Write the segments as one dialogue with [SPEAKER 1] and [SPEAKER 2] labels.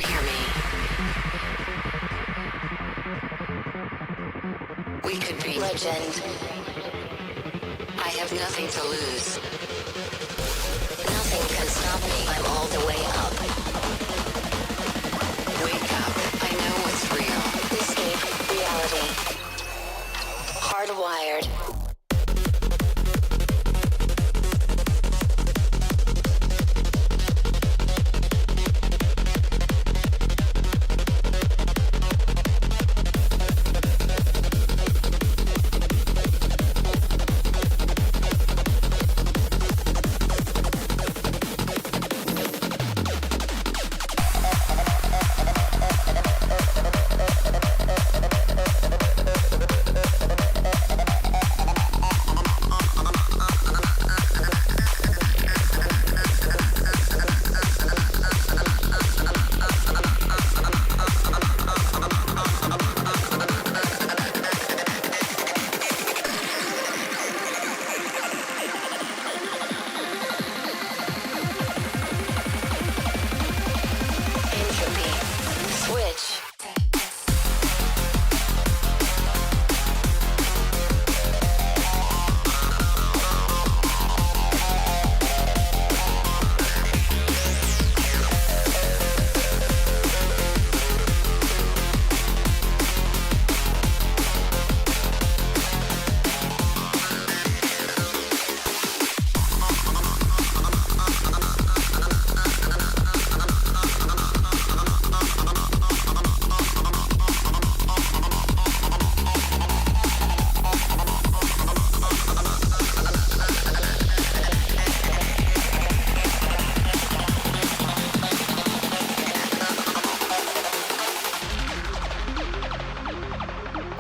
[SPEAKER 1] you hear me? We could be legend. I have nothing to lose. Nothing can stop me. I'm all the way up. Wake up. I know what's real. Escape reality. Hardwired.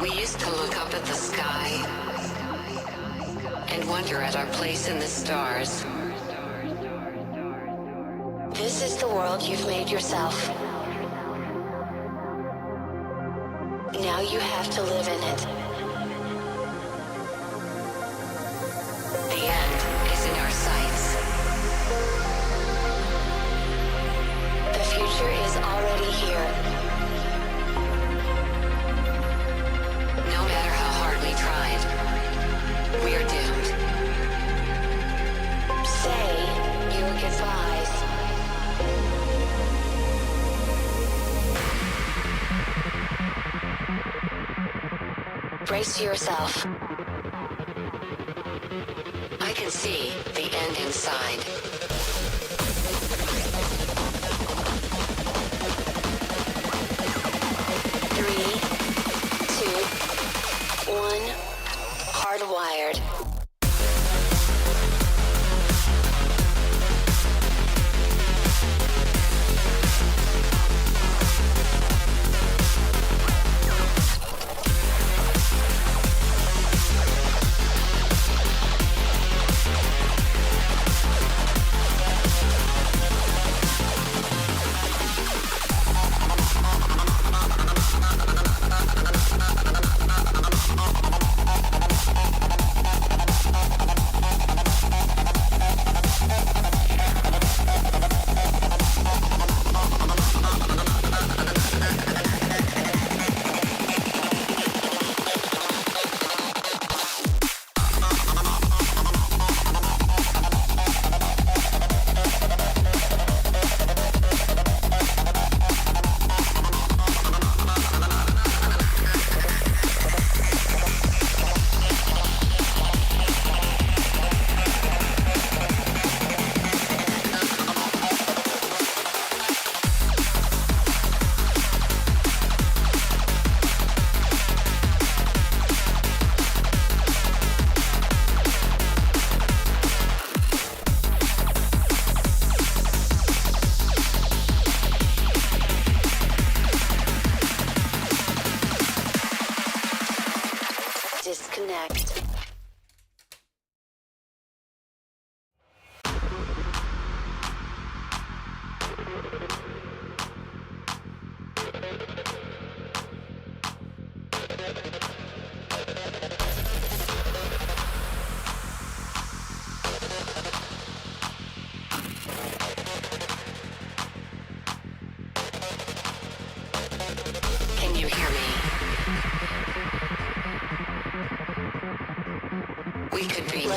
[SPEAKER 1] We used to look up at the sky and wonder at our place in the stars. This is the world you've made yourself. Now you have to live in it. The end is in our sights. The future is already here. No matter how hard we tried, we are doomed. Say your goodbyes. Brace yourself. I can see the end inside. 3, 2, 1. Hardwired.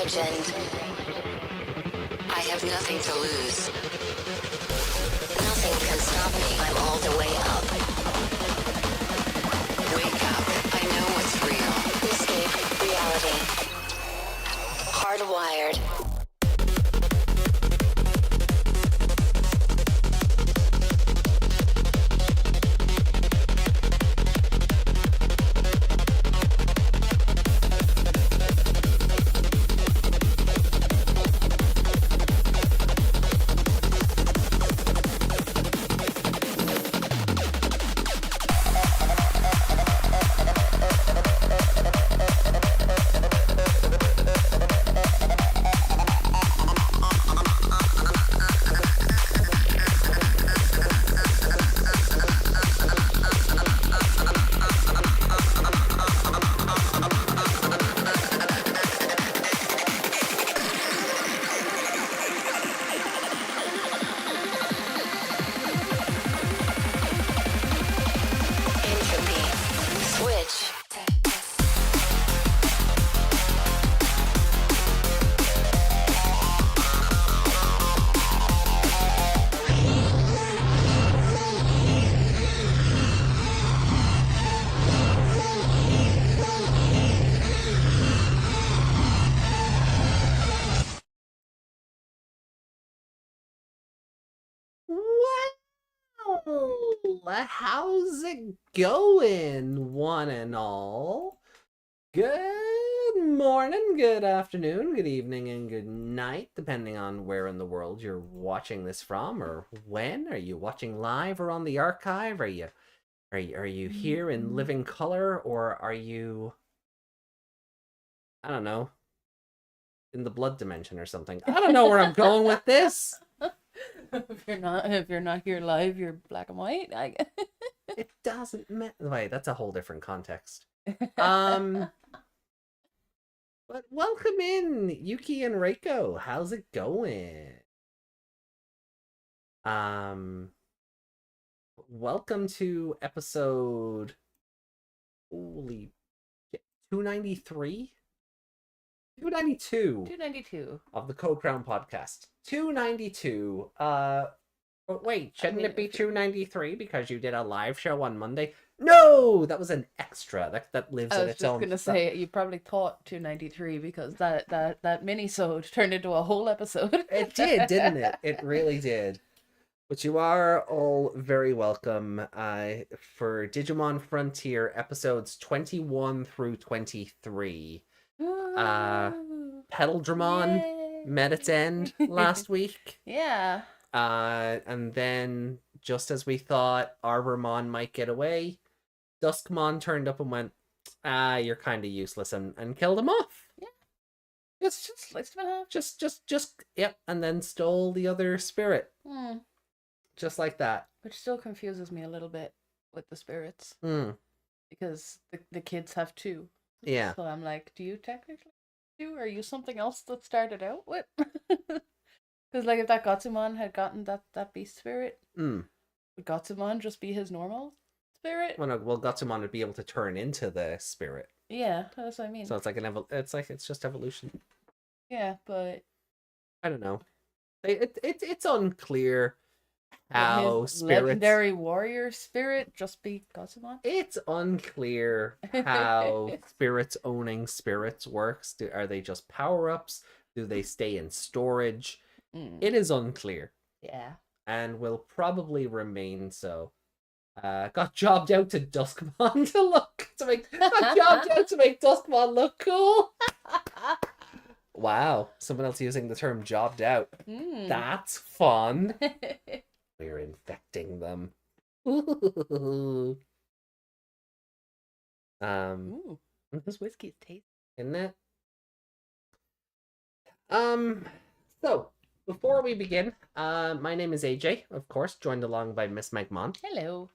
[SPEAKER 1] legend. I have nothing to lose. Nothing can stop me. I'm all the way up. Wake up. I know what's real. Escape reality. Hardwired.
[SPEAKER 2] Well, how's it going, one and all? Good morning, good afternoon, good evening, and good night, depending on where in the world you're watching this from, or when. Are you watching live or on the archive? Are you here in living color, or are you, I don't know, in the blood dimension or something? I don't know where I'm going with this.
[SPEAKER 3] If you're not here live, you're black and white.
[SPEAKER 2] It doesn't matter. Wait, that's a whole different context. But welcome in, Yuki and Reiko. How's it going? Welcome to episode, holy shit, 293? 292 of the Code Crown podcast. 292. But wait, shouldn't it be 293 because you did a live show on Monday? No, that was an extra. That lives in its own.
[SPEAKER 3] I was just gonna say, you probably thought 293 because that mini-sode turned into a whole episode.
[SPEAKER 2] It did, didn't it? It really did. But you are all very welcome for Digimon Frontier episodes 21 through 23. Petaldramon met its end last week.
[SPEAKER 3] Yeah.
[SPEAKER 2] And then, just as we thought Arbormon might get away, Duskmon turned up and went, you're kind of useless, and killed him off.
[SPEAKER 3] Yeah.
[SPEAKER 2] It's just sliced him in half. Just, yep, and then stole the other spirit. Just like that.
[SPEAKER 3] Which still confuses me a little bit with the spirits. Because the kids have two.
[SPEAKER 2] Yeah.
[SPEAKER 3] So I'm like, do you technically do? Are you something else that started out with? Because like if that Gotsumon had gotten that beast spirit, would Gotsumon just be his normal spirit?
[SPEAKER 2] Well, Gotsumon would be able to turn into the spirit.
[SPEAKER 3] Yeah, that's what I mean.
[SPEAKER 2] So it's like it's just evolution.
[SPEAKER 3] Yeah, but
[SPEAKER 2] I don't know. It's unclear how
[SPEAKER 3] his
[SPEAKER 2] spirits,
[SPEAKER 3] legendary warrior spirit just be Gotsumon.
[SPEAKER 2] It's unclear how spirits owning spirits works. Are they just power-ups? Do they stay in storage? It is unclear.
[SPEAKER 3] Yeah.
[SPEAKER 2] And will probably remain so. Got jobbed out to Duskmon to make Duskmon look cool. Wow, someone else using the term jobbed out. That's fun. We're infecting them. Ooh. This whiskey's tasty, isn't it? So before we begin, my name is AJ, of course, joined along by Miss Megmon.
[SPEAKER 3] Hello.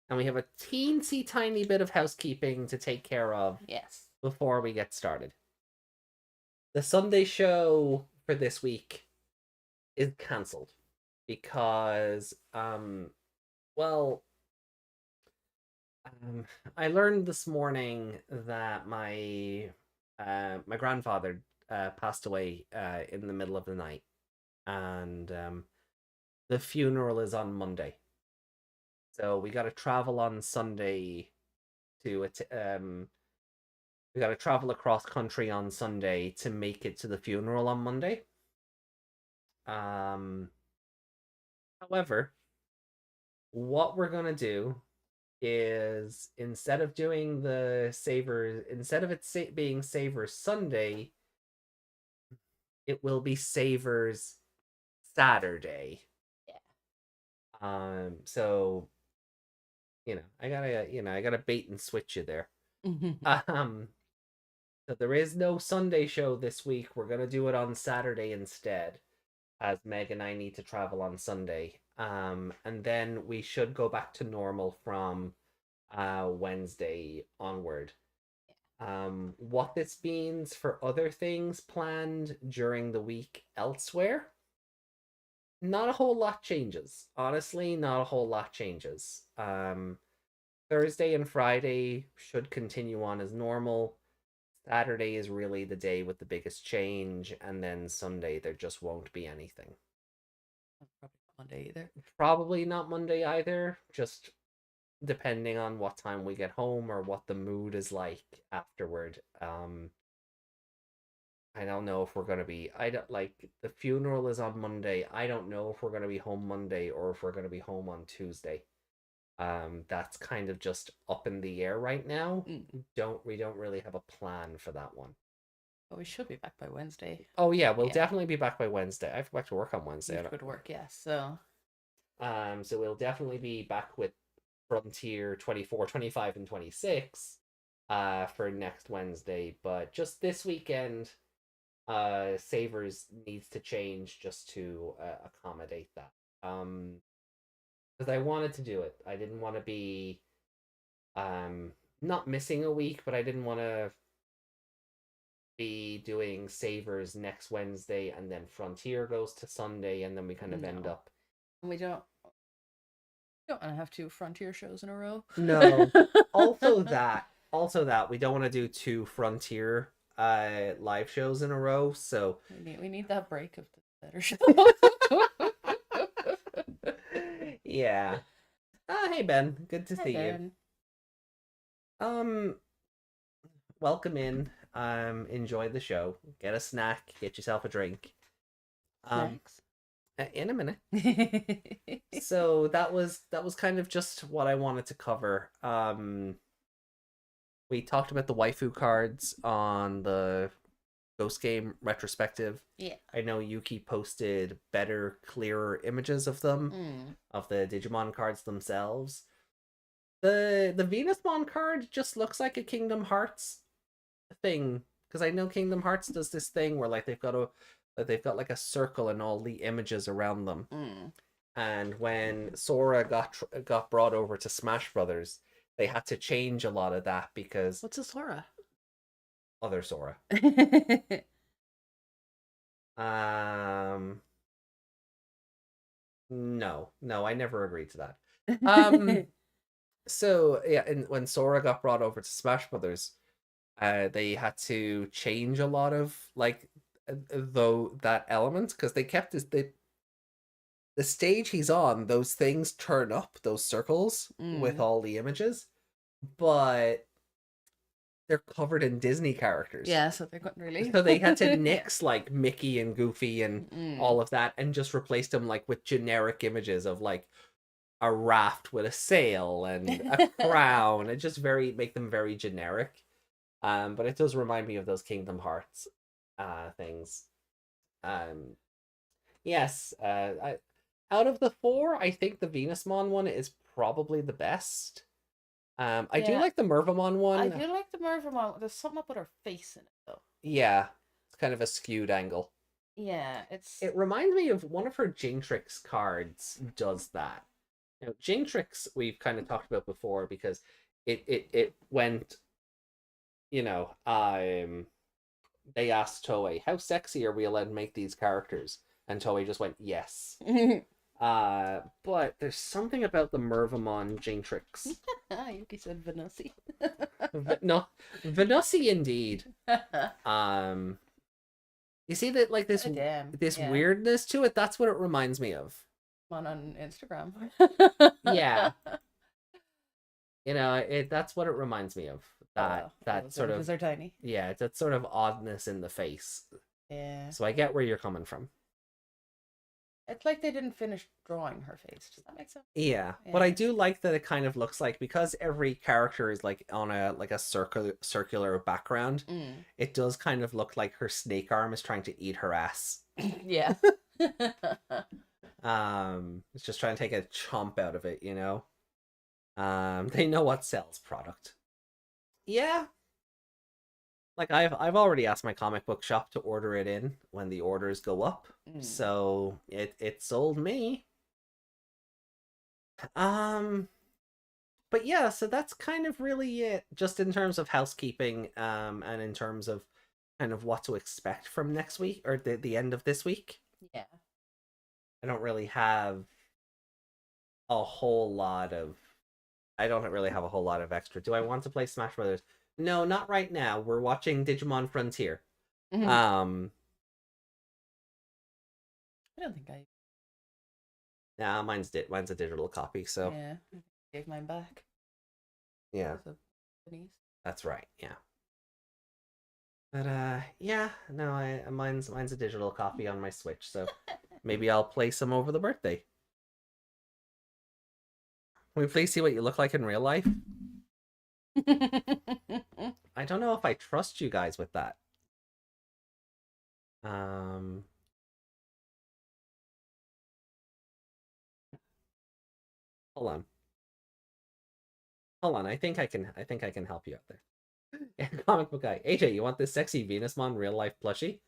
[SPEAKER 2] And we have a teensy tiny bit of housekeeping to take care of.
[SPEAKER 3] Yes.
[SPEAKER 2] Before we get started. The Sunday show for this week is cancelled because, I learned this morning that my grandfather passed away in the middle of the night, and the funeral is on Monday. So we got to travel on Sunday to it. We got to travel across country on Sunday to make it to the funeral on Monday. However, what we're gonna do is instead of doing the Savers, instead of it being Savers Sunday, it will be Savers Saturday.
[SPEAKER 3] Yeah.
[SPEAKER 2] So I gotta bait and switch you there. So there is no Sunday show this week. We're gonna do it on Saturday instead, as Meg and I need to travel on Sunday. And then we should go back to normal from Wednesday onward. What this means for other things planned during the week elsewhere, not a whole lot changes. Honestly, not a whole lot changes. Thursday and Friday should continue on as normal. Saturday is really the day with the biggest change, and then Sunday there just won't be anything.
[SPEAKER 3] Probably not Monday either.
[SPEAKER 2] Probably not Monday either, just depending on what time we get home or what the mood is like afterward. I don't know if we're gonna be. I don't like the funeral is on Monday. I don't know if we're gonna be home Monday or if we're gonna be home on Tuesday. That's kind of just up in the air right now. We don't really have a plan for that one.
[SPEAKER 3] But we should be back by Wednesday.
[SPEAKER 2] Oh yeah, we'll definitely be back by Wednesday. I have to go back to work on Wednesday.
[SPEAKER 3] You have to go to work, yeah. So
[SPEAKER 2] we'll definitely be back with Frontier 24, 25, and 26 for next Wednesday. But just this weekend, Savers needs to change just to accommodate that. Because I wanted to do it. I didn't want to be not missing a week, but I didn't want to be doing Savers next Wednesday and then Frontier goes to Sunday and then we kind of end up.
[SPEAKER 3] We don't want to have 2 Frontier shows in a row.
[SPEAKER 2] No. Also that we don't want to do 2 Frontier live shows in a row, so
[SPEAKER 3] we need that break of the better show.
[SPEAKER 2] Yeah. Hey Ben, good to see
[SPEAKER 3] Ben.
[SPEAKER 2] you. Welcome in. Enjoy the show. Get a snack. Get yourself a drink.
[SPEAKER 3] Snacks.
[SPEAKER 2] In a minute. So that was kind of just what I wanted to cover. We talked about the waifu cards on the Ghost Game retrospective.
[SPEAKER 3] Yeah.
[SPEAKER 2] I know Yuki posted better, clearer images of them, of the Digimon cards themselves. The Venusmon card just looks like a Kingdom Hearts thing, because I know Kingdom Hearts does this thing where like they've got like a circle and all the images around them. And when Sora got brought over to Smash Brothers, they had to change a lot of that because
[SPEAKER 3] what's a Sora?
[SPEAKER 2] Other Sora. No, I never agreed to that. So yeah, and when Sora got brought over to Smash Brothers, they had to change a lot of like that element because they kept the stage he's on, those things turn up, those circles with all the images, but they're covered in Disney characters.
[SPEAKER 3] Yeah, so they couldn't really.
[SPEAKER 2] So they had to nix like Mickey and Goofy and all of that and just replace them like with generic images of like a raft with a sail and a crown and just make them very generic. But it does remind me of those Kingdom Hearts things. Yes, out of the 4, I think the Venusmon one is probably the best. I do like the Mervamon one.
[SPEAKER 3] I do like the Mervamon. There's something up with her face in it though.
[SPEAKER 2] Yeah, it's kind of a skewed angle.
[SPEAKER 3] Yeah,
[SPEAKER 2] It reminds me of one of her Jintrix cards does that. Now, Jintrix we've kind of talked about before because it went, they asked Toei, how sexy are we allowed to make these characters? And Toei just went, yes. But there's something about the Mervamon Jintrix.
[SPEAKER 3] Yuki said Vanussi.
[SPEAKER 2] No, Vanussi indeed. You see that, like, this
[SPEAKER 3] Damn. Yeah.
[SPEAKER 2] weirdness to it? That's what it reminds me of.
[SPEAKER 3] On Instagram.
[SPEAKER 2] Yeah. You know, that's what it reminds me of. That
[SPEAKER 3] those
[SPEAKER 2] sort of,
[SPEAKER 3] images are tiny.
[SPEAKER 2] yeah, that sort of oddness in the face.
[SPEAKER 3] Yeah.
[SPEAKER 2] So I get where you're coming from.
[SPEAKER 3] It's like they didn't finish drawing her face. Does that make sense?
[SPEAKER 2] Yeah. But I do like that it kind of looks like, because every character is like on a circular background, it does kind of look like her snake arm is trying to eat her ass.
[SPEAKER 3] Yeah.
[SPEAKER 2] It's just trying to take a chomp out of it, you know. They know what sells product. Yeah. Like, I've already asked my comic book shop to order it in when the orders go up. So it sold me. But yeah, so that's kind of really it, just in terms of housekeeping, and in terms of kind of what to expect from next week, or the end of this week.
[SPEAKER 3] Yeah.
[SPEAKER 2] I don't really have a whole lot of extra. Do I want to play Smash Brothers? No, not right now. We're watching Digimon Frontier.
[SPEAKER 3] I don't think I.
[SPEAKER 2] Nah, mine's a digital copy, so
[SPEAKER 3] Yeah, I gave mine back.
[SPEAKER 2] yeah, that's right. Yeah, but yeah, no, mine's a digital copy on my Switch, so maybe I'll play some over the birthday. Can we please see what you look like in real life? I don't know if I trust you guys with that. Hold on. I think I can help you out there. Comic book guy. AJ, you want this sexy Venusmon real life plushie?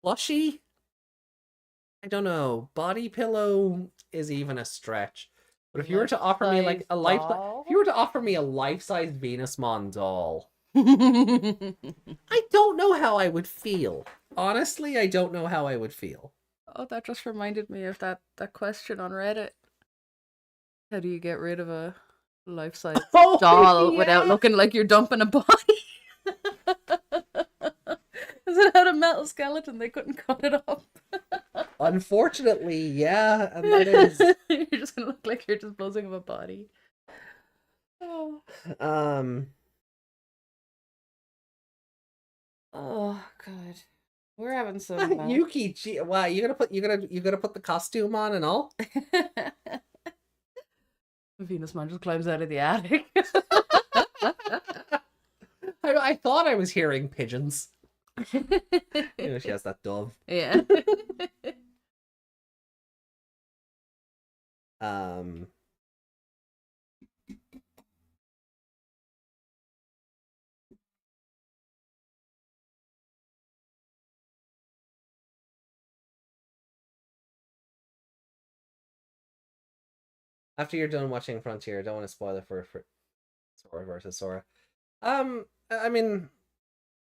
[SPEAKER 2] Plushie? I don't know. Body pillow is even a stretch. But if you were to offer me like a life-size Venusmon doll, I don't know how I would feel. Honestly, I don't know how I would feel.
[SPEAKER 3] Oh, that just reminded me of that question on Reddit. How do you get rid of a life-size doll without looking like you're dumping a body? Because it had a metal skeleton, they couldn't cut it up.
[SPEAKER 2] Unfortunately, yeah, and that is...
[SPEAKER 3] You're just gonna look like you're disposing of a body. Oh. Oh God, we're having some
[SPEAKER 2] Yuki. Wow, you gonna put the costume on and all?
[SPEAKER 3] Venusmon just climbs out of the attic.
[SPEAKER 2] I thought I was hearing pigeons. You know, she has that dove.
[SPEAKER 3] Yeah.
[SPEAKER 2] After you're done watching Frontier, I don't want to spoil it for Sora versus Sora. I mean,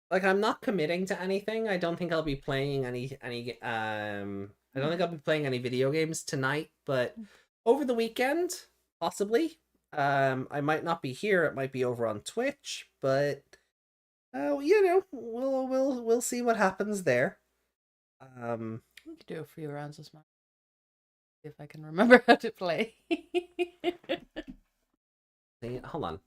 [SPEAKER 2] like, I'm not committing to anything. I don't think I'll be playing any I don't think I'll be playing any video games tonight, but over the weekend, possibly. I might not be here. It might be over on Twitch, but you know, we'll see what happens there.
[SPEAKER 3] We could do a few rounds of Smash. See if I can remember how to play.
[SPEAKER 2] Hold on.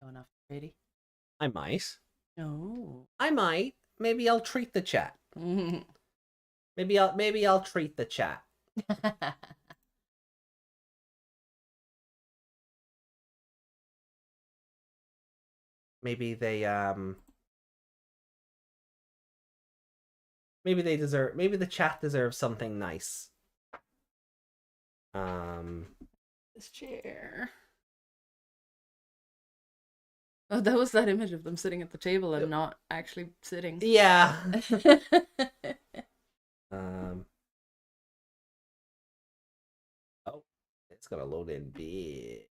[SPEAKER 3] Going off ready?
[SPEAKER 2] I might.
[SPEAKER 3] No.
[SPEAKER 2] I might. Maybe I'll treat the chat. Maybe I'll treat the chat. Maybe they maybe the chat deserves something nice.
[SPEAKER 3] This chair. Oh, that was that image of them sitting at the table and not actually sitting.
[SPEAKER 2] Yeah. Oh, it's gonna load in big.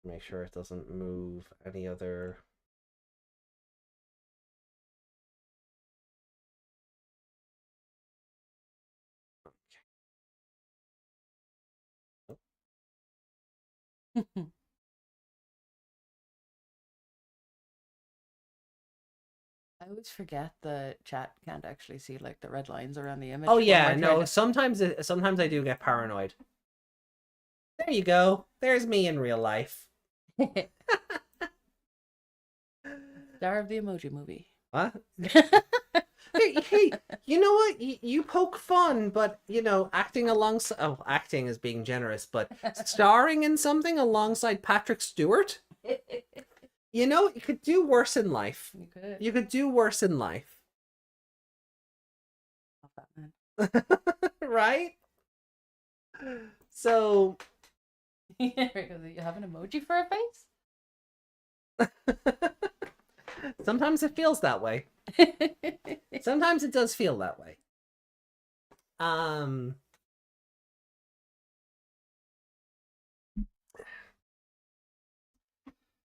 [SPEAKER 2] Make sure it doesn't move any other.
[SPEAKER 3] I always forget the chat can't actually see like the red lines around the image.
[SPEAKER 2] Oh
[SPEAKER 3] when
[SPEAKER 2] yeah,
[SPEAKER 3] we're
[SPEAKER 2] no.
[SPEAKER 3] trying
[SPEAKER 2] Sometimes I do get paranoid. There you go. There's me in real life.
[SPEAKER 3] to... Star of the Emoji Movie.
[SPEAKER 2] What? Hey, you know what? You poke fun, but acting alongside. Oh, acting is being generous, but starring in something alongside Patrick Stewart. You could do worse in life.
[SPEAKER 3] You could.
[SPEAKER 2] You could do worse in life.
[SPEAKER 3] Love that man.
[SPEAKER 2] Right? So.
[SPEAKER 3] You have an emoji for a face?
[SPEAKER 2] Sometimes it feels that way. Sometimes it does feel that way.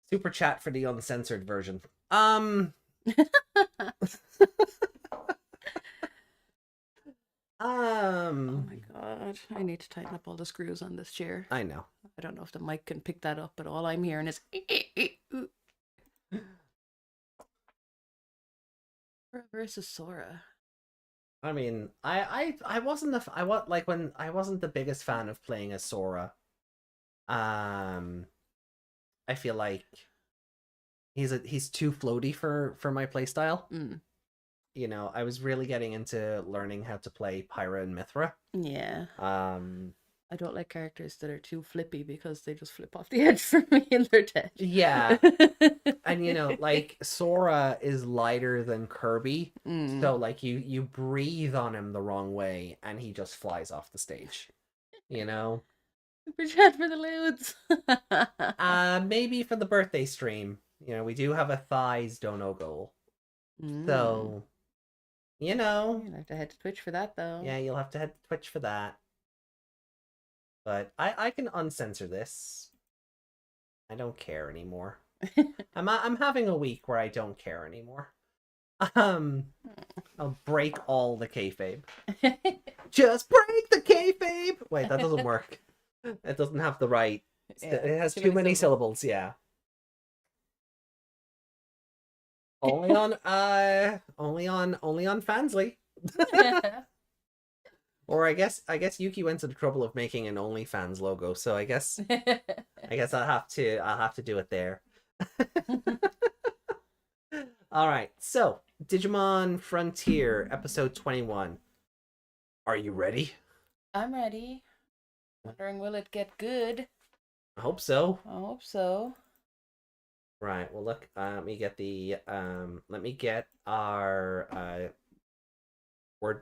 [SPEAKER 2] Super chat for the uncensored version.
[SPEAKER 3] Oh my god. I need to tighten up all the screws on this chair.
[SPEAKER 2] I know.
[SPEAKER 3] I don't know if the mic can pick that up, but all I'm hearing is versus Sora.
[SPEAKER 2] I mean, I wasn't I wasn't the biggest fan of playing as Sora. I feel like he's too floaty for my playstyle. I was really getting into learning how to play Pyra and Mithra.
[SPEAKER 3] Yeah.
[SPEAKER 2] I
[SPEAKER 3] don't like characters that are too flippy because they just flip off the edge for me and they're dead.
[SPEAKER 2] Yeah. And like Sora is lighter than Kirby. So like you breathe on him the wrong way and he just flies off the stage.
[SPEAKER 3] Super chat for the loads.
[SPEAKER 2] Maybe for the birthday stream. We do have a thighs dono goal. So
[SPEAKER 3] you'll have to head to Twitch for that though.
[SPEAKER 2] Yeah, you'll have to head to Twitch for that. But I can uncensor this. I don't care anymore. I'm having a week where I don't care anymore. I'll break all the kayfabe. Just break the kayfabe. Wait, that doesn't work. It doesn't have the right.
[SPEAKER 3] Yeah,
[SPEAKER 2] it has too many syllables. Yeah. Only on Fansly. Or I guess Yuki went to the trouble of making an OnlyFans logo, so I guess I'll have to do it there. All right, so Digimon Frontier episode 21. Are you ready?
[SPEAKER 3] I'm ready. Wondering, will it get good?
[SPEAKER 2] I hope so.
[SPEAKER 3] I hope so.
[SPEAKER 2] Right. Well, look. Let me get our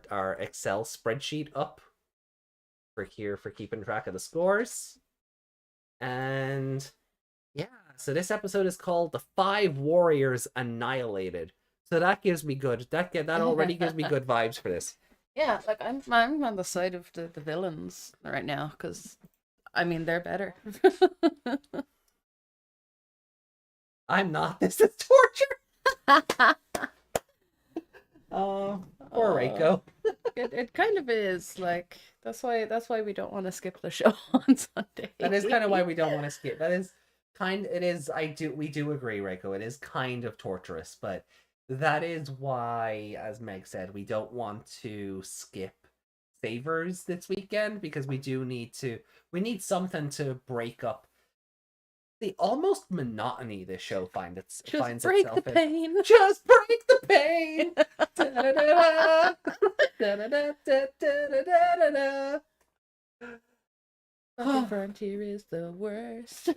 [SPEAKER 2] our Excel spreadsheet up for keeping track of the scores. And yeah, so this episode is called The 5 Warriors Annihilated. So that gives me good. That already gives me good vibes for this.
[SPEAKER 3] Yeah, like I'm on the side of the villains right now because I mean they're better.
[SPEAKER 2] I'm not. This is torture. Oh, poor Reiko.
[SPEAKER 3] It kind of is like that's why we don't want to skip the show on Sunday.
[SPEAKER 2] That is kind of why we don't want to skip. We do agree, Reiko. It is kind of torturous, but that is why, as Meg said, we don't want to skip savers this weekend because we need something to break up the almost monotony this show finds itself in.
[SPEAKER 3] Just break the pain.
[SPEAKER 2] Just break the pain. Da-da-da-da. Da-da-da-da-da-da-da-da.
[SPEAKER 3] The Frontier is the worst.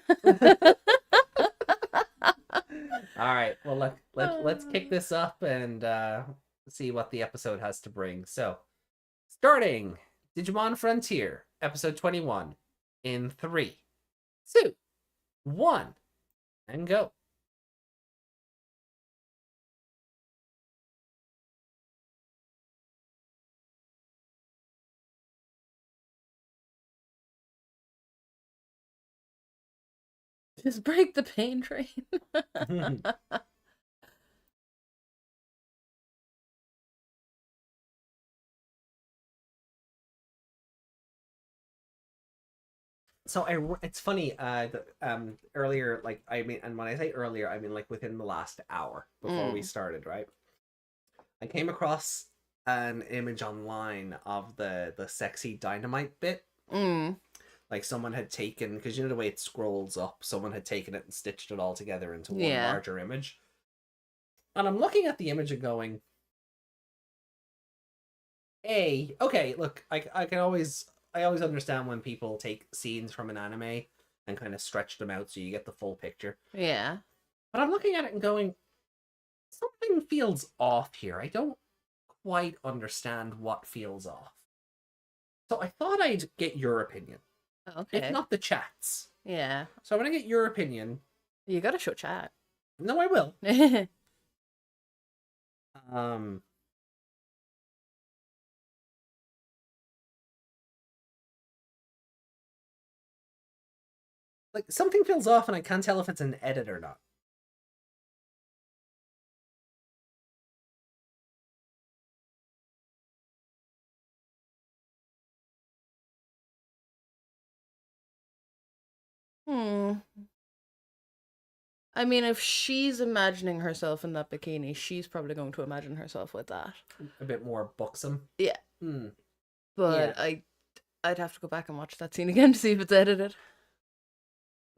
[SPEAKER 2] All right, well let's kick this up and see what the episode has to bring. So, starting Digimon Frontier, episode 21, in 3, 2, 1, and go.
[SPEAKER 3] Just break the pain train.
[SPEAKER 2] So it's funny. Earlier, like I mean, and when I say earlier, I mean like within the last hour before we started, right? I came across an image online of the sexy dynamite bit. Like someone had taken, because you know the way it scrolls up, someone had taken it and stitched it all together into one larger image. And I'm looking at the image and going, okay, look, I always understand when people take scenes from an anime and kind of stretch them out so you get the full picture.
[SPEAKER 3] Yeah.
[SPEAKER 2] But I'm looking at it and going, something feels off here. I don't quite understand what feels off. So I thought I'd get your opinion.
[SPEAKER 3] Okay.
[SPEAKER 2] If not the chat's.
[SPEAKER 3] Yeah.
[SPEAKER 2] So I'm going to get your opinion.
[SPEAKER 3] You gotta show chat.
[SPEAKER 2] No, I will. Like, something feels off and I can't tell if it's an edit or not.
[SPEAKER 3] I mean, if she's imagining herself in that bikini, she's probably going to imagine herself with that.
[SPEAKER 2] A bit more buxom.
[SPEAKER 3] Yeah. But
[SPEAKER 2] Yeah.
[SPEAKER 3] I'd have to go back and watch that scene again to see if it's edited.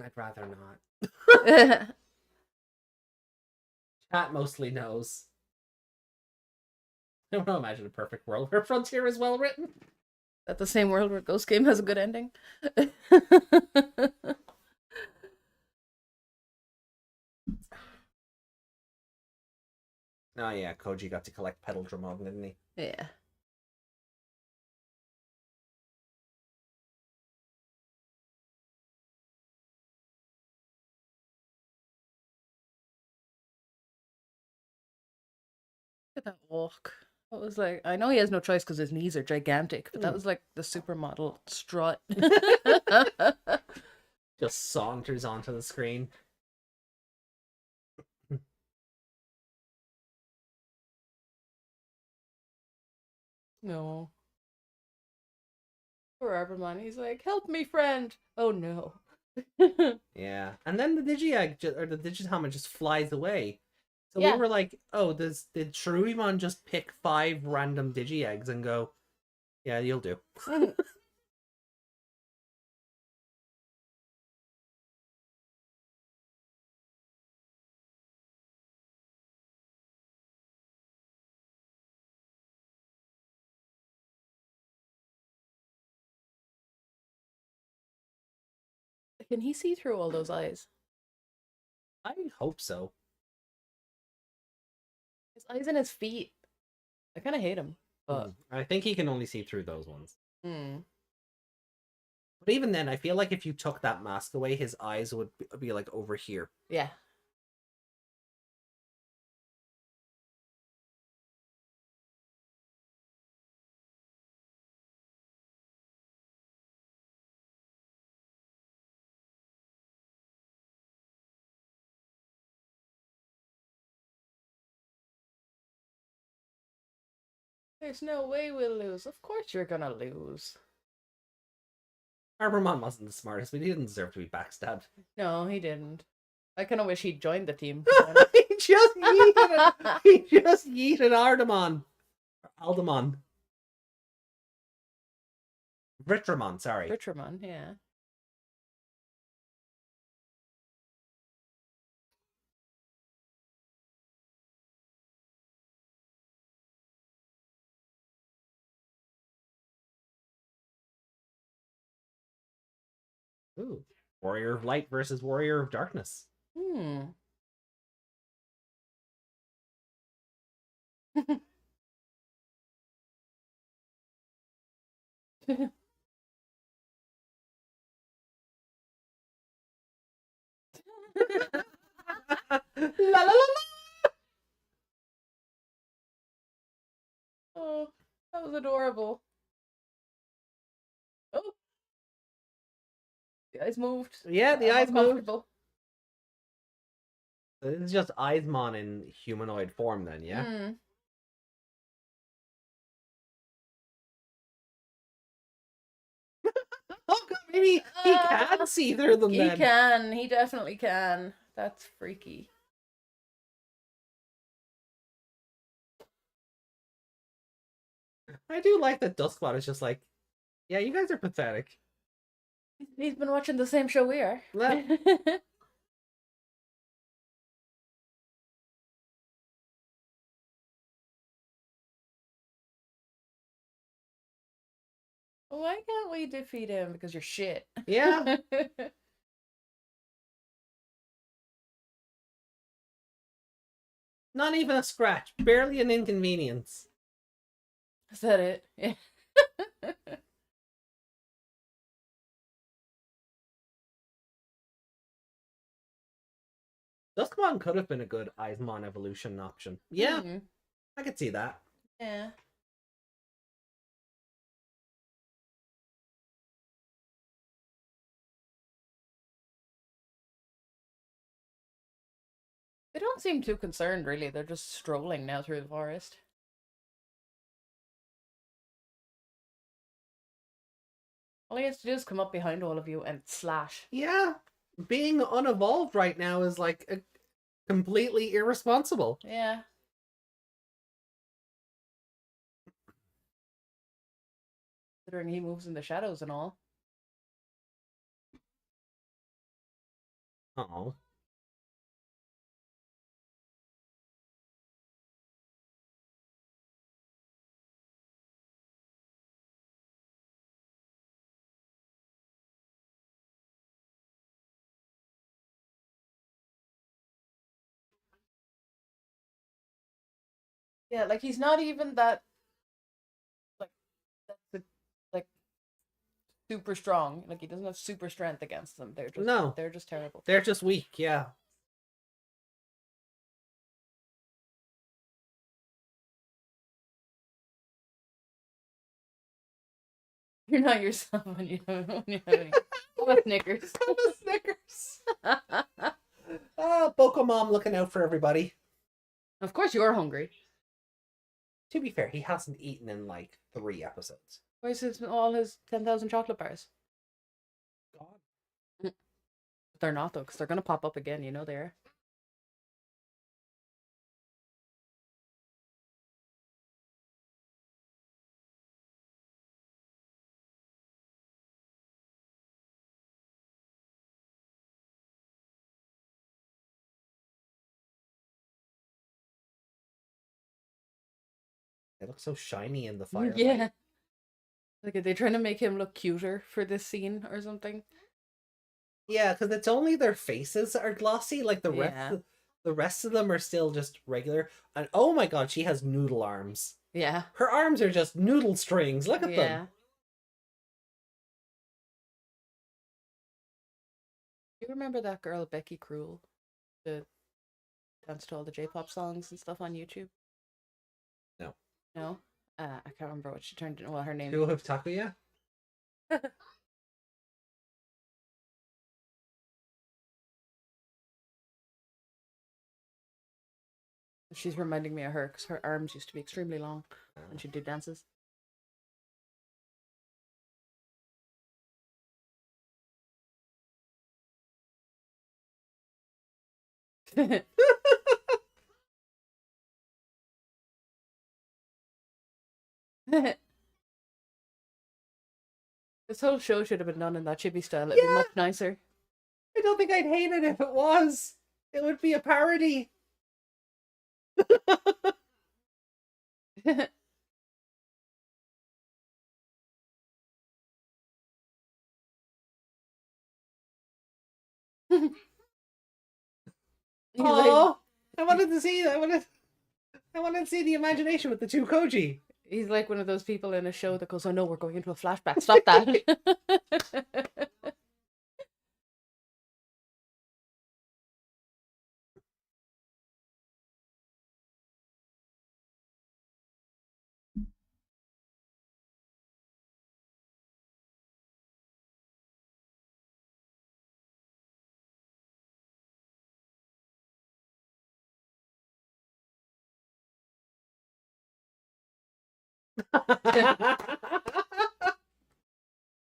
[SPEAKER 2] I'd rather not. Chat mostly knows. I don't know, imagine a perfect world where Frontier is well written.
[SPEAKER 3] At the same world where Ghost Game has a good ending.
[SPEAKER 2] Oh yeah, Koji got to collect Petaldramon, didn't he?
[SPEAKER 3] Yeah. Look at that walk. That was like, I know he has no choice because his knees are gigantic, but that was like the supermodel strut.
[SPEAKER 2] Just saunters onto the screen.
[SPEAKER 3] No. Poor Arbormon. He's like, help me, friend. Oh no.
[SPEAKER 2] Yeah. And then the Digi-Egg, or the Digitama just flies away. So
[SPEAKER 3] Yeah.
[SPEAKER 2] we were like, oh, did Sharumon just pick 5 random Digi-Eggs and go, yeah, you'll do.
[SPEAKER 3] Can he see through all those eyes?
[SPEAKER 2] I hope so.
[SPEAKER 3] His eyes and his feet. I kind of hate him. But
[SPEAKER 2] I think he can only see through those ones.
[SPEAKER 3] Mm.
[SPEAKER 2] But even then, I feel like if you took that mask away, his eyes would be like over here.
[SPEAKER 3] Yeah. There's no way we'll lose. Of course you're gonna lose.
[SPEAKER 2] Arbormon wasn't the smartest, but he didn't deserve to be backstabbed.
[SPEAKER 3] No, he didn't. I kind of wish he'd joined the team.
[SPEAKER 2] He just yeeted it. He just yeeted Ardamon. Aldamon. Vitramon, sorry.
[SPEAKER 3] Petaldramon, yeah.
[SPEAKER 2] Ooh. Warrior of Light versus Warrior of Darkness. La la la la.
[SPEAKER 3] Oh, that was adorable. Oh. The eyes moved.
[SPEAKER 2] Yeah, the eyes moved. It's just Eismon in humanoid form then, yeah?
[SPEAKER 3] Mm.
[SPEAKER 2] Oh god, maybe he can see through them
[SPEAKER 3] He
[SPEAKER 2] then.
[SPEAKER 3] can. He definitely can. That's freaky.
[SPEAKER 2] I do like that Duskmon is just like, yeah, you guys are pathetic.
[SPEAKER 3] He's been watching the same show we are.
[SPEAKER 2] Well,
[SPEAKER 3] Why can't we defeat him? Because you're shit.
[SPEAKER 2] yeah. Not even a scratch. Barely an inconvenience.
[SPEAKER 3] Is that it? Yeah.
[SPEAKER 2] Duskmon could have been a good Eismon evolution option. Yeah,
[SPEAKER 3] Mhm.
[SPEAKER 2] I could see that.
[SPEAKER 3] Yeah. They don't seem too concerned, really. They're just strolling now through the forest. All he has to do is come up behind all of you and slash.
[SPEAKER 2] Yeah, being unevolved right now is like completely irresponsible.
[SPEAKER 3] Yeah. Considering he moves in the shadows and all.
[SPEAKER 2] Oh.
[SPEAKER 3] Yeah, like he's not even that like like super strong. Like he doesn't have super strength against them.
[SPEAKER 2] No.
[SPEAKER 3] They're just terrible.
[SPEAKER 2] They're just weak, yeah.
[SPEAKER 3] You're not yourself when you when you're having a Snickers.
[SPEAKER 2] Have a Snickers. Boko Mom looking out for everybody.
[SPEAKER 3] Of course you're hungry.
[SPEAKER 2] To be fair, he hasn't eaten in like 3 episodes.
[SPEAKER 3] Where's all his 10,000 chocolate bars?
[SPEAKER 2] God.
[SPEAKER 3] They're not though, because they're gonna pop up again. You know they are.
[SPEAKER 2] They look so shiny in the firelight.
[SPEAKER 3] Yeah. Like, are they trying to make him look cuter for this scene or something?
[SPEAKER 2] Yeah, because it's only their faces are glossy. Like
[SPEAKER 3] Yeah.
[SPEAKER 2] the rest of them are still just regular. And oh my god, she has noodle arms.
[SPEAKER 3] Yeah.
[SPEAKER 2] Her arms are just noodle strings. Look at
[SPEAKER 3] Yeah.
[SPEAKER 2] them.
[SPEAKER 3] Do you remember that girl Becky Cruel, the danced to all the J-pop songs and stuff on YouTube?
[SPEAKER 2] No.
[SPEAKER 3] No. I can't remember what she turned into. Well, her name.
[SPEAKER 2] Who have Takuya?
[SPEAKER 3] She's reminding me of her because her arms used to be extremely long when she'd do dances. This whole show should have been done in that chibi style. It'd be
[SPEAKER 2] Yeah.
[SPEAKER 3] much nicer.
[SPEAKER 2] I don't think I'd hate it if it was. It would be a parody.
[SPEAKER 3] He's like,
[SPEAKER 2] Oh, I wanted to see that. I wanted to see the imagination with the 2 Koji.
[SPEAKER 3] he's like one of those people in a show that goes, "Oh no, we're going into a flashback. Stop that."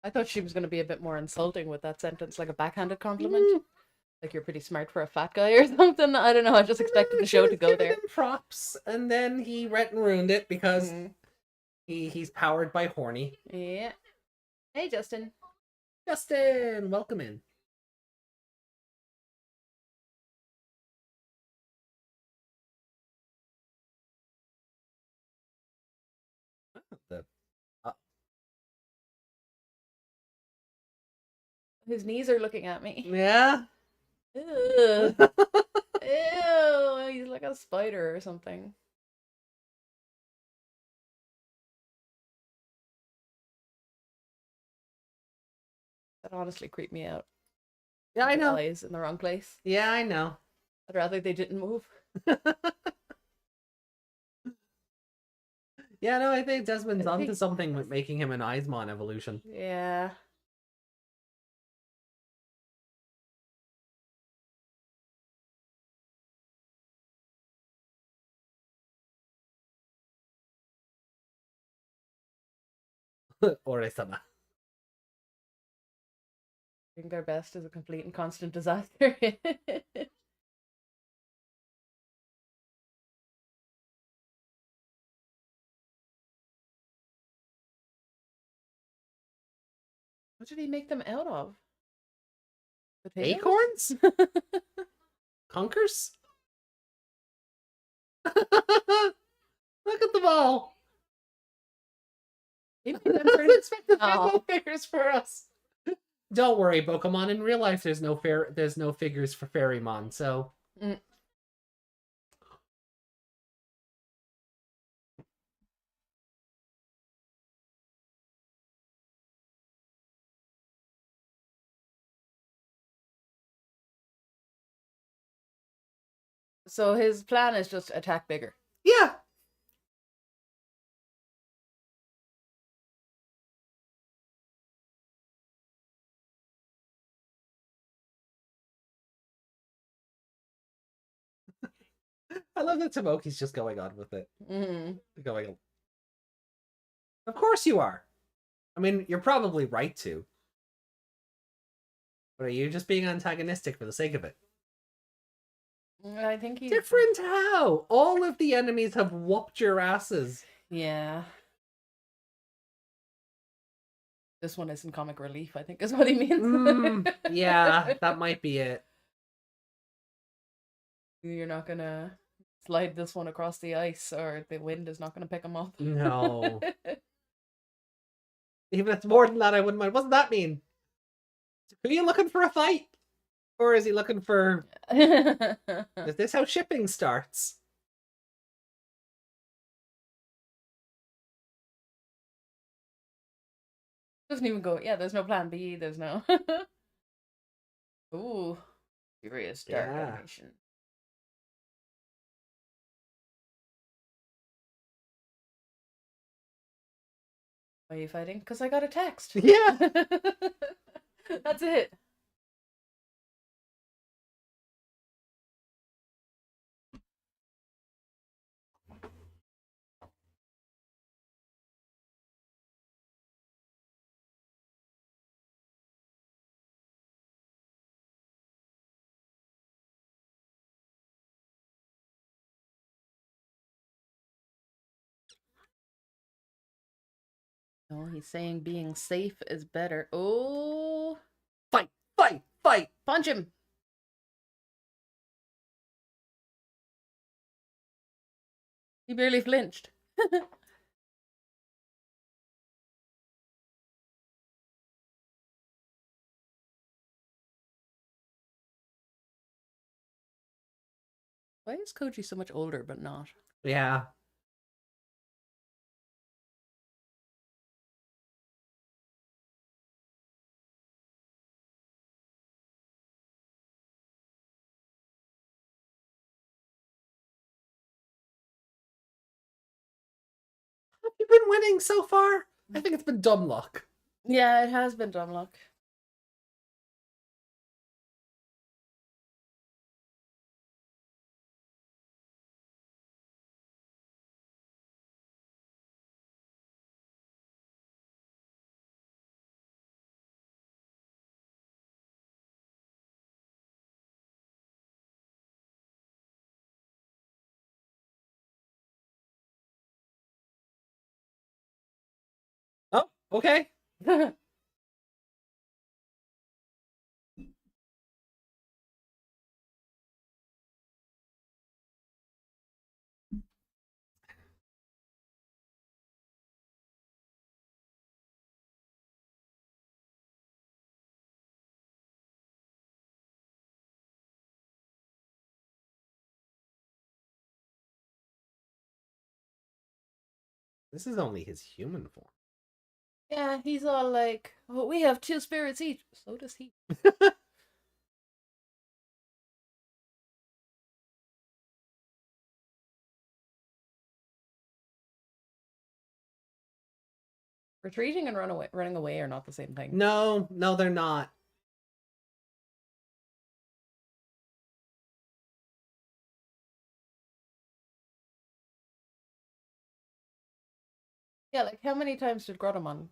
[SPEAKER 3] I thought she was going to be a bit more insulting with that sentence, like a backhanded compliment. Like you're pretty smart for a fat guy or something. I don't know. I just expected the
[SPEAKER 2] She
[SPEAKER 3] show
[SPEAKER 2] was
[SPEAKER 3] to go
[SPEAKER 2] giving
[SPEAKER 3] there.
[SPEAKER 2] him props, and then he went and ruined it because he's powered by horny.
[SPEAKER 3] Yeah. Hey, Justin.
[SPEAKER 2] Justin, welcome in.
[SPEAKER 3] His knees are looking at me.
[SPEAKER 2] Yeah.
[SPEAKER 3] Ew. Ew. He's like a spider or something. That honestly creeped me out.
[SPEAKER 2] Yeah, I know.
[SPEAKER 3] Eyes in the wrong place.
[SPEAKER 2] Yeah, I know.
[SPEAKER 3] I'd rather they didn't move.
[SPEAKER 2] Yeah, no, I think Desmond's onto something with making him an Eismon evolution.
[SPEAKER 3] Yeah.
[SPEAKER 2] Ore-sama.
[SPEAKER 3] Doing their best is a complete and constant disaster. What did he make them out of? Potatoes?
[SPEAKER 2] Acorns? Conkers? Look at them all.
[SPEAKER 3] He made them for
[SPEAKER 2] Expected no figures for us. Don't worry, Pokemon. In real life, there's no figures for Fairymon, so.
[SPEAKER 3] So his plan is just attack bigger.
[SPEAKER 2] Yeah. I love that Tomoki's just going on with it. Going. Of course you are. I mean, you're probably right to. But are you just being antagonistic for the sake of it?
[SPEAKER 3] I think he's...
[SPEAKER 2] Different how? All of the enemies have whooped your asses.
[SPEAKER 3] Yeah. This one isn't comic relief, I think is what he means.
[SPEAKER 2] Yeah, that might be it.
[SPEAKER 3] You're not gonna slide this one across the ice, or the wind is not gonna pick him up.
[SPEAKER 2] No. Even if it's more than that, I wouldn't mind. What does that mean? Are you looking for a fight? Or is he looking for... Is this how shipping starts?
[SPEAKER 3] Doesn't even go, yeah, there's no plan B, there's no... Ooh. Furious dark animation. Why are you fighting? Because I got a text.
[SPEAKER 2] Yeah.
[SPEAKER 3] That's it. No, he's saying being safe is better. Oh.
[SPEAKER 2] Fight, fight, fight.
[SPEAKER 3] Punch him. He barely flinched. Why is Koji so much older but not?
[SPEAKER 2] Yeah. Have you been winning so far? I think it's been dumb luck.
[SPEAKER 3] Yeah, it has been dumb luck.
[SPEAKER 2] Okay. This is only his human form.
[SPEAKER 3] Yeah, he's all like, "Oh, we have 2 spirits each." So does he. Retreating and running away are not the same thing.
[SPEAKER 2] No, they're not.
[SPEAKER 3] Yeah, like how many times did Grottomon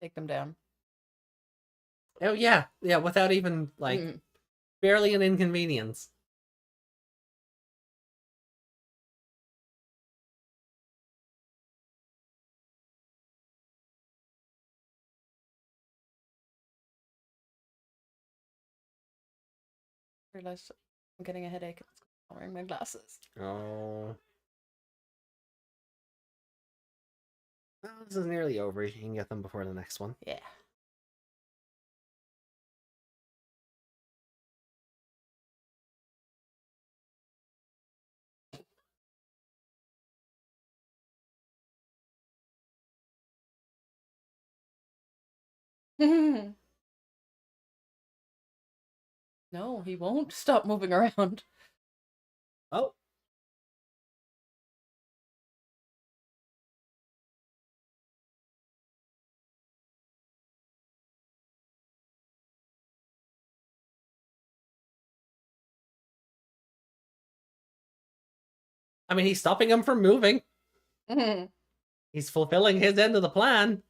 [SPEAKER 3] take them down?
[SPEAKER 2] Oh yeah, without even like barely an inconvenience.
[SPEAKER 3] I realized I'm getting a headache. I'm wearing my glasses.
[SPEAKER 2] Oh. Well, this is nearly over. You can get them before the next one.
[SPEAKER 3] Yeah. No, he won't stop moving around.
[SPEAKER 2] Oh. I mean, he's stopping him from moving. He's fulfilling his end of the plan.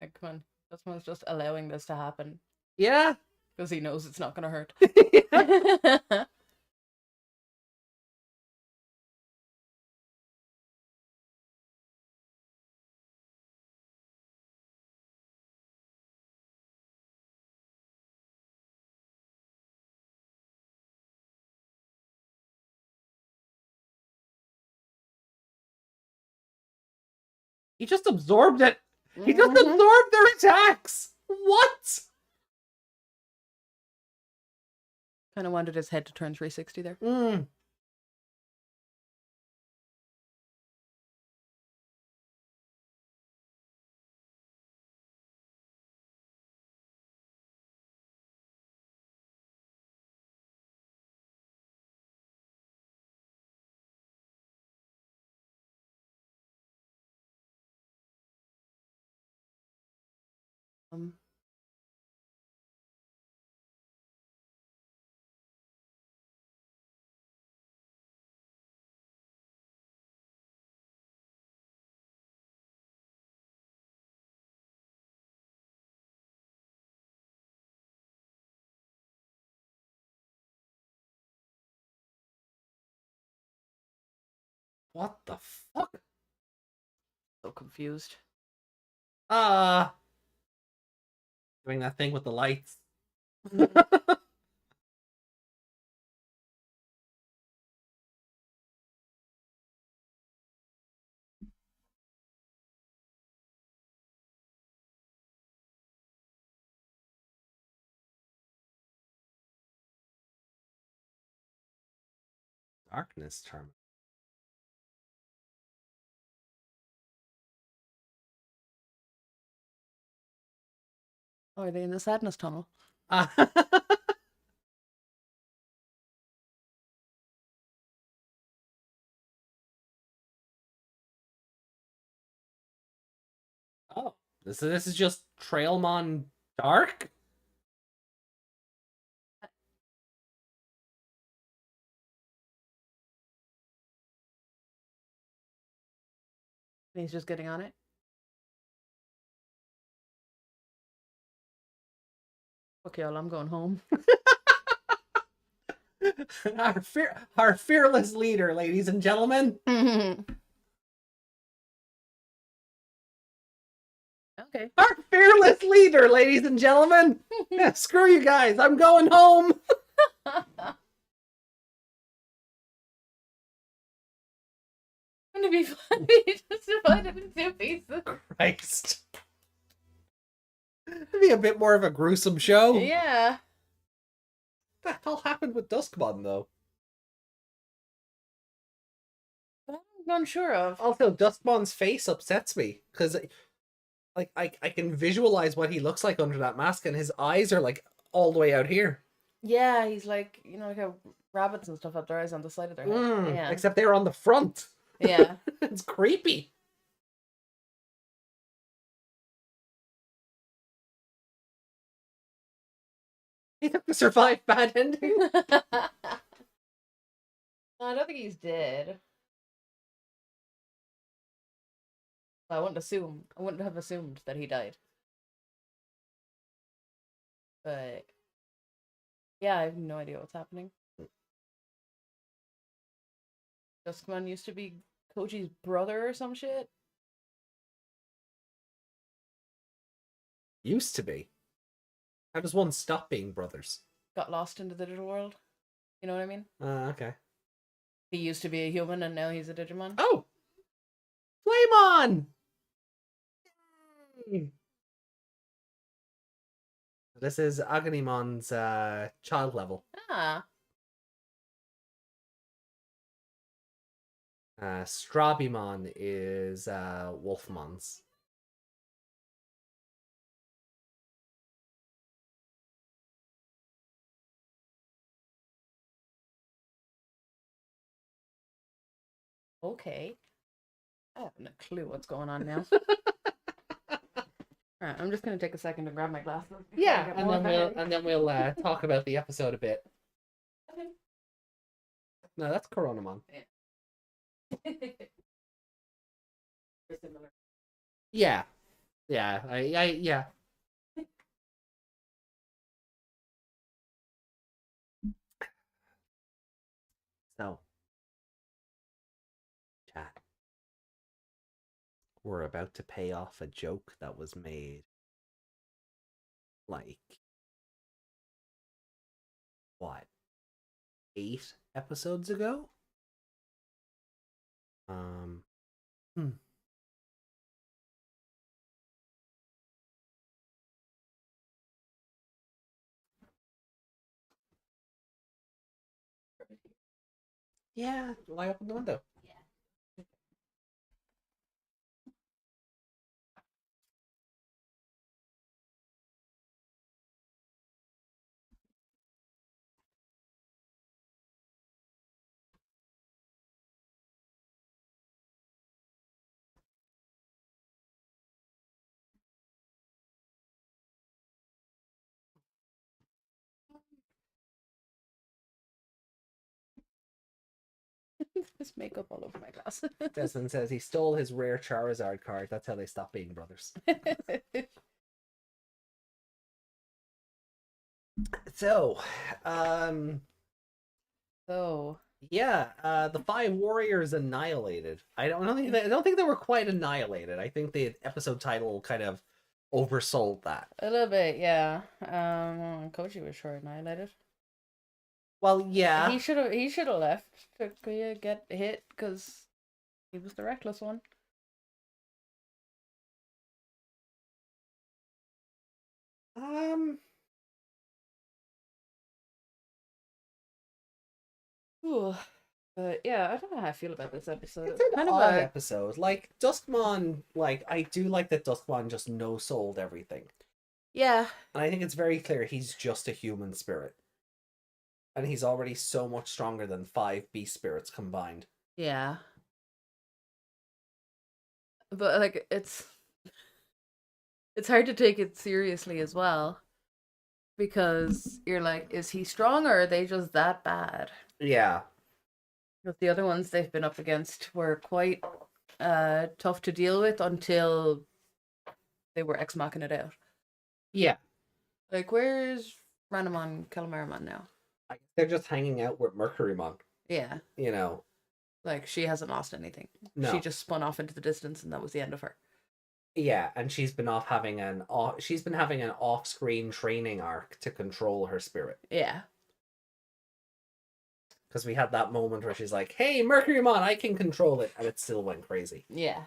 [SPEAKER 3] Like, come on. Duskmon's just allowing this to happen.
[SPEAKER 2] Yeah.
[SPEAKER 3] Because he knows it's not going to hurt.
[SPEAKER 2] He just absorbed it. He just absorbed their attacks. What?
[SPEAKER 3] Kind of wanted his head to turn 360 there.
[SPEAKER 2] What the fuck?
[SPEAKER 3] So confused.
[SPEAKER 2] Doing that thing with the lights. Darkness charm.
[SPEAKER 3] Oh, are they in the sadness tunnel?
[SPEAKER 2] Uh, This is just Trailmon Dark?
[SPEAKER 3] He's just getting on it. Okay, well, I'm going home.
[SPEAKER 2] Our fearless leader, ladies and gentlemen.
[SPEAKER 3] Okay.
[SPEAKER 2] Our fearless leader, ladies and gentlemen. Yeah, screw you guys. I'm going home.
[SPEAKER 3] Wouldn't it be funny just divide it in two pieces?
[SPEAKER 2] Christ. It'd be a bit more of a gruesome show.
[SPEAKER 3] Yeah.
[SPEAKER 2] What the hell happened with Duskmon, though?
[SPEAKER 3] I'm unsure of.
[SPEAKER 2] Also, Duskmon's face upsets me because, like, I can visualize what he looks like under that mask, and his eyes are like all the way out here.
[SPEAKER 3] Yeah, he's like, you know, like how rabbits and stuff have their eyes on the side of their head. Yeah.
[SPEAKER 2] Except they're on the front.
[SPEAKER 3] Yeah.
[SPEAKER 2] It's creepy. He took the survive bad ending.
[SPEAKER 3] No, I don't think he's dead. I wouldn't have assumed that he died. But yeah, I have no idea what's happening. Duskmon used to be Koji's brother or some shit.
[SPEAKER 2] Used to be. How does one stop being brothers?
[SPEAKER 3] Got lost into the digital world. You know what I mean?
[SPEAKER 2] Okay.
[SPEAKER 3] He used to be a human and now he's a Digimon.
[SPEAKER 2] Oh! Flamon! This is Agonymon's child level.
[SPEAKER 3] Ah.
[SPEAKER 2] Strabimon is Wolfmon's.
[SPEAKER 3] Okay. I have no clue what's going on now. Alright, I'm just gonna take a second to grab my glasses.
[SPEAKER 2] Yeah, and then we'll talk about the episode a bit.
[SPEAKER 3] Okay.
[SPEAKER 2] No, that's Coronamon.
[SPEAKER 3] Similar.
[SPEAKER 2] Yeah. Yeah, yeah. So, chat. We're about to pay off a joke that was made like what, 8 episodes ago? Yeah, will I open the window?
[SPEAKER 3] There's makeup all over my glasses.
[SPEAKER 2] Desmond says he stole his rare Charizard card. That's how they stop being brothers. So, yeah, the 5 warriors annihilated. I don't think they were quite annihilated. I think the episode title kind of oversold that.
[SPEAKER 3] A little bit, yeah. Koji was sure annihilated.
[SPEAKER 2] Well, yeah.
[SPEAKER 3] He should have left to get hit because he was the reckless one. Ooh. But yeah, I don't know how I feel about this episode.
[SPEAKER 2] It's an odd episode. Like, Duskmon, like, I do like that Duskmon just no-souled everything.
[SPEAKER 3] Yeah.
[SPEAKER 2] And I think it's very clear he's just a human spirit. And he's already so much stronger than 5 beast spirits combined.
[SPEAKER 3] Yeah. But, like, it's... It's hard to take it seriously as well. Because you're like, is he strong or are they just that bad?
[SPEAKER 2] Yeah.
[SPEAKER 3] But the other ones they've been up against were quite tough to deal with until they were ex machina it out.
[SPEAKER 2] Yeah.
[SPEAKER 3] Like, where's Ranamon Calamaramon now?
[SPEAKER 2] They're just hanging out with Mercurymon.
[SPEAKER 3] Yeah.
[SPEAKER 2] You know.
[SPEAKER 3] Like, she hasn't lost anything.
[SPEAKER 2] No.
[SPEAKER 3] She just spun off into the distance and that was the end of her.
[SPEAKER 2] Yeah, and she's been having an off-screen training arc to control her spirit.
[SPEAKER 3] Yeah.
[SPEAKER 2] Because we had that moment where she's like, "Hey, Mercurymon, I can control it," and it still went crazy.
[SPEAKER 3] Yeah.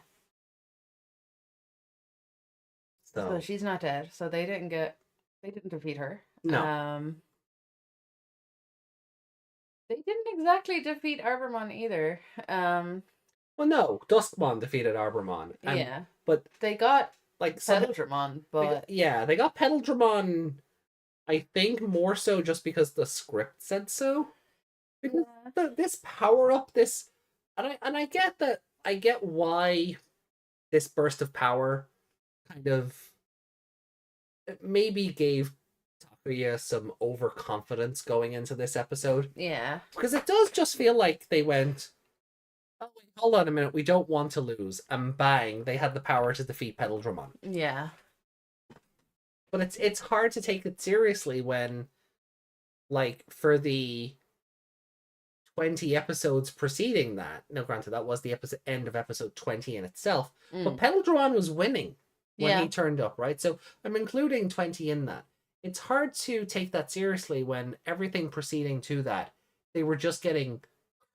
[SPEAKER 3] So she's not dead. So they didn't defeat her.
[SPEAKER 2] No.
[SPEAKER 3] They didn't exactly defeat Arbormon either.
[SPEAKER 2] Well, no, Duskmon defeated Arbormon.
[SPEAKER 3] Yeah.
[SPEAKER 2] But
[SPEAKER 3] they got
[SPEAKER 2] like
[SPEAKER 3] Petaldramon, but
[SPEAKER 2] they got Petaldramon. I think more so just because the script said so. Because this power up, and I get that. I get why this burst of power kind of maybe gave Takuya some overconfidence going into this episode.
[SPEAKER 3] Yeah.
[SPEAKER 2] Because it does just feel like they went, "Oh, wait, hold on a minute, we don't want to lose," and bang, they had the power to defeat Petaldramon.
[SPEAKER 3] Yeah.
[SPEAKER 2] But it's hard to take it seriously when, like, for the 20 episodes preceding that, now granted, that was the end of episode 20 in itself, but Petaldramon was winning when he turned up, right? So I'm including 20 in that. It's hard to take that seriously when everything preceding to that, they were just getting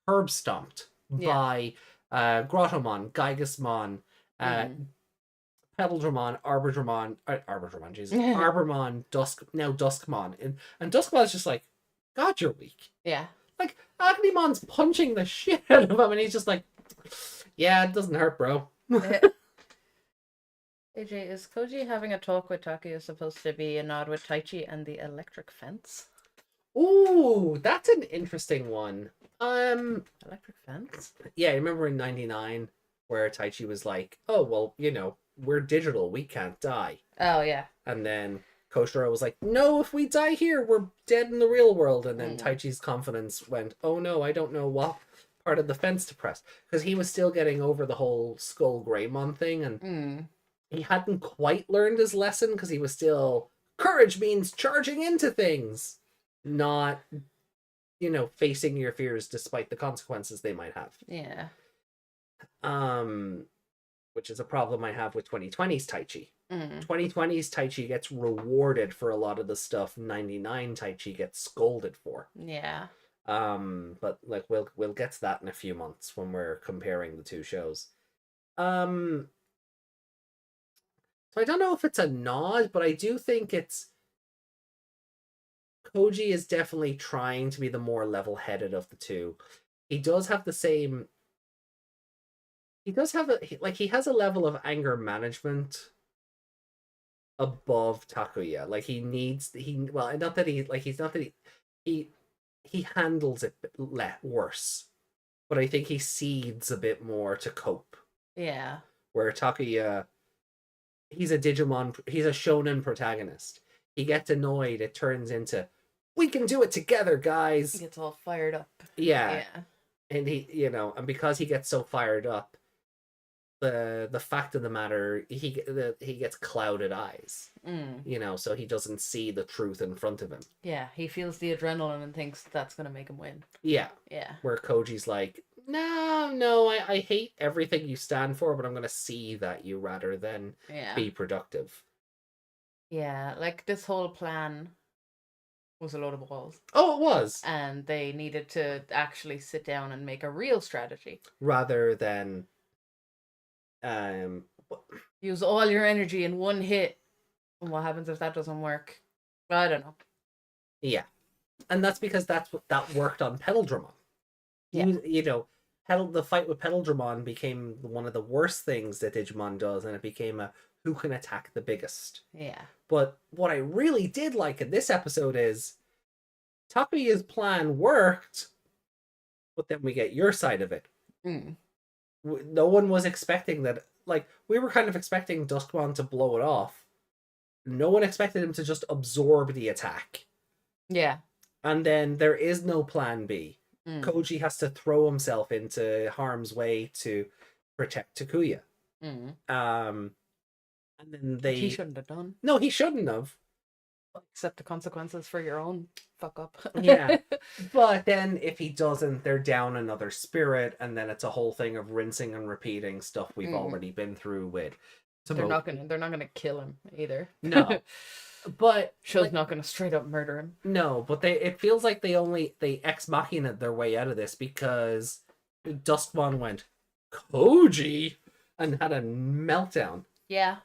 [SPEAKER 2] herb stomped by Grottomon, Gigasmon, Petaldramon, Arbormon, Jesus, Arbormon, Duskmon. And Duskmon's just like, God, you're weak.
[SPEAKER 3] Yeah.
[SPEAKER 2] Like, Agnimon's punching the shit out of him, and he's just like, yeah, it doesn't hurt, bro.
[SPEAKER 3] AJ, is Koji having a talk with Takuya supposed to be a nod with Taichi and the electric fence?
[SPEAKER 2] Ooh, that's an interesting one.
[SPEAKER 3] Electric fence?
[SPEAKER 2] Yeah, I remember in 99 where Taichi was like, "Oh, well, we're digital, we can't die."
[SPEAKER 3] Oh, yeah.
[SPEAKER 2] And then Koshiro was like, "No, if we die here, we're dead in the real world." And then Taichi's confidence went, "Oh no, I don't know what part of the fence to press." Because he was still getting over the whole Skull Greymon thing, and he hadn't quite learned his lesson because he was still, courage means charging into things, not, facing your fears despite the consequences they might have.
[SPEAKER 3] Yeah.
[SPEAKER 2] Which is a problem I have with 2020's Taichi. 2020's Taichi gets rewarded for a lot of the stuff 99 Taichi gets scolded for.
[SPEAKER 3] Yeah.
[SPEAKER 2] But like we'll get to that in a few months when we're comparing the two shows. So I don't know if it's a nod, but I do think it's Koji is definitely trying to be the more level-headed of the two. He does have the same. He does have he has a level of anger management above Takuya. Like he handles it worse, but I think he cedes a bit more to cope.
[SPEAKER 3] Yeah.
[SPEAKER 2] Where Takuya, he's a shonen protagonist. He gets annoyed, it turns into, "We can do it together, guys."
[SPEAKER 3] He gets all fired up.
[SPEAKER 2] Yeah. And he, and because he gets so fired up, the fact of the matter, he gets clouded eyes. So he doesn't see the truth in front of him.
[SPEAKER 3] Yeah, he feels the adrenaline and thinks that's going to make him win.
[SPEAKER 2] Yeah.
[SPEAKER 3] Yeah.
[SPEAKER 2] Where Koji's like, no, I hate everything you stand for, but I'm going to see that you rather than be productive.
[SPEAKER 3] Yeah, like this whole plan was a load of balls.
[SPEAKER 2] Oh, it was.
[SPEAKER 3] And they needed to actually sit down and make a real strategy.
[SPEAKER 2] Rather than
[SPEAKER 3] use all your energy in one hit. And what happens if that doesn't work? I don't know.
[SPEAKER 2] Yeah. And that's because that worked on Petaldramon.
[SPEAKER 3] Yeah.
[SPEAKER 2] The fight with Petaldramon became one of the worst things that Digimon does, and it became a who can attack the biggest.
[SPEAKER 3] Yeah.
[SPEAKER 2] But what I really did like in this episode is Takuya's plan worked, but then we get your side of it. No one was expecting that. Like, we were kind of expecting Duskmon to blow it off, no one expected him to just absorb the attack.
[SPEAKER 3] Yeah.
[SPEAKER 2] And then there is no plan B.
[SPEAKER 3] Mm.
[SPEAKER 2] Koji has to throw himself into harm's way to protect Takuya.
[SPEAKER 3] Mm.
[SPEAKER 2] And then
[SPEAKER 3] Which he shouldn't have done.
[SPEAKER 2] No, he shouldn't have.
[SPEAKER 3] Accept the consequences for your own fuck up.
[SPEAKER 2] Yeah. But then if he doesn't, they're down another spirit, and then it's a whole thing of rinsing and repeating stuff we've already been through with.
[SPEAKER 3] They're not gonna kill him either.
[SPEAKER 2] No. But
[SPEAKER 3] Show's not gonna straight up murder him.
[SPEAKER 2] No, but it feels like they ex machina their way out of this, because Duskmon went Koji and had a meltdown.
[SPEAKER 3] Yeah.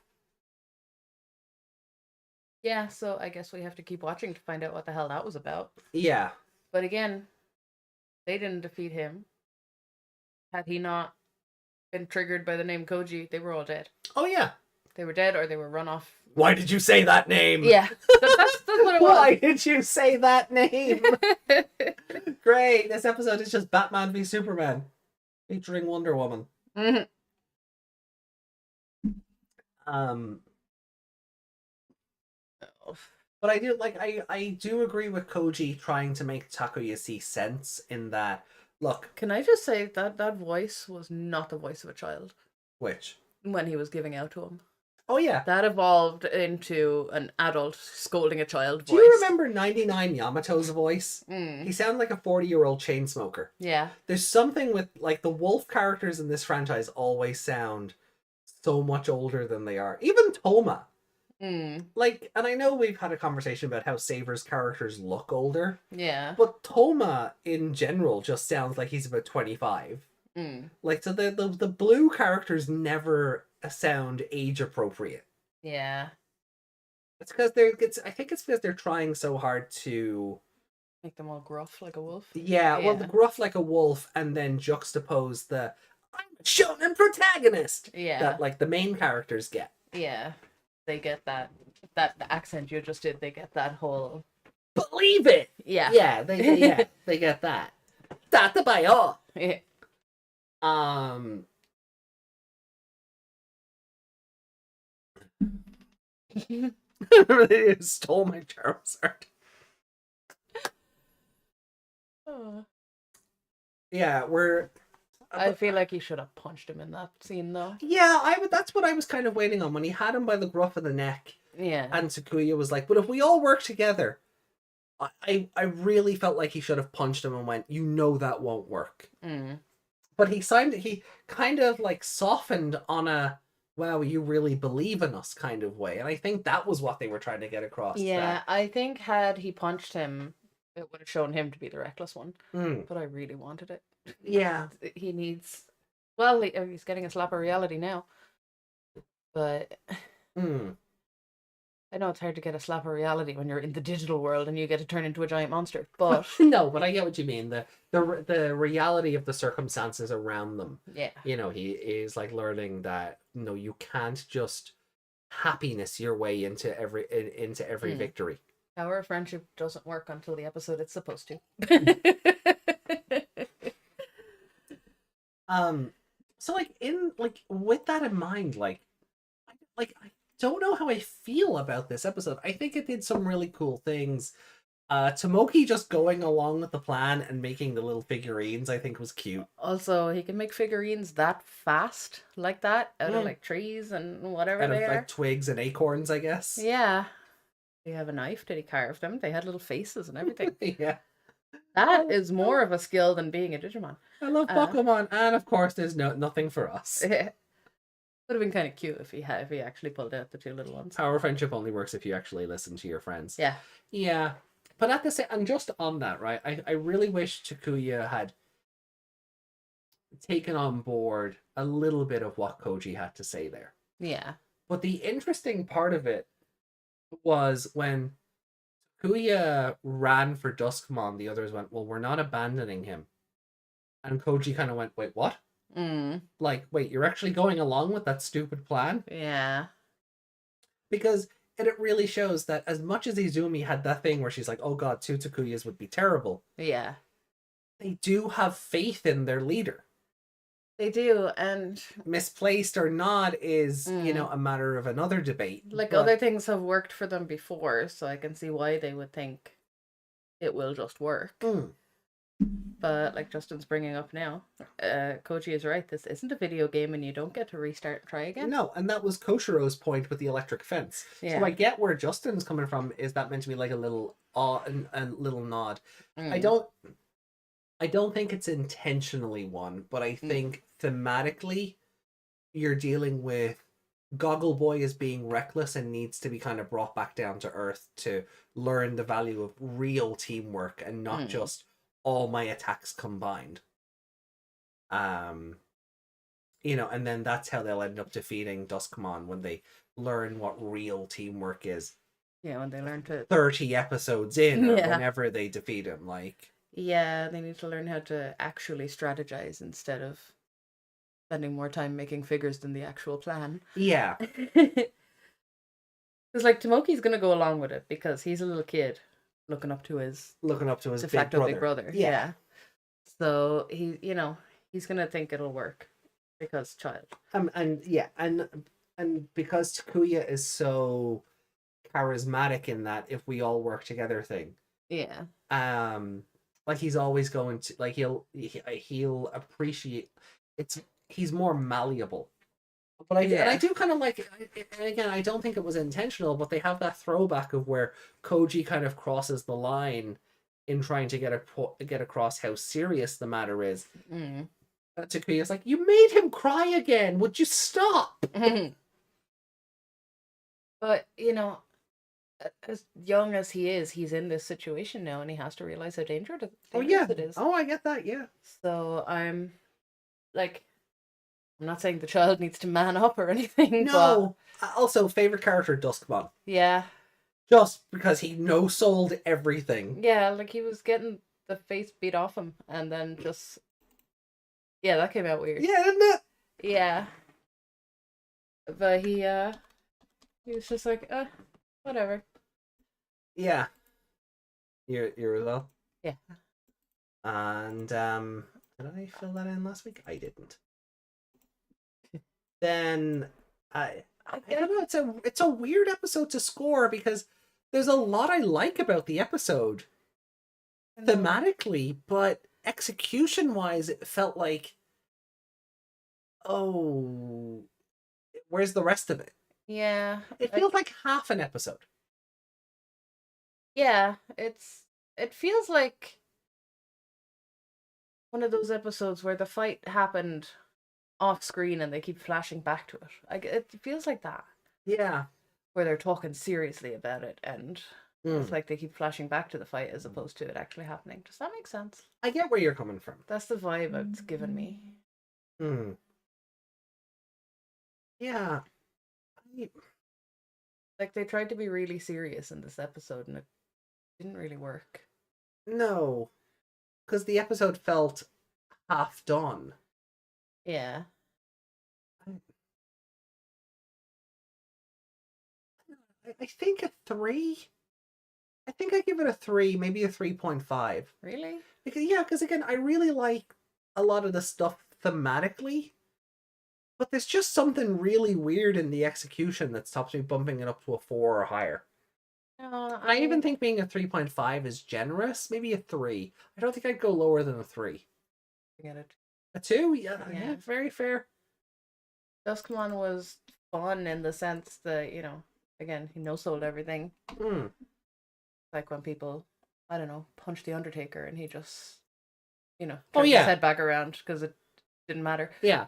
[SPEAKER 3] Yeah, so I guess we have to keep watching to find out what the hell that was about.
[SPEAKER 2] Yeah.
[SPEAKER 3] But again, they didn't defeat him. Had he not been triggered by the name Koji, they were all dead.
[SPEAKER 2] Oh yeah.
[SPEAKER 3] They were dead, or they were run off.
[SPEAKER 2] Why did you say that name?
[SPEAKER 3] Yeah, that's what it was.
[SPEAKER 2] Why did you say that name? Great. This episode is just Batman v Superman, featuring Wonder Woman.
[SPEAKER 3] Mm-hmm.
[SPEAKER 2] But I do I do agree with Koji trying to make Takuya see sense in that. Look,
[SPEAKER 3] Can I just say that voice was not the voice of a child
[SPEAKER 2] which?
[SPEAKER 3] when he was giving out to him.
[SPEAKER 2] Oh yeah.
[SPEAKER 3] That evolved into an adult scolding a child voice.
[SPEAKER 2] Do you remember 99 Yamato's voice?
[SPEAKER 3] Mm.
[SPEAKER 2] He sounded like a 40-year-old chain smoker.
[SPEAKER 3] Yeah.
[SPEAKER 2] There's something with, like, the wolf characters in this franchise always sound so much older than they are. Even Toma.
[SPEAKER 3] Mm.
[SPEAKER 2] Like, and I know we've had a conversation about how Saber's characters look older,
[SPEAKER 3] Yeah.
[SPEAKER 2] but Toma in general just sounds like he's about 25.
[SPEAKER 3] Mm.
[SPEAKER 2] Like, so the blue characters never sound age appropriate.
[SPEAKER 3] Yeah.
[SPEAKER 2] It's because I think it's because they're trying so hard to
[SPEAKER 3] Make them all gruff like a wolf.
[SPEAKER 2] Yeah, well, the gruff like a wolf, and then juxtapose the I'm a shonen protagonist
[SPEAKER 3] Yeah.
[SPEAKER 2] that, like, the main characters get.
[SPEAKER 3] Yeah. They get that the accent you just did, they get that whole
[SPEAKER 2] Believe it!
[SPEAKER 3] Yeah.
[SPEAKER 2] Yeah, they get that. Data by all.
[SPEAKER 3] Yeah.
[SPEAKER 2] They stole my Charizard.
[SPEAKER 3] Oh.
[SPEAKER 2] Yeah,
[SPEAKER 3] I feel like he should have punched him in that scene though.
[SPEAKER 2] Yeah, that's what I was kind of waiting on when he had him by the gruff of the neck.
[SPEAKER 3] Yeah.
[SPEAKER 2] And Takuya was like, but if we all work together, I really felt like he should have punched him and went, you know that won't work.
[SPEAKER 3] Mm.
[SPEAKER 2] But he kind of like softened on a, wow, you really believe in us kind of way. And I think that was what they were trying to get across.
[SPEAKER 3] Yeah, I think had he punched him, it would have shown him to be the reckless one.
[SPEAKER 2] Mm.
[SPEAKER 3] But I really wanted it.
[SPEAKER 2] Yeah.
[SPEAKER 3] He needs... Well, he's getting a slap of reality now. But...
[SPEAKER 2] Mm.
[SPEAKER 3] I know it's hard to get a slap of reality when you're in the digital world and you get to turn into a giant monster, but...
[SPEAKER 2] No, but I get what you mean. The reality of the circumstances around them.
[SPEAKER 3] Yeah.
[SPEAKER 2] You know, he is like learning that, no, you can't just happiness your way into every victory.
[SPEAKER 3] Our friendship doesn't work until the episode it's supposed to.
[SPEAKER 2] So like with that in mind, I don't know how I feel about this episode. I think it did some really cool things. Tomoki just going along with the plan and making the little figurines, I think was cute.
[SPEAKER 3] Also, he can make figurines that fast, like that, out of like trees and whatever
[SPEAKER 2] Out of
[SPEAKER 3] they are.
[SPEAKER 2] like twigs and acorns, I guess.
[SPEAKER 3] Yeah. Did he have a knife? Did he carve them? They had little faces and everything.
[SPEAKER 2] Yeah.
[SPEAKER 3] That is more of a skill than being a Digimon.
[SPEAKER 2] I love Pokemon, and of course there's nothing for us.
[SPEAKER 3] Would have been kind of cute if he actually pulled out the two little ones.
[SPEAKER 2] Power friendship only works if you actually listen to your friends.
[SPEAKER 3] Yeah.
[SPEAKER 2] Yeah. But at the same, and just on that, right, I really wish Takuya had taken on board a little bit of what Koji had to say there.
[SPEAKER 3] Yeah.
[SPEAKER 2] But the interesting part of it was when Takuya ran for Duskmon, the others went, well, we're not abandoning him. And Koji kind of went, wait, what?
[SPEAKER 3] Mm.
[SPEAKER 2] Like, wait, you're actually going along with that stupid plan?
[SPEAKER 3] Yeah.
[SPEAKER 2] Because it really shows that as much as Izumi had that thing where she's like, oh god, two Takuyas would be terrible.
[SPEAKER 3] Yeah.
[SPEAKER 2] They do have faith in their leader.
[SPEAKER 3] They do, and
[SPEAKER 2] Misplaced or not is, a matter of another debate.
[SPEAKER 3] like
[SPEAKER 2] but-
[SPEAKER 3] other things have worked for them before, so I can see why they would think it will just work. But like Justin's bringing up now, Koji is right. This isn't a video game, and you don't get to restart and try again.
[SPEAKER 2] No, and that was Koshiro's point with the electric fence.
[SPEAKER 3] Yeah.
[SPEAKER 2] So I get where Justin's coming from. Is that meant to be like a little a little nod? I don't think it's intentionally one, but I think thematically, you're dealing with Goggle Boy as being reckless and needs to be kind of brought back down to earth to learn the value of real teamwork and not just all my attacks combined. And then that's how they'll end up defeating Duskmon when they learn what real teamwork is.
[SPEAKER 3] Yeah, when they learn to
[SPEAKER 2] 30 episodes in, or
[SPEAKER 3] Yeah.
[SPEAKER 2] whenever they defeat him, like.
[SPEAKER 3] Yeah, they need to learn how to actually strategize instead of spending more time making figures than the actual plan.
[SPEAKER 2] Yeah.
[SPEAKER 3] Because like Tomoki's gonna go along with it because he's a little kid looking up to his
[SPEAKER 2] De
[SPEAKER 3] de facto big brother.
[SPEAKER 2] Yeah.
[SPEAKER 3] So he's gonna think it'll work because child.
[SPEAKER 2] And because Takuya is so charismatic in that if we all work together thing.
[SPEAKER 3] Yeah.
[SPEAKER 2] Like he's always going to like he'll appreciate he's more malleable. But and I do kind of like it, and again, I don't think it was intentional, but they have that throwback of where Koji kind of crosses the line in trying to get across how serious the matter is. Takuya's like, "You made him cry again. Would you stop?"
[SPEAKER 3] But as young as he is, he's in this situation now, and he has to realize how dangerous it is.
[SPEAKER 2] Oh, I get that. Yeah.
[SPEAKER 3] So I'm not saying the child needs to man up or anything.
[SPEAKER 2] No. Also, favorite character Duskmon.
[SPEAKER 3] But yeah.
[SPEAKER 2] Just because he no-sold everything.
[SPEAKER 3] Yeah, like he was getting the face beat off him, and then just that came out weird.
[SPEAKER 2] Yeah, didn't it?
[SPEAKER 3] Yeah. But he was just like, whatever.
[SPEAKER 2] Yeah. You're as well?
[SPEAKER 3] Yeah.
[SPEAKER 2] And did I fill that in last week? I didn't. Then I don't know, it's a weird episode to score because there's a lot I like about the episode thematically, but execution wise it felt like, oh, where's the rest of it?
[SPEAKER 3] Yeah.
[SPEAKER 2] It feels like half an episode.
[SPEAKER 3] Yeah, it feels like one of those episodes where the fight happened off screen and they keep flashing back to it. It feels like that.
[SPEAKER 2] Yeah.
[SPEAKER 3] Where they're talking seriously about it and it's like they keep flashing back to the fight as opposed to it actually happening. Does that make sense?
[SPEAKER 2] I get where you're coming from.
[SPEAKER 3] That's the vibe it's given me.
[SPEAKER 2] Yeah.
[SPEAKER 3] Like they tried to be really serious in this episode and it didn't really work.
[SPEAKER 2] No. Because the episode felt half done.
[SPEAKER 3] Yeah.
[SPEAKER 2] I think a 3. I think I give it a 3, maybe a 3.5.
[SPEAKER 3] Really?
[SPEAKER 2] Because again, I really like a lot of the stuff thematically, but there's just something really weird in the execution that stops me bumping it up to a 4 or higher. I even think being a 3.5 is generous. Maybe a 3. I don't think I'd go lower than a 3.
[SPEAKER 3] Get it.
[SPEAKER 2] A 2? Yeah, very fair.
[SPEAKER 3] Duskmon was fun in the sense that, again, he no-sold everything. Like when people, I don't know, punch the Undertaker and he just, turns his head back around because it didn't matter.
[SPEAKER 2] Yeah.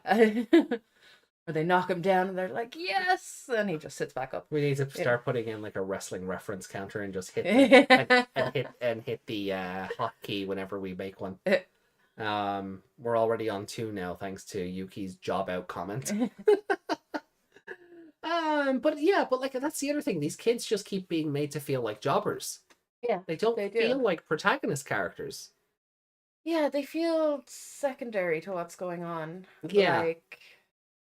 [SPEAKER 3] Or they knock him down and they're like, yes! And he just sits back up.
[SPEAKER 2] We need to start putting in like a wrestling reference counter and just hit hit the hotkey whenever we make one. We're already on 2 now, thanks to Yuki's job out comment. But like that's the other thing. These kids just keep being made to feel like jobbers.
[SPEAKER 3] Yeah,
[SPEAKER 2] they don't feel like protagonist characters.
[SPEAKER 3] Yeah, they feel secondary to what's going on.
[SPEAKER 2] Yeah,
[SPEAKER 3] like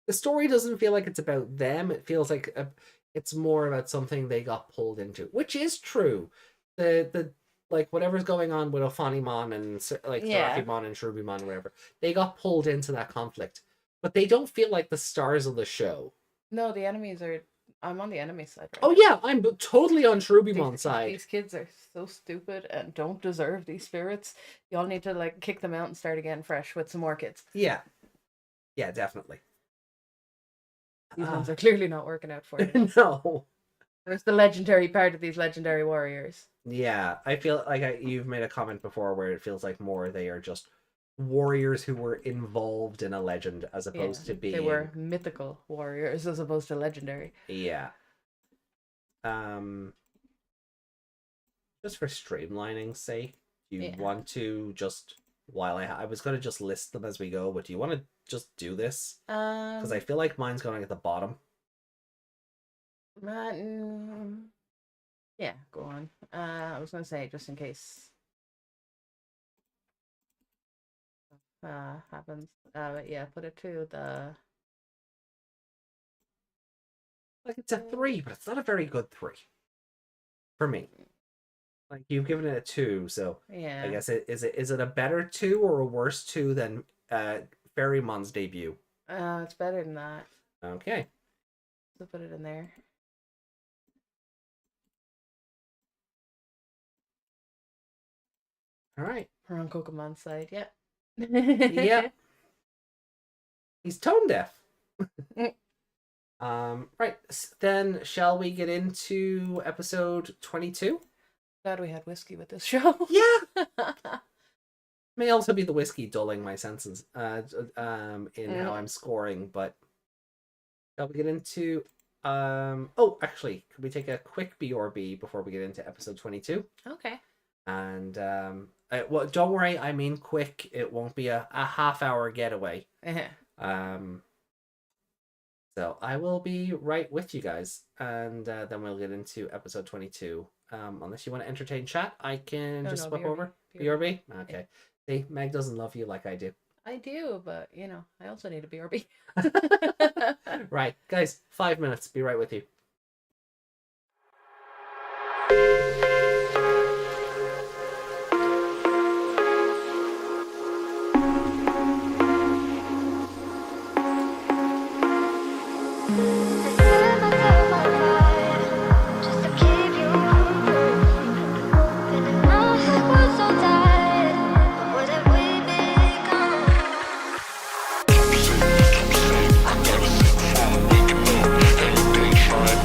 [SPEAKER 2] the story doesn't feel like it's about them. It feels like it's more about something they got pulled into, which is true. The like whatever's going on with Ophanimon and like
[SPEAKER 3] Yeah.
[SPEAKER 2] Sarakimon and Shrubimon or whatever, they got pulled into that conflict, but they don't feel like the stars of the show.
[SPEAKER 3] No, the enemies are. I'm on the enemy side. Right
[SPEAKER 2] Oh
[SPEAKER 3] now.
[SPEAKER 2] yeah, I'm totally on Shrubimon's side.
[SPEAKER 3] These kids are so stupid and don't deserve these spirits. Y'all need to like kick them out and start again fresh with some more kids.
[SPEAKER 2] Yeah, yeah, definitely.
[SPEAKER 3] These ones are clearly not working out for you.
[SPEAKER 2] No.
[SPEAKER 3] There's the legendary part of these legendary warriors.
[SPEAKER 2] Yeah, I feel like you've made a comment before where it feels like more they are just warriors who were involved in a legend as opposed to being...
[SPEAKER 3] They were mythical warriors as opposed to legendary.
[SPEAKER 2] Yeah. Just for streamlining's sake, do you want to just... While I was going to just list them as we go, but do you want to just do this? Because I feel like mine's going at the bottom.
[SPEAKER 3] Yeah, go on. I was going to say, just in case happens. But yeah, put it to the...
[SPEAKER 2] Like, it's a 3, but it's not a very good 3. For me. Like, you've given it a 2, so...
[SPEAKER 3] Yeah.
[SPEAKER 2] I guess is it a better 2 or a worse 2 than Fairymon's debut?
[SPEAKER 3] It's better than that.
[SPEAKER 2] Okay.
[SPEAKER 3] So put it in there.
[SPEAKER 2] All right.
[SPEAKER 3] We're on Kokomon's side, yeah.
[SPEAKER 2] Yeah. He's tone deaf. Right. Then shall we get into episode 22?
[SPEAKER 3] Glad we had whiskey with this show.
[SPEAKER 2] Yeah. May also be the whiskey dulling my senses in how I'm scoring, but shall we get into oh, actually, could we take a quick BRB before we get into episode 22?
[SPEAKER 3] Okay.
[SPEAKER 2] And well, don't worry, I mean quick. It won't be a half-hour getaway. So I will be right with you guys, and then we'll get into episode 22. Unless you want to entertain chat, I can just swap
[SPEAKER 3] BRB.
[SPEAKER 2] over. BRB? Okay. See, Meg doesn't love you like I do.
[SPEAKER 3] I do, but, you know, I also need a BRB.
[SPEAKER 2] Right, guys, 5 minutes. Be right with you.
[SPEAKER 4] Try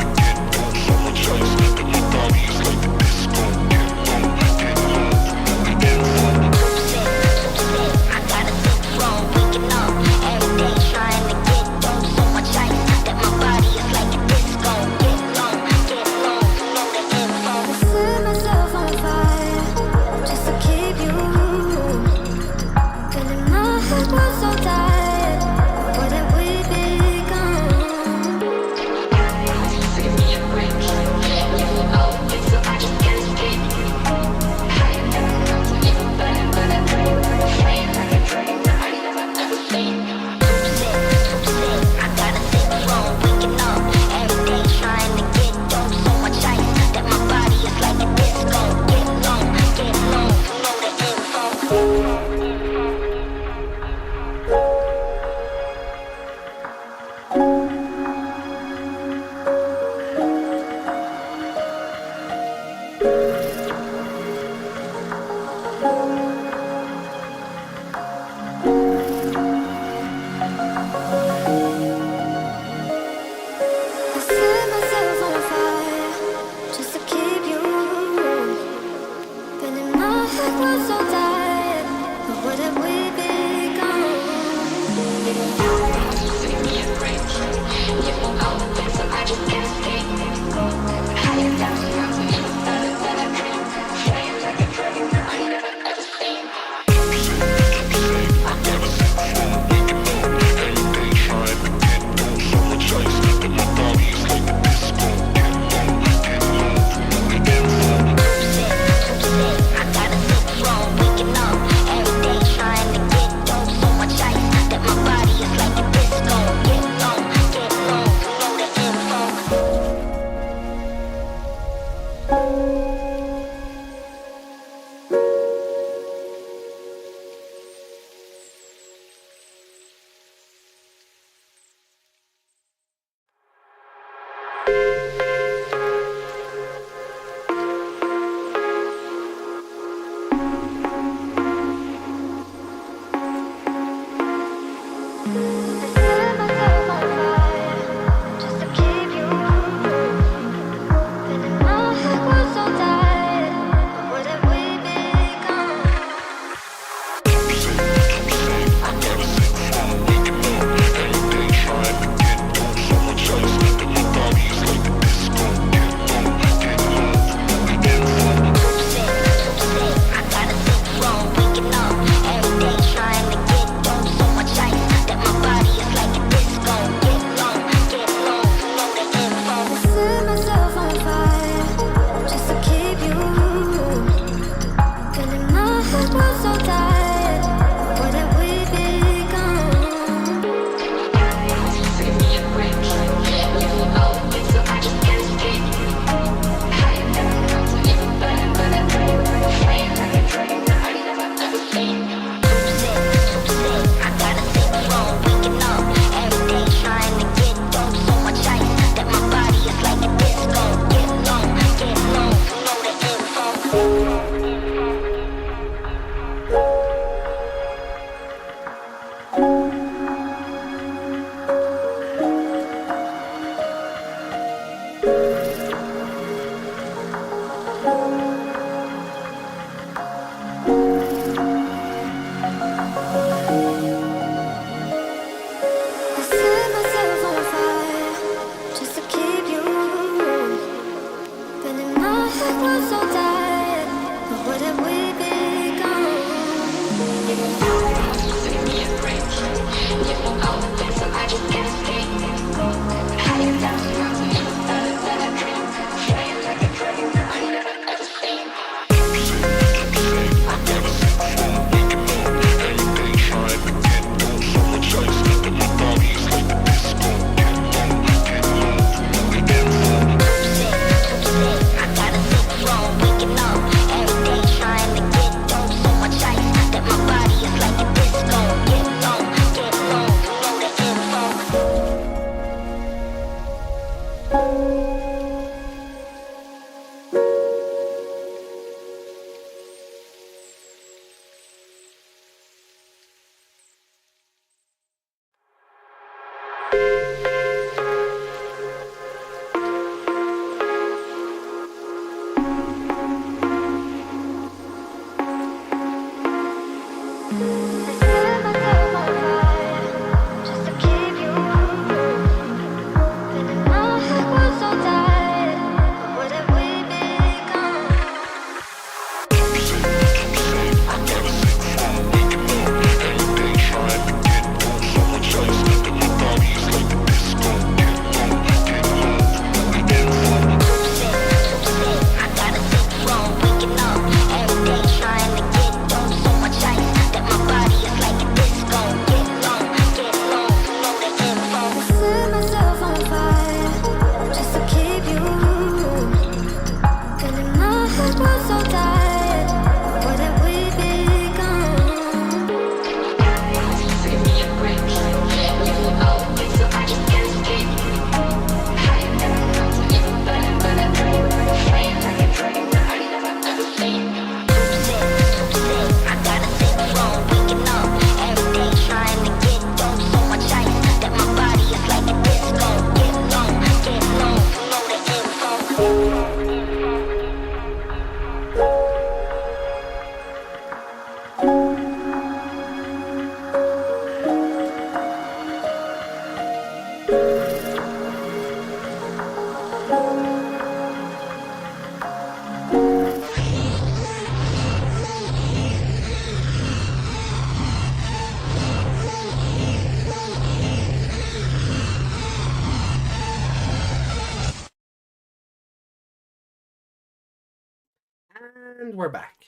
[SPEAKER 2] And we're back.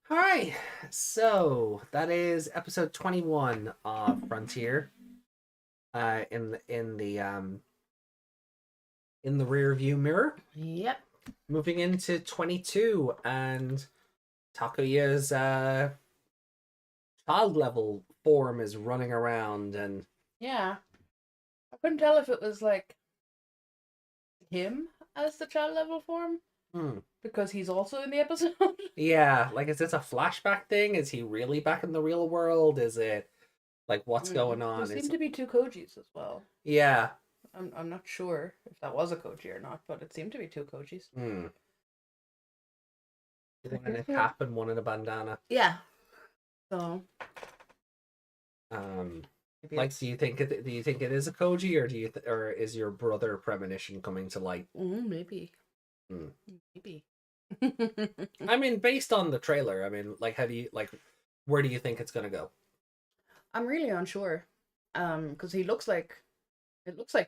[SPEAKER 2] All right, so that is episode 21 of Frontier. In the rear view mirror.
[SPEAKER 3] Yep.
[SPEAKER 2] Moving into 22, and Takuya's child level form is running around, and
[SPEAKER 3] Yeah. I couldn't tell if it was like him as the child level form because he's also in the episode.
[SPEAKER 2] Yeah, like, is this a flashback thing? Is he really back in the real world? Is it like what's going on?
[SPEAKER 3] There seem to be two Kojis as well.
[SPEAKER 2] Yeah.
[SPEAKER 3] I'm not sure if that was a Koji or not, but it seemed to be two Kojis.
[SPEAKER 2] One in a cap and one in a bandana.
[SPEAKER 3] Yeah. So.
[SPEAKER 2] Like, do you think it is a Koji, or or is your brother premonition coming to light?
[SPEAKER 3] Maybe. Maybe.
[SPEAKER 2] I mean, based on the trailer, I mean, like, where do you think it's gonna go?
[SPEAKER 3] I'm really unsure. Because it looks like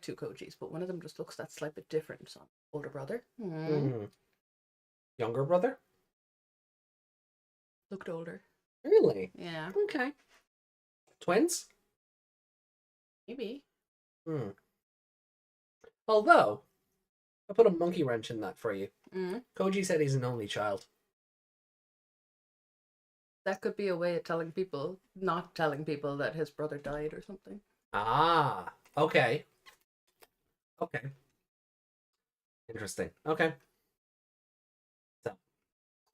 [SPEAKER 3] two Kojis, but one of them just looks that slight bit different. So, older brother.
[SPEAKER 2] Younger brother?
[SPEAKER 3] Looked older.
[SPEAKER 2] Really?
[SPEAKER 3] Yeah.
[SPEAKER 2] Okay. Twins?
[SPEAKER 3] Maybe.
[SPEAKER 2] Although, I put a monkey wrench in that for you. Koji said he's an only child.
[SPEAKER 3] That could be a way of not telling people that his brother died or something.
[SPEAKER 2] Ah, okay. Okay. Interesting. Okay. So,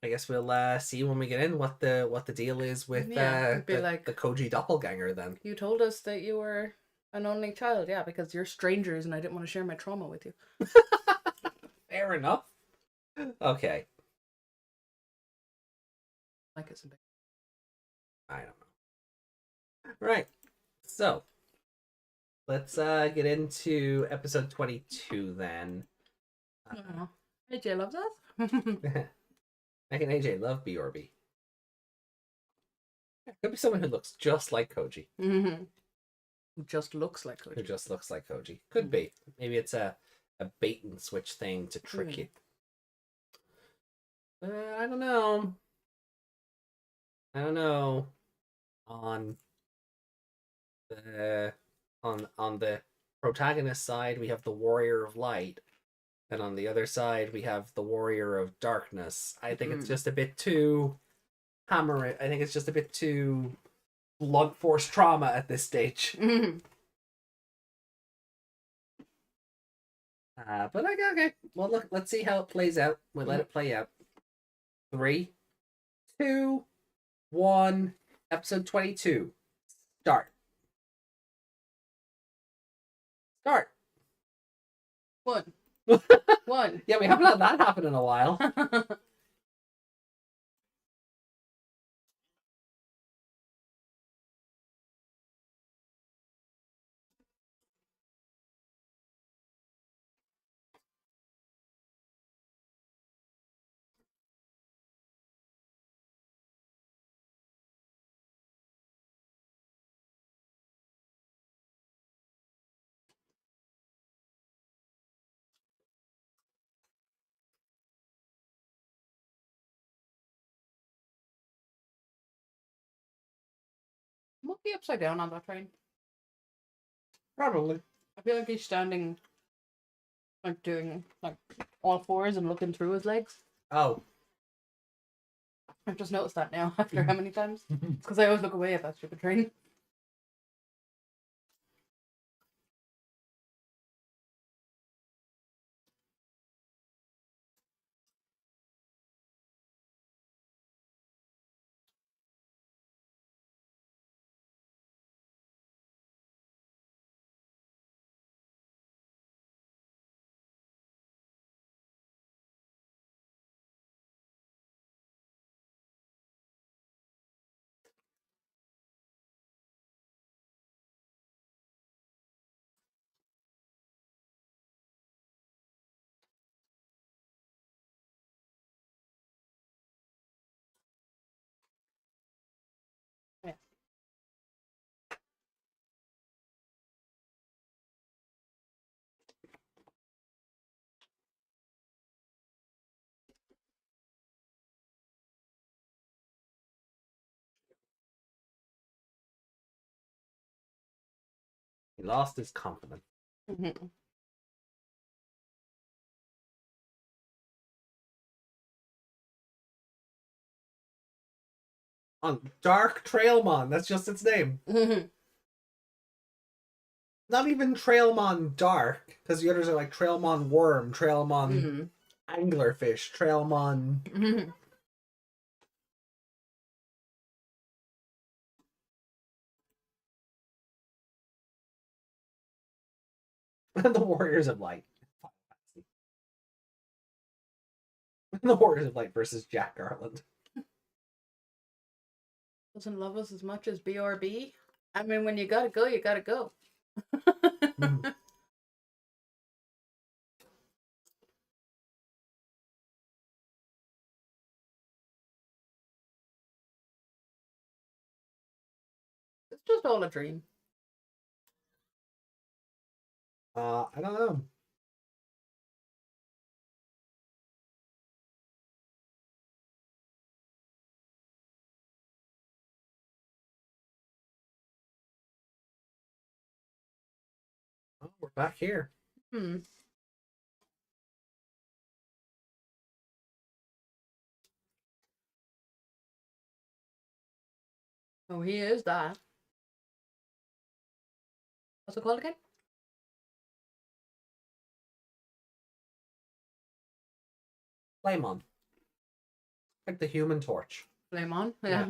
[SPEAKER 2] I guess we'll see when we get in what the deal is with the Koji doppelganger then.
[SPEAKER 3] You told us that you were an only child, yeah, because you're strangers and I didn't want to share my trauma with you.
[SPEAKER 2] Fair enough. Okay.
[SPEAKER 3] Like it's a big...
[SPEAKER 2] I don't know. Right. So, let's get into episode 22 then.
[SPEAKER 3] AJ loves us.
[SPEAKER 2] I can AJ love BRB. Could be someone who looks just like Koji.
[SPEAKER 3] Mm-hmm. Who just looks like
[SPEAKER 2] Who
[SPEAKER 3] Koji.
[SPEAKER 2] just looks like Koji. Could be. Maybe it's a bait and switch thing to trick you. I don't know. I don't know. On the on the protagonist side, we have the Warrior of Light, and on the other side, we have the Warrior of Darkness. I think it's just a bit too hammer it. I think it's just a bit too blunt force trauma at this stage. But okay. Well, look, let's see how it plays out. We'll let it play out. 3, 2, 1. Episode 22. Start.
[SPEAKER 3] One.
[SPEAKER 2] Yeah, we haven't had that happen in a while.
[SPEAKER 3] Won't be upside down on that train.
[SPEAKER 2] Probably.
[SPEAKER 3] I feel like he's standing, like doing like all fours and looking through his legs.
[SPEAKER 2] Oh.
[SPEAKER 3] I've just noticed that now after how many times? It's because I always look away at that stupid train. Yeah.
[SPEAKER 2] He lost his confidence.
[SPEAKER 3] Mm-hmm.
[SPEAKER 2] On Dark Trailmon, that's just its name.
[SPEAKER 3] Mm-hmm.
[SPEAKER 2] Not even Trailmon Dark, because the others are like Trailmon Worm, Trailmon Anglerfish, Trailmon. And the Warriors of Light. The Warriors of Light versus Jack Garland.
[SPEAKER 3] Doesn't love us as much as BRB. I mean, when you gotta go, you gotta go. It's just all a dream.
[SPEAKER 2] I don't know. Oh, we're back here.
[SPEAKER 3] Oh, he is that. What's it called again?
[SPEAKER 2] Playmon. Like the Human Torch.
[SPEAKER 3] Flame on. Yeah.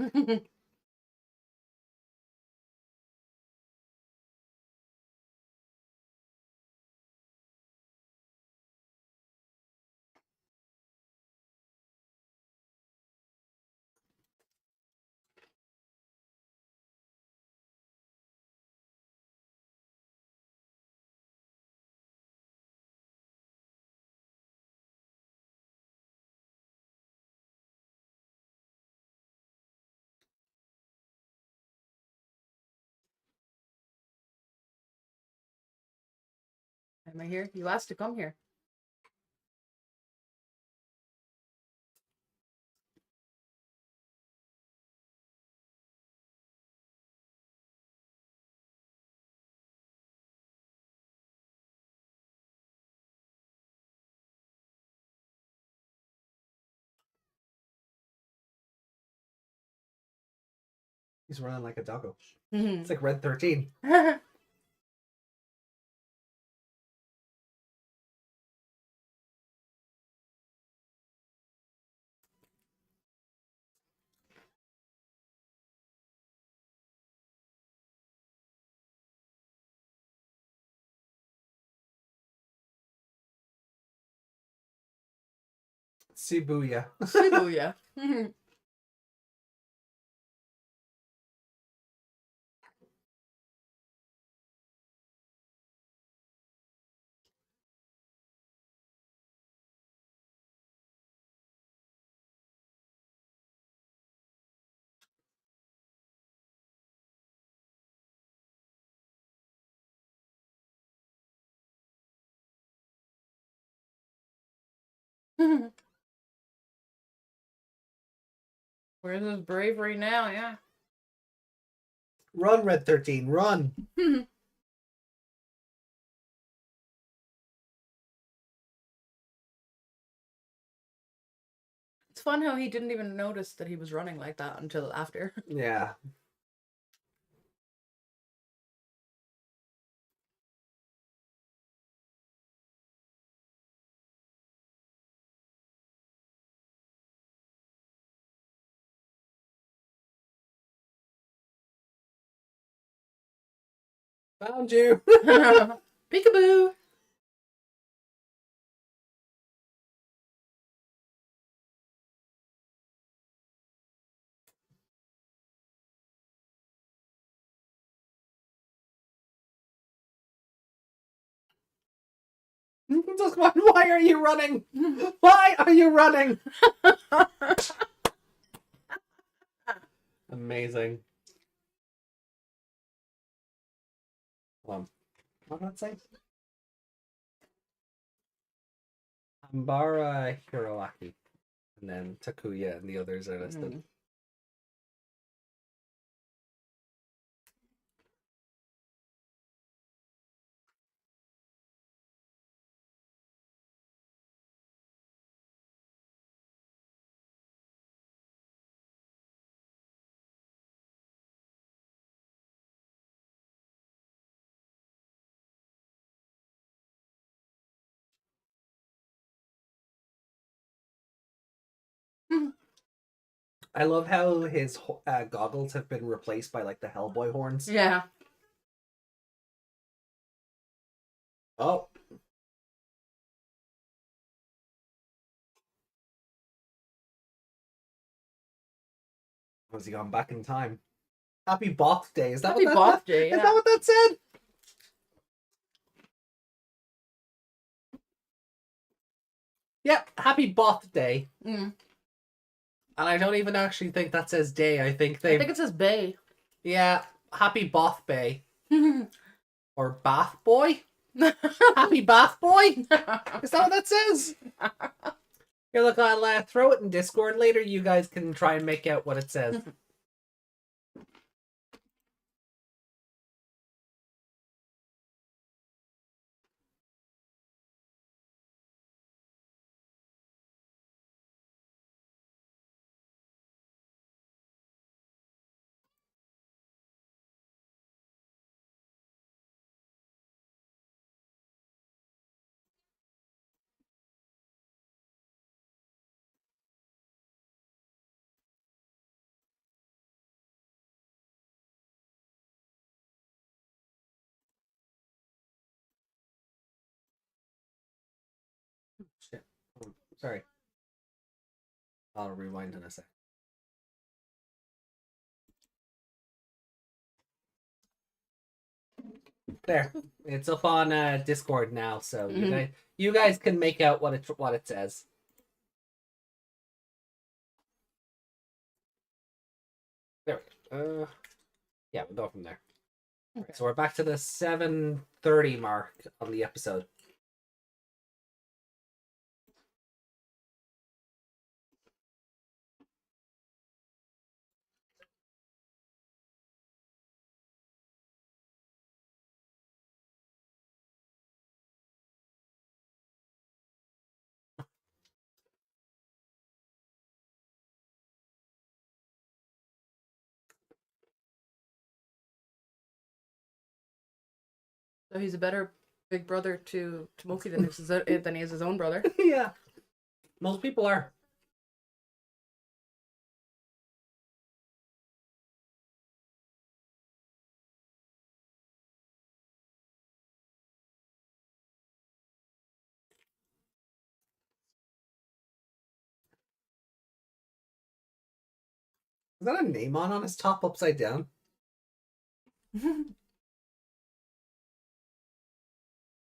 [SPEAKER 3] Am I here? You asked to come here.
[SPEAKER 2] He's running like a doggo. It's like Red 13. Shibuya.
[SPEAKER 3] Shibuya. Where's his bravery now? Yeah.
[SPEAKER 2] Run, Red 13, run!
[SPEAKER 3] It's fun how he didn't even notice that he was running like that until after.
[SPEAKER 2] Yeah. Found you!
[SPEAKER 3] Peekaboo!
[SPEAKER 2] Duskmon, why are you running? Why are you running? Amazing. What did that say? Hambara Hiroaki. And then Takuya and the others are listed. I love how his goggles have been replaced by like the Hellboy horns.
[SPEAKER 3] Yeah.
[SPEAKER 2] Oh. Was he gone back in time? Happy Both Day. Is that
[SPEAKER 3] Happy
[SPEAKER 2] what
[SPEAKER 3] Both Day,
[SPEAKER 2] Is
[SPEAKER 3] yeah.
[SPEAKER 2] that what that said? Yep, Happy Both Day.
[SPEAKER 3] Mm.
[SPEAKER 2] And I don't even actually think that says day. I think
[SPEAKER 3] it says Bay.
[SPEAKER 2] Yeah, Happy Bath Bay. Or Bath Boy? Happy Bath Boy? Is that what that says? Here, look, I'll throw it in Discord later. You guys can try and make out what it says. Shit. Oh, sorry. I'll rewind in a sec. There. It's up on Discord now, so you guys can make out what it says. There we go. Yeah, we'll go from there.
[SPEAKER 3] Okay.
[SPEAKER 2] So we're back to the 7:30 mark on the episode.
[SPEAKER 3] So he's a better big brother to Tomoki than he is his own brother.
[SPEAKER 2] Yeah. Most people are. Is that a name on his top upside down?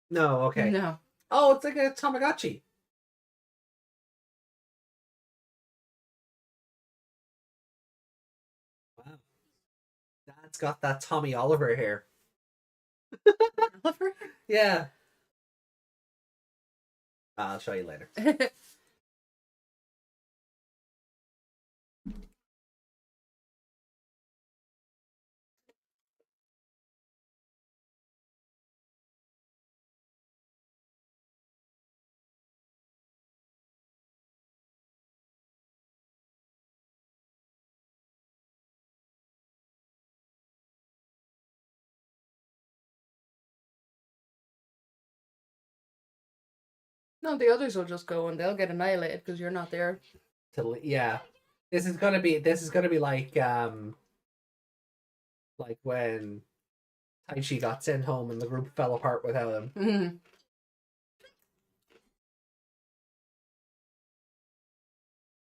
[SPEAKER 2] No, okay.
[SPEAKER 3] No.
[SPEAKER 2] Oh, it's like a Tamagotchi. Wow. Dad's got that Tommy Oliver hair.
[SPEAKER 3] Oliver?
[SPEAKER 2] Yeah. I'll show you later.
[SPEAKER 3] No, the others will just go and they'll get annihilated because you're not there.
[SPEAKER 2] Yeah. This is gonna be like when Taichi got sent home and the group fell apart without him.
[SPEAKER 3] Mm-hmm.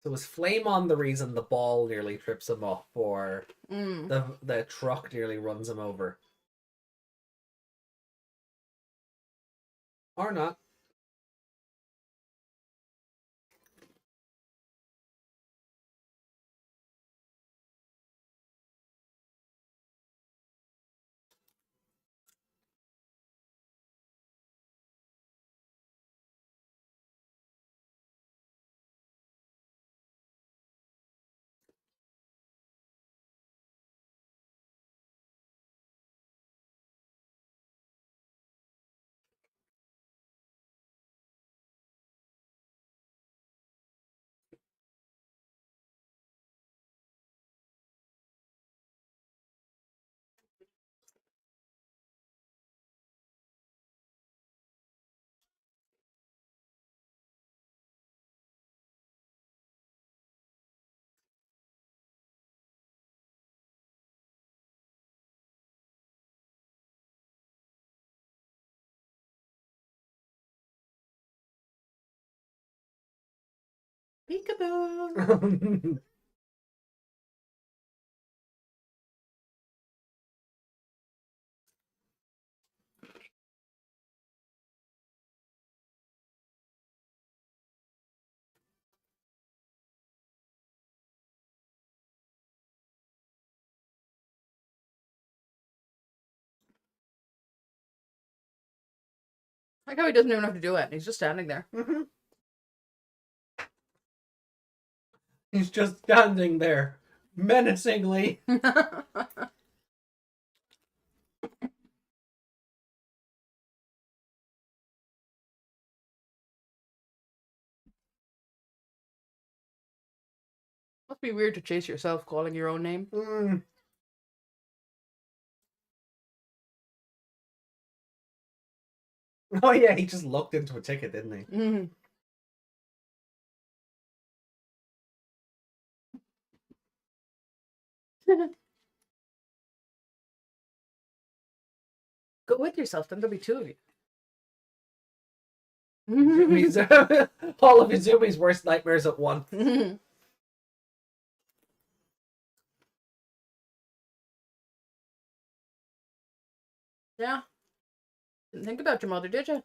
[SPEAKER 2] So was Flamon the reason the ball nearly trips him up, or the truck nearly runs him over? Or not.
[SPEAKER 3] Peekaboo! Like how he doesn't even have to do it. He's just standing there.
[SPEAKER 2] Mm-hmm. He's just standing there, menacingly.
[SPEAKER 3] Must be weird to chase yourself calling your own name.
[SPEAKER 2] Mm. Oh yeah, he just looked into a ticket, didn't he?
[SPEAKER 3] Mm-hmm. Go with yourself, then there'll be two of you.
[SPEAKER 2] Zumi's, all of Izumi's worst nightmares at once.
[SPEAKER 3] Yeah. Didn't think about your mother, did you?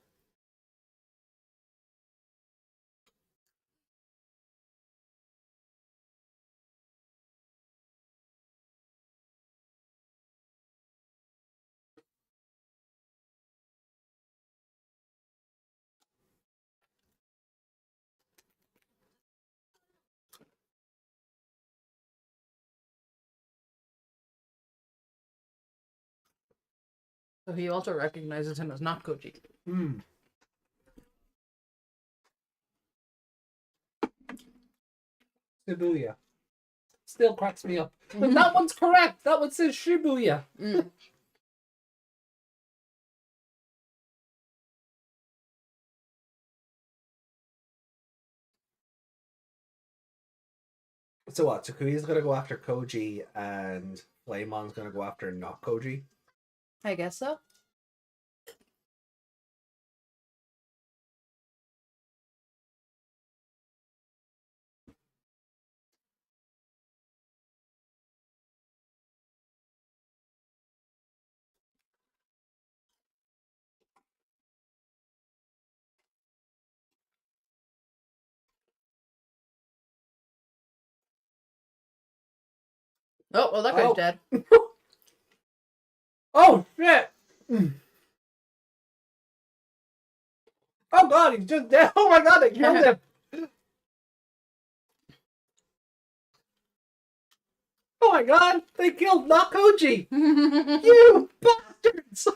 [SPEAKER 3] So he also recognizes him as not Koji.
[SPEAKER 2] Mm. Shibuya. Still cracks me up. But that one's correct. That one says Shibuya.
[SPEAKER 3] Mm.
[SPEAKER 2] So what? Takuya's gonna go after Koji, and Flamon's gonna go after not Koji.
[SPEAKER 3] I guess so. Oh, well, that guy's dead.
[SPEAKER 2] Oh shit! Oh god, he's just dead! Oh my god, they killed him! Oh my god, they killed not Koji! You bastards!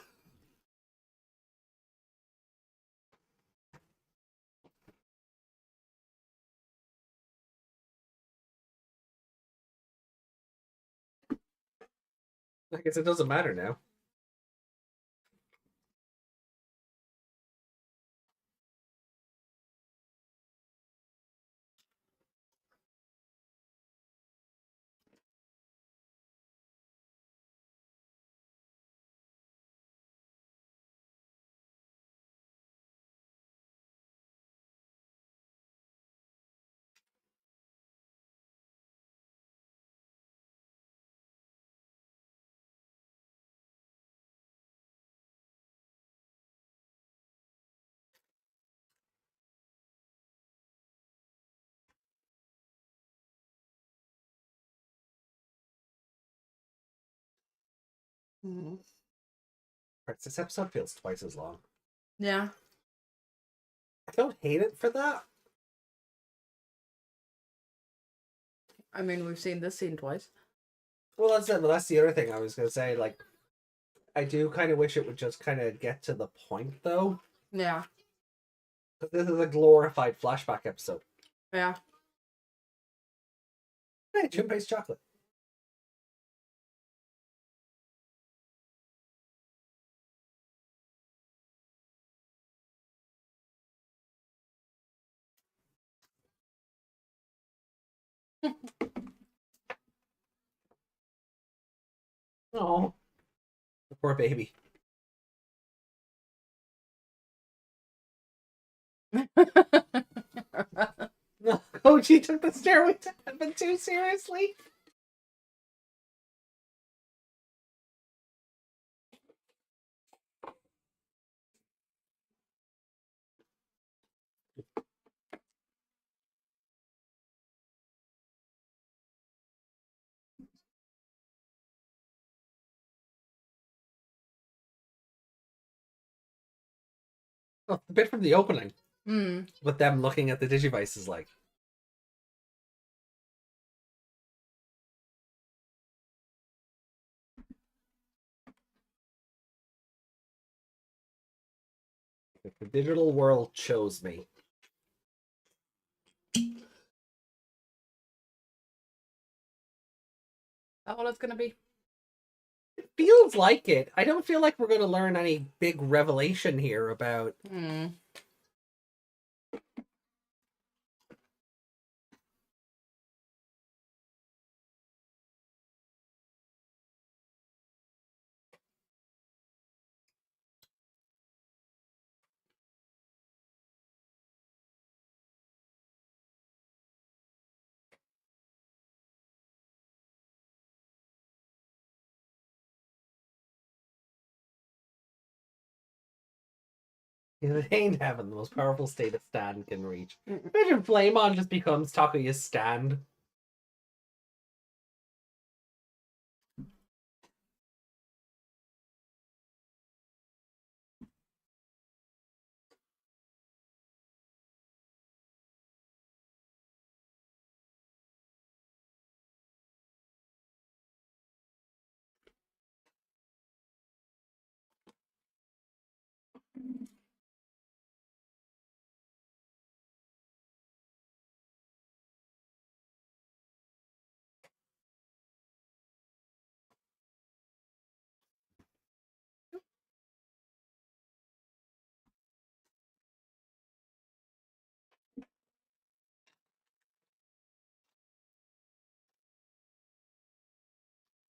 [SPEAKER 2] I guess it doesn't matter now. This episode feels twice as long.
[SPEAKER 3] Yeah.
[SPEAKER 2] I don't hate it for that.
[SPEAKER 3] I mean, we've seen this scene twice.
[SPEAKER 2] Well, that's the other thing I was gonna say. Like, I do kind of wish it would just kind of get to the point, though.
[SPEAKER 3] Yeah.
[SPEAKER 2] Because this is a glorified flashback episode.
[SPEAKER 3] Yeah.
[SPEAKER 2] Hey, Junpei's chocolate. Oh, the poor baby. No, Koji took the stairway to heaven too seriously. Oh, the bit from the opening with them looking at the Digivice is like. The digital world chose me.
[SPEAKER 3] That what it's gonna be?
[SPEAKER 2] It feels like it. I don't feel like we're going to learn any big revelation here about. It ain't heaven, the most powerful state a stand can reach. Imagine Flamon just becomes Takuya's stand.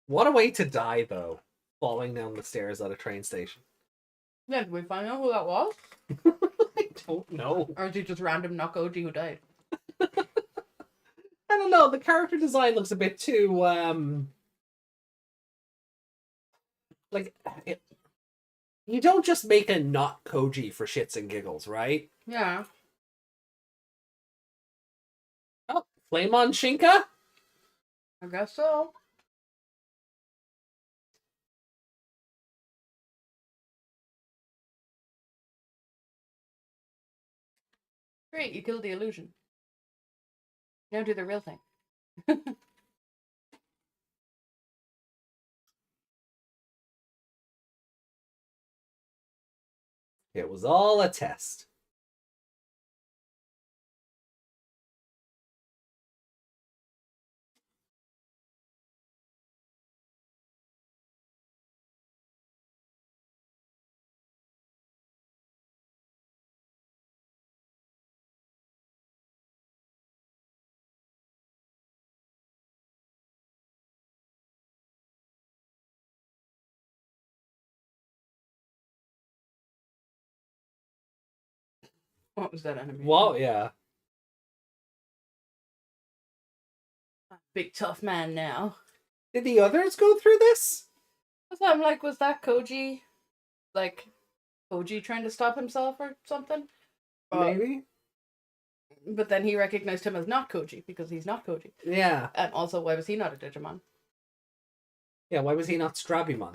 [SPEAKER 2] What a way to die, though. Falling down the stairs at a train station.
[SPEAKER 3] Yeah, did we find out who that was?
[SPEAKER 2] I don't know.
[SPEAKER 3] Or is he just random Nakoji who died?
[SPEAKER 2] I don't know. The character design looks a bit too, like, you don't just make a not Koji for shits and giggles, right?
[SPEAKER 3] Yeah.
[SPEAKER 2] Oh, Flame on Shinka?
[SPEAKER 3] I guess so. Great, you killed the illusion. Now do the real thing.
[SPEAKER 2] It was all a test.
[SPEAKER 3] What was that enemy?
[SPEAKER 2] Well, yeah.
[SPEAKER 3] Big tough man now.
[SPEAKER 2] Did the others go through this?
[SPEAKER 3] I'm like, was that Koji? Like, Koji trying to stop himself or something?
[SPEAKER 2] Maybe.
[SPEAKER 3] But then he recognized him as not Koji because he's not Koji.
[SPEAKER 2] Yeah.
[SPEAKER 3] And also, why was he not a Digimon?
[SPEAKER 2] Yeah, why was he not Strabimon?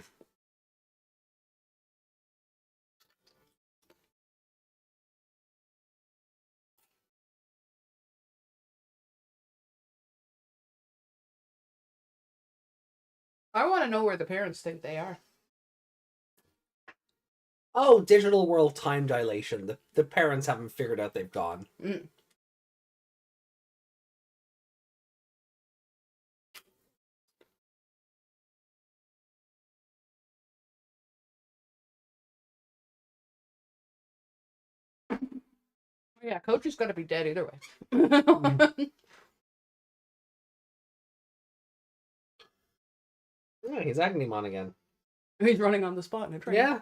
[SPEAKER 3] I want to know where the parents think they are.
[SPEAKER 2] Oh, digital world time dilation. The parents haven't figured out they've gone.
[SPEAKER 3] Mm. Yeah, Koji's got to be dead either way.
[SPEAKER 2] Yeah, he's Agnemon again.
[SPEAKER 3] He's running on the spot in a train.
[SPEAKER 2] Yeah.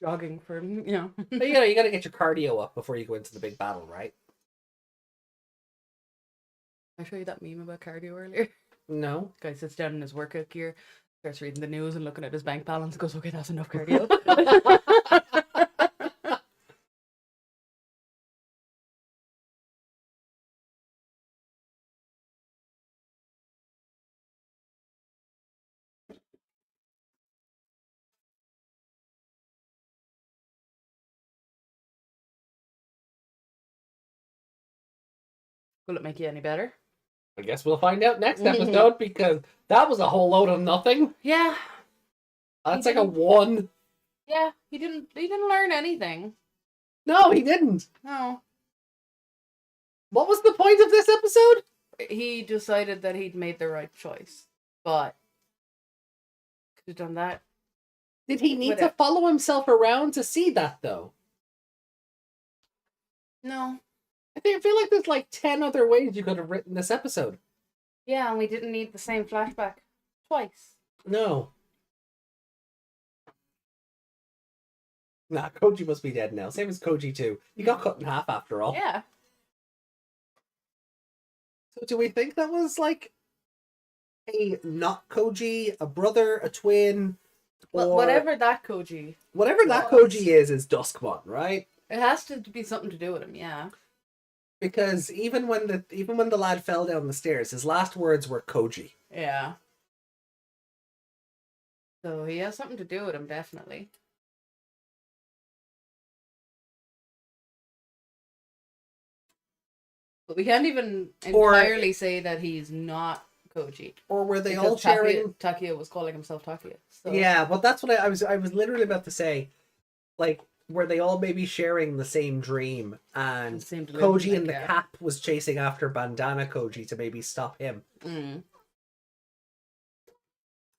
[SPEAKER 3] Jogging for, you know.
[SPEAKER 2] But, you gotta get your cardio up before you go into the big battle, right?
[SPEAKER 3] I showed you that meme about cardio earlier.
[SPEAKER 2] No.
[SPEAKER 3] Guy sits down in his workout gear, starts reading the news and looking at his bank balance, goes, okay, that's enough cardio. Will it make you any better?
[SPEAKER 2] I guess we'll find out next episode because that was a whole load of nothing.
[SPEAKER 3] Yeah.
[SPEAKER 2] That's like a 1.
[SPEAKER 3] Yeah, he didn't learn anything.
[SPEAKER 2] No, he didn't.
[SPEAKER 3] No.
[SPEAKER 2] What was the point of this episode?
[SPEAKER 3] He decided that he'd made the right choice, but could have done that.
[SPEAKER 2] Did he need to follow himself around to see that, though?
[SPEAKER 3] No.
[SPEAKER 2] I feel like there's like 10 other ways you could have written this episode.
[SPEAKER 3] Yeah, and we didn't need the same flashback twice.
[SPEAKER 2] No. Nah, Koji must be dead now. Same as Koji too. He got cut in half after all.
[SPEAKER 3] Yeah.
[SPEAKER 2] So do we think that was like a not Koji, a brother, a twin, or
[SPEAKER 3] Whatever that Koji.
[SPEAKER 2] Whatever that Koji is Duskmon, right?
[SPEAKER 3] It has to be something to do with him, yeah.
[SPEAKER 2] Because even when the lad fell down the stairs, his last words were Koji.
[SPEAKER 3] Yeah. So he has something to do with him, definitely. But we can't even entirely say that he's not Koji.
[SPEAKER 2] Or were they all sharing?
[SPEAKER 3] Takia was calling himself Takia. So.
[SPEAKER 2] Yeah, but that's what I was literally about to say. Like, were they all maybe sharing the same dream, and Koji in the cap was chasing after Bandana Koji to maybe stop him?
[SPEAKER 3] Mm.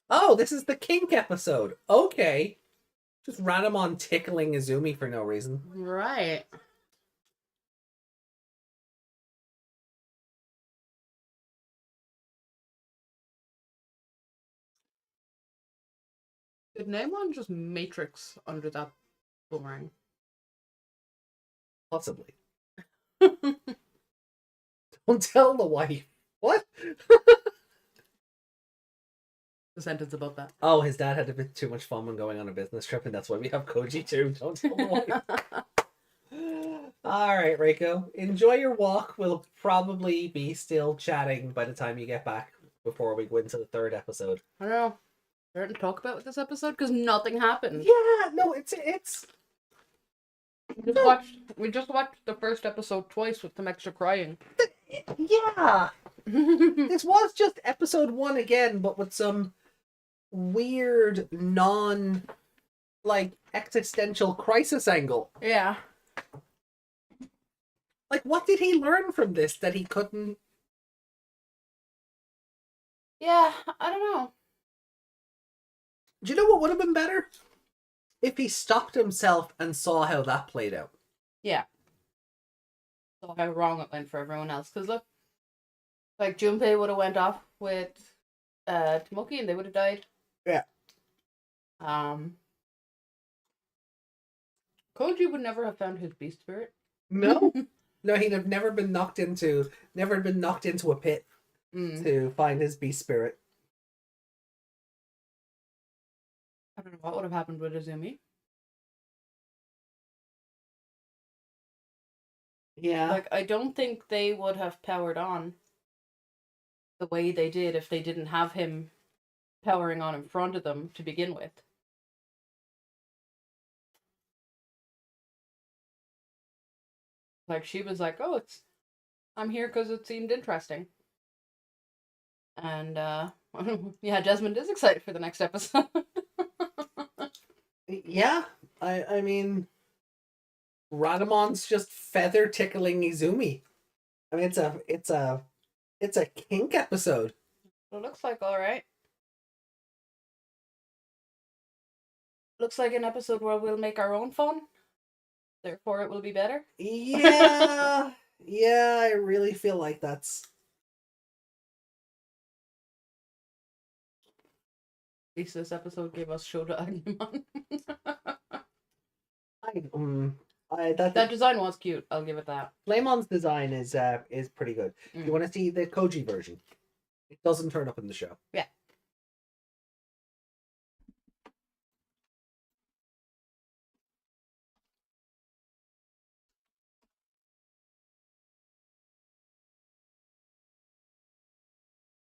[SPEAKER 2] Oh, this is the kink episode. Okay. Just random on tickling Izumi for no reason.
[SPEAKER 3] Right. Did Namon just matrix under that boomerang?
[SPEAKER 2] Possibly. Don't tell the wife. What?
[SPEAKER 3] The sentence above that.
[SPEAKER 2] Oh, his dad had a bit too much fun when going on a business trip, and that's why we have Koji too. Don't tell the wife. All right, Reiko. Enjoy your walk. We'll probably be still chatting by the time you get back before we go into the third episode.
[SPEAKER 3] I don't know. There to talk about with this episode because nothing happened.
[SPEAKER 2] Yeah, no, it's
[SPEAKER 3] We just watched the first episode twice with some extra crying.
[SPEAKER 2] yeah. This was just episode 1 again, but with some weird existential crisis angle.
[SPEAKER 3] Yeah.
[SPEAKER 2] Like, what did he learn from this that he couldn't?
[SPEAKER 3] Yeah, I don't know.
[SPEAKER 2] Do you know what would have been better? If he stopped himself and saw how that played out.
[SPEAKER 3] Yeah. So how wrong it went for everyone else. Because look, like Junpei would have went off with Tomoki and they would have died.
[SPEAKER 2] Yeah.
[SPEAKER 3] Koji would never have found his beast spirit.
[SPEAKER 2] No? No, he'd have never been knocked into a pit to find his beast spirit.
[SPEAKER 3] I don't know what would have happened with Izumi.
[SPEAKER 2] Yeah.
[SPEAKER 3] Like, I don't think they would have powered on the way they did if they didn't have him powering on in front of them to begin with. Like, she was like, oh, I'm here because it seemed interesting. And, yeah, Desmond is excited for the next episode.
[SPEAKER 2] Yeah. I mean, Radamon's just feather tickling Izumi. I mean, it's a kink episode.
[SPEAKER 3] It looks like alright. Looks like an episode where we'll make our own phone. Therefore, it will be better.
[SPEAKER 2] Yeah. Yeah, I really feel like that's...
[SPEAKER 3] At least this episode gave us Shota Agumon.
[SPEAKER 2] That
[SPEAKER 3] design was cute. I'll give it that.
[SPEAKER 2] Flamon's design is pretty good. You want to see the Koji version? It doesn't turn up in the show.
[SPEAKER 3] Yeah.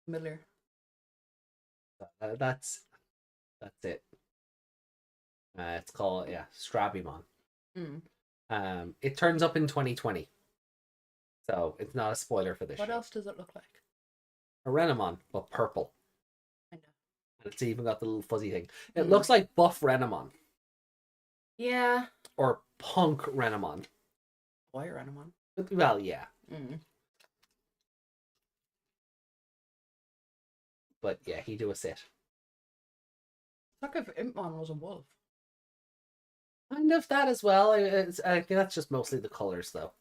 [SPEAKER 3] Miller.
[SPEAKER 2] That's it. It's called Strabimon. It turns up in 2020, so it's not a spoiler for this.
[SPEAKER 3] What
[SPEAKER 2] show.
[SPEAKER 3] else does it look like?
[SPEAKER 2] A Renamon, but purple.
[SPEAKER 3] I know.
[SPEAKER 2] And it's even got the little fuzzy thing. It looks like buff Renamon.
[SPEAKER 3] Yeah.
[SPEAKER 2] Or punk Renamon.
[SPEAKER 3] Why Renamon?
[SPEAKER 2] Well, yeah. But yeah, he do a sit.
[SPEAKER 3] Look if Impmon was a wolf.
[SPEAKER 2] Kind of that as well. I think that's just mostly the colors, though.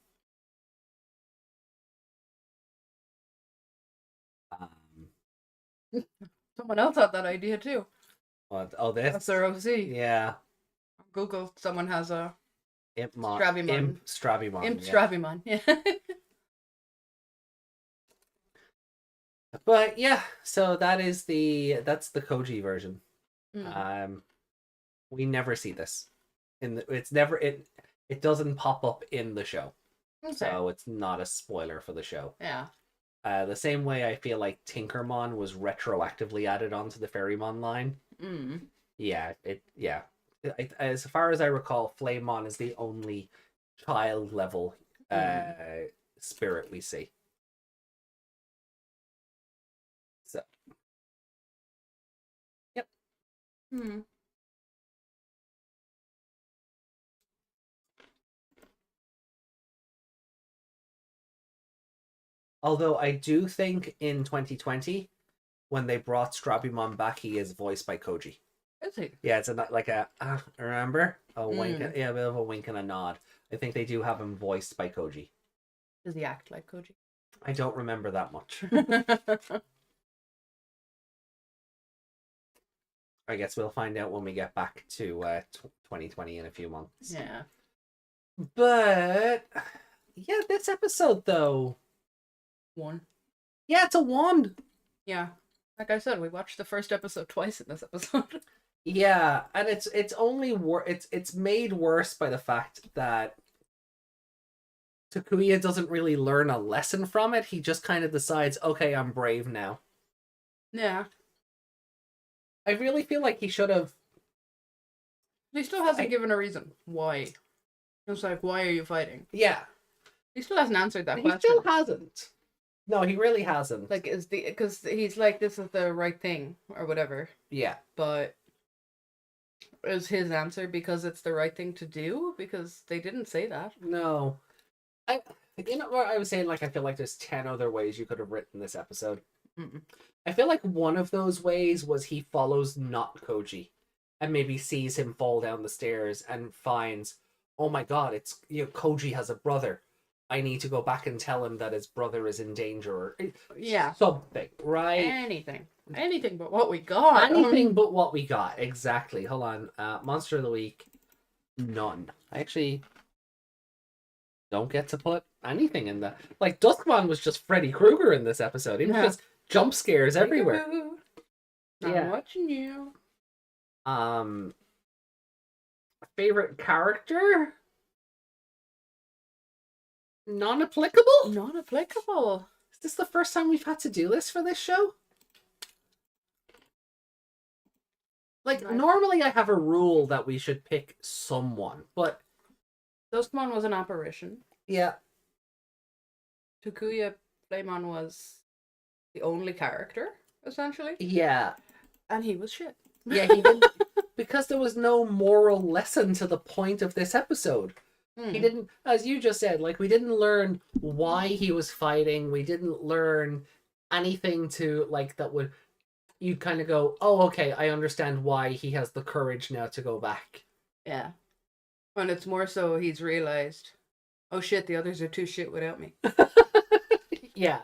[SPEAKER 3] Someone else had that idea too.
[SPEAKER 2] Oh, this?
[SPEAKER 3] That's their OC.
[SPEAKER 2] Yeah.
[SPEAKER 3] Google, someone has a
[SPEAKER 2] Impmon.
[SPEAKER 3] Strabimon.
[SPEAKER 2] Imp Strabimon.
[SPEAKER 3] Imp
[SPEAKER 2] yeah.
[SPEAKER 3] Strabimon. Yeah.
[SPEAKER 2] But yeah, so that's the Koji version. We never see this. It doesn't pop up in the show.
[SPEAKER 3] Okay.
[SPEAKER 2] So it's not a spoiler for the show.
[SPEAKER 3] Yeah.
[SPEAKER 2] The same way I feel like Tinkermon was retroactively added onto the Ferrymon line. Yeah, as far as I recall, Flamemon is the only child level spirit we see. So, yep. Although I do think in 2020, when they brought Strabimon back, he is voiced by Koji.
[SPEAKER 3] Is he?
[SPEAKER 2] Yeah, it's remember? A wink, a bit of a wink and a nod. I think they do have him voiced by Koji.
[SPEAKER 3] Does he act like Koji?
[SPEAKER 2] I don't remember that much. I guess we'll find out when we get back to 2020 in a few months.
[SPEAKER 3] Yeah.
[SPEAKER 2] But yeah, this episode though.
[SPEAKER 3] One.
[SPEAKER 2] Yeah, it's a wand.
[SPEAKER 3] Yeah. Like I said, we watched the first episode twice in this episode.
[SPEAKER 2] Yeah, and it's only it's made worse by the fact that Takuya doesn't really learn a lesson from it. He just kind of decides, okay, I'm brave now.
[SPEAKER 3] Yeah.
[SPEAKER 2] I really feel like he should have.
[SPEAKER 3] He still hasn't given a reason why. It's like, why are you fighting?
[SPEAKER 2] Yeah.
[SPEAKER 3] He still hasn't answered that
[SPEAKER 2] He
[SPEAKER 3] question.
[SPEAKER 2] still hasn't. No, he really hasn't.
[SPEAKER 3] Like, because he's like, this is the right thing or whatever.
[SPEAKER 2] Yeah.
[SPEAKER 3] But is his answer because it's the right thing to do? Because they didn't say that.
[SPEAKER 2] No. You know what I was saying? Like, I feel like there's 10 other ways you could have written this episode.
[SPEAKER 3] Mm-mm.
[SPEAKER 2] I feel like one of those ways was he follows not Koji, and maybe sees him fall down the stairs and finds, oh my god, it's Koji has a brother. I need to go back and tell him that his brother is in danger, or
[SPEAKER 3] Yeah.
[SPEAKER 2] something, right?
[SPEAKER 3] Anything but what we got.
[SPEAKER 2] Anything but what we got, exactly. Hold on, Monster of the Week, none. I actually don't get to put anything in that. Like, Duskmon was just Freddy Krueger in this episode. He was just jump scares everywhere.
[SPEAKER 3] I'm watching you.
[SPEAKER 2] Favorite character? Non-applicable?
[SPEAKER 3] Non-applicable.
[SPEAKER 2] Is this the first time we've had to do this for this show? Like,
[SPEAKER 3] Nice.
[SPEAKER 2] normally I have a rule that we should pick someone, but...
[SPEAKER 3] Duskmon was an apparition.
[SPEAKER 2] Yeah.
[SPEAKER 3] Takuya Playmon was the only character, essentially.
[SPEAKER 2] Yeah.
[SPEAKER 3] And he was shit.
[SPEAKER 2] Yeah, he didn't... because there was no moral lesson to the point of this episode. He didn't, as you just said, like, we didn't learn why he was fighting. We didn't learn anything to, like, that would... You'd kind of go, oh, okay, I understand why he has the courage now to go back.
[SPEAKER 3] Yeah. And it's more so he's realized, oh shit, the others are too shit without me.
[SPEAKER 2] Yeah.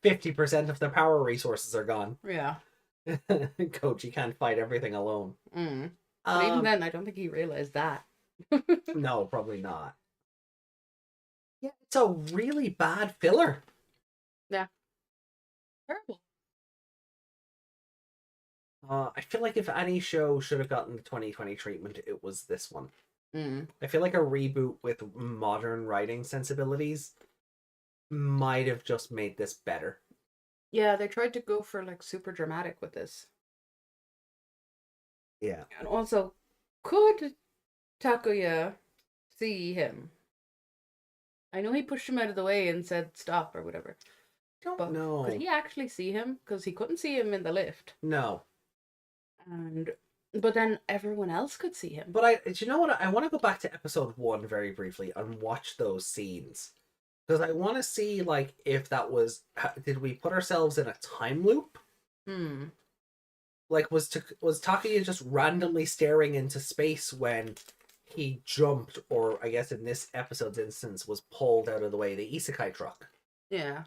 [SPEAKER 2] 50% of their power resources are gone.
[SPEAKER 3] Yeah.
[SPEAKER 2] Koji can't fight everything alone.
[SPEAKER 3] But even then, I don't think he realized that.
[SPEAKER 2] No, probably not. Yeah, it's a really bad filler.
[SPEAKER 3] Yeah. Terrible.
[SPEAKER 2] I feel like if any show should have gotten the 2020 treatment, it was this one.
[SPEAKER 3] Mm.
[SPEAKER 2] I feel like a reboot with modern writing sensibilities might have just made this better.
[SPEAKER 3] Yeah, they tried to go for like super dramatic with this.
[SPEAKER 2] Yeah.
[SPEAKER 3] And also, could Takuya see him? I know he pushed him out of the way and said stop or whatever.
[SPEAKER 2] Don't know.
[SPEAKER 3] Could he actually see him? Because he couldn't see him in the lift.
[SPEAKER 2] No.
[SPEAKER 3] But then everyone else could see him.
[SPEAKER 2] But do you know what? I want to go back to episode 1 very briefly and watch those scenes. Because I want to see, like, if that was... Did we put ourselves in a time loop? Like, was Takuya just randomly staring into space when he jumped, or I guess in this episode's instance, was pulled out of the way, the isekai truck?
[SPEAKER 3] Yeah.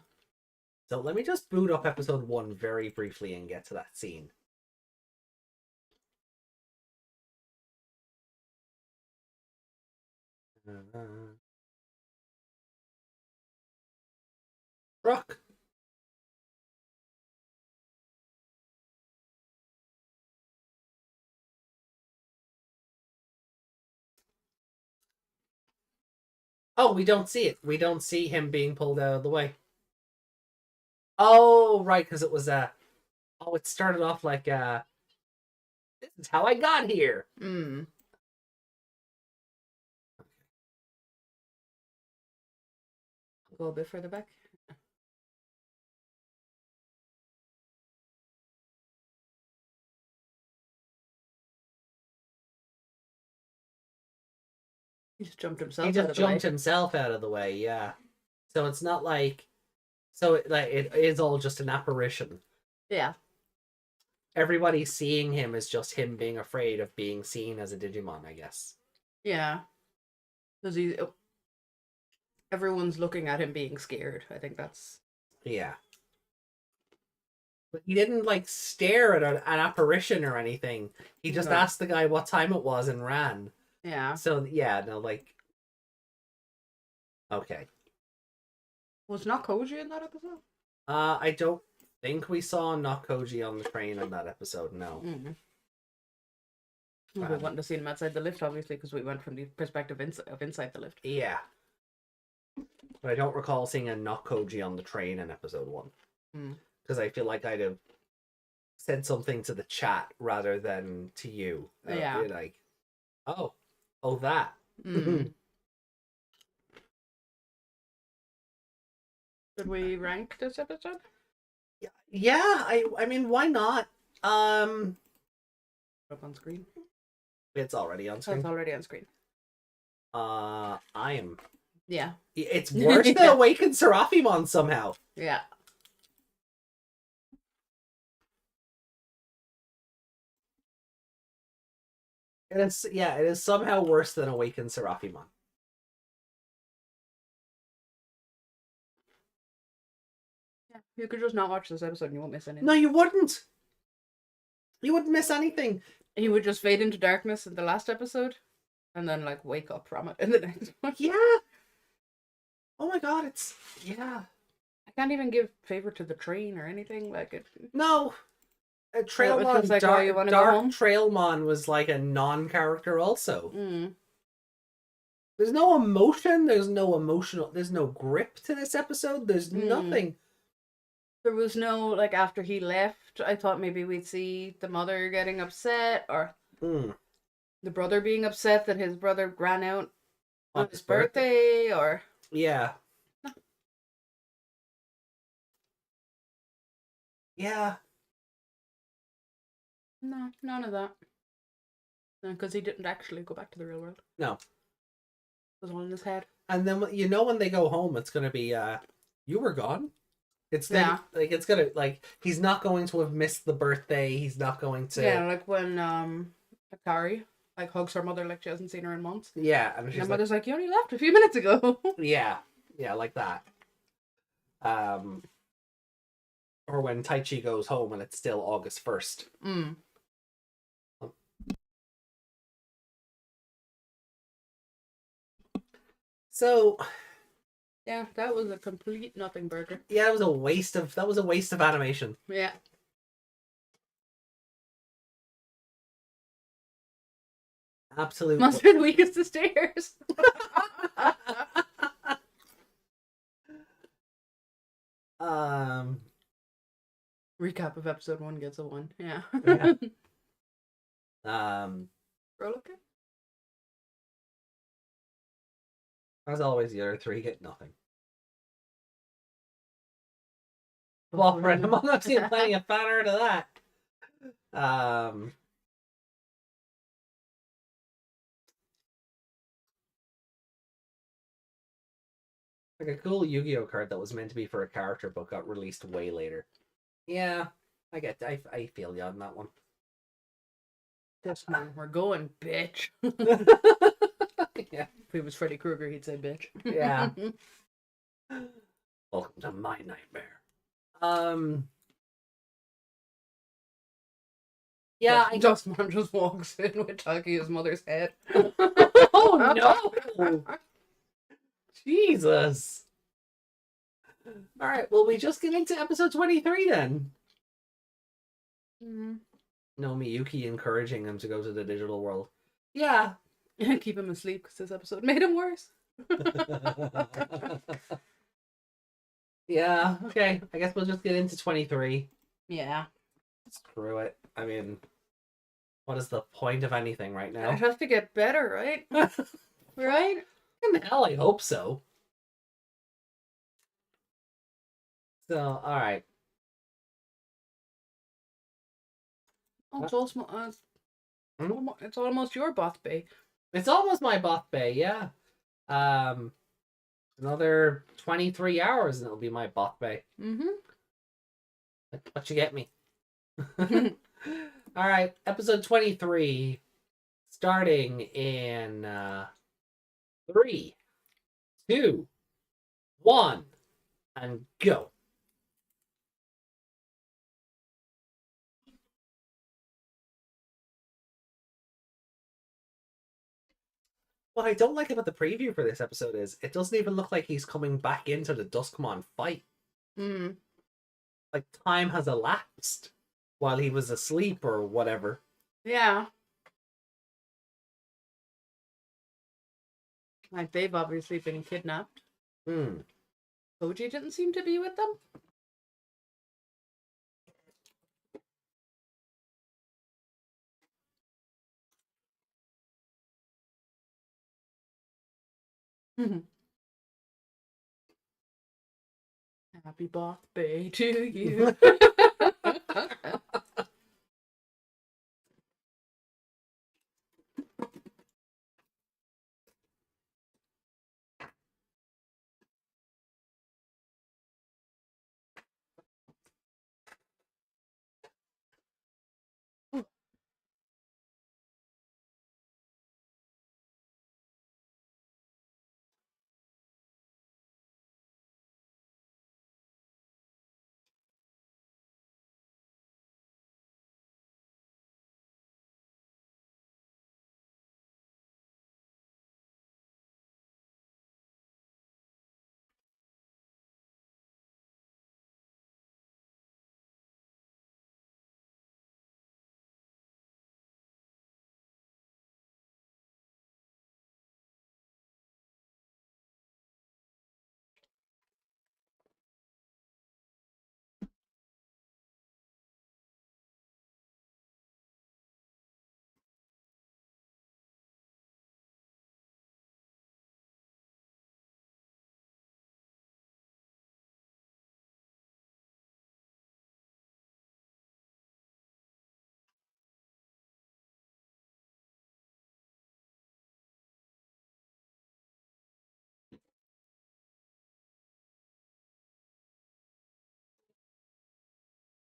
[SPEAKER 2] So let me just boot up episode 1 very briefly and get to that scene. Truck. Oh, we don't see it. We don't see him being pulled out of the way. Oh, right, because it was oh, it started off like this is how I got here.
[SPEAKER 3] Go a bit further back. He just jumped himself.
[SPEAKER 2] He just
[SPEAKER 3] out of
[SPEAKER 2] jumped
[SPEAKER 3] the way.
[SPEAKER 2] himself out of the way, yeah. So it's not like, so it is all just an apparition.
[SPEAKER 3] Yeah.
[SPEAKER 2] Everybody seeing him is just him being afraid of being seen as a Digimon, I guess.
[SPEAKER 3] Yeah. Because everyone's looking at him being scared. I think that's...
[SPEAKER 2] Yeah. But he didn't like stare at an apparition or anything. He just
[SPEAKER 3] No.
[SPEAKER 2] asked the guy what time it was and ran.
[SPEAKER 3] Yeah.
[SPEAKER 2] So yeah, no, like, okay.
[SPEAKER 3] Was not Koji in that episode?
[SPEAKER 2] I don't think we saw Nokoji on the train in that episode. No.
[SPEAKER 3] Mm-hmm. We wouldn't have seen him outside the lift, obviously, because we went from the perspective of inside the lift.
[SPEAKER 2] Yeah. But I don't recall seeing a Nokoji on the train in episode 1. Because I feel like I'd have said something to the chat rather than to you.
[SPEAKER 3] Yeah.
[SPEAKER 2] Be like, oh, that.
[SPEAKER 3] Did we rank this episode?
[SPEAKER 2] Yeah, I mean, why not?
[SPEAKER 3] Up on screen.
[SPEAKER 2] It's already on screen.
[SPEAKER 3] It's already on screen.
[SPEAKER 2] I am.
[SPEAKER 3] Yeah.
[SPEAKER 2] It's worse than Awakened Seraphimon somehow.
[SPEAKER 3] Yeah.
[SPEAKER 2] It is somehow worse than Awakened Seraphimon.
[SPEAKER 3] Yeah. You could just not watch this episode and you won't miss anything.
[SPEAKER 2] No, you wouldn't. You wouldn't miss anything.
[SPEAKER 3] You would just fade into darkness in the last episode and then like wake up from it in the next one.
[SPEAKER 2] Yeah. Oh my god, yeah.
[SPEAKER 3] I can't even give favor to the train or anything like it.
[SPEAKER 2] No.
[SPEAKER 3] Trailmon,
[SPEAKER 2] Trailmon,
[SPEAKER 3] like, oh, you wanna go
[SPEAKER 2] Dark
[SPEAKER 3] home?
[SPEAKER 2] Trailmon was like a non-character also.
[SPEAKER 3] Mm.
[SPEAKER 2] There's no emotion, there's no grip to this episode, there's nothing.
[SPEAKER 3] There was no, like, after he left, I thought maybe we'd see the mother getting upset or the brother being upset that his brother ran out on his birthday or...
[SPEAKER 2] Yeah.
[SPEAKER 3] No.
[SPEAKER 2] Yeah.
[SPEAKER 3] No, none of that. Because he didn't actually go back to the real world.
[SPEAKER 2] No.
[SPEAKER 3] It was all in his head.
[SPEAKER 2] And then, when they go home, it's going to be, you were gone? It's it's gonna, he's not going to have missed the birthday. He's not going to.
[SPEAKER 3] Yeah, like when Akari hugs her mother like she hasn't seen her in months.
[SPEAKER 2] Yeah, and
[SPEAKER 3] her mother's like, you only left a few minutes ago.
[SPEAKER 2] yeah, like that. Or when Taichi goes home and it's still August 1st. So.
[SPEAKER 3] Yeah, that was a complete nothing burger.
[SPEAKER 2] Yeah, that was a waste of animation.
[SPEAKER 3] Yeah.
[SPEAKER 2] Absolute
[SPEAKER 3] Monster the weakest of stairs. Recap of episode 1 gets a 1. Yeah. Roll okay.
[SPEAKER 2] As always, the other 3 get nothing. Well, friend, I'm not seeing plenty of fan art of that. Like a cool Yu-Gi-Oh card that was meant to be for a character book got released way later. Yeah, I feel you on that one.
[SPEAKER 3] Duskmon, we're going, bitch.
[SPEAKER 2] Yeah.
[SPEAKER 3] If he was Freddy Krueger, he'd say bitch.
[SPEAKER 2] Yeah. Welcome to my nightmare. Yeah,
[SPEAKER 3] Duskmon just walks in with Taki's mother's head.
[SPEAKER 2] Oh no! Jesus. Alright, well, we just get into episode 23 then. No, Miyuki encouraging him to go to the digital world. Yeah.
[SPEAKER 3] Keep him asleep because this episode made him worse.
[SPEAKER 2] Yeah, okay. I guess we'll just get into 23.
[SPEAKER 3] Yeah.
[SPEAKER 2] Screw it. I mean, what is the point of anything right now?
[SPEAKER 3] It has to get better, right? Right?
[SPEAKER 2] In hell, I hope so. So, alright.
[SPEAKER 3] Oh, it's almost your birthday.
[SPEAKER 2] It's almost my birthday, yeah. Another 23 hours and it'll be my birthday. What you get me? Alright, episode 23. Starting in 3, 2, 1, and go. What I don't like about the preview for this episode is it doesn't even look like he's coming back into the Duskmon fight.
[SPEAKER 3] Mm.
[SPEAKER 2] Like time has elapsed while he was asleep or whatever.
[SPEAKER 3] Yeah. Like, they've obviously been kidnapped.
[SPEAKER 2] Hmm.
[SPEAKER 3] Koji didn't seem to be with them. Happy birthday to you.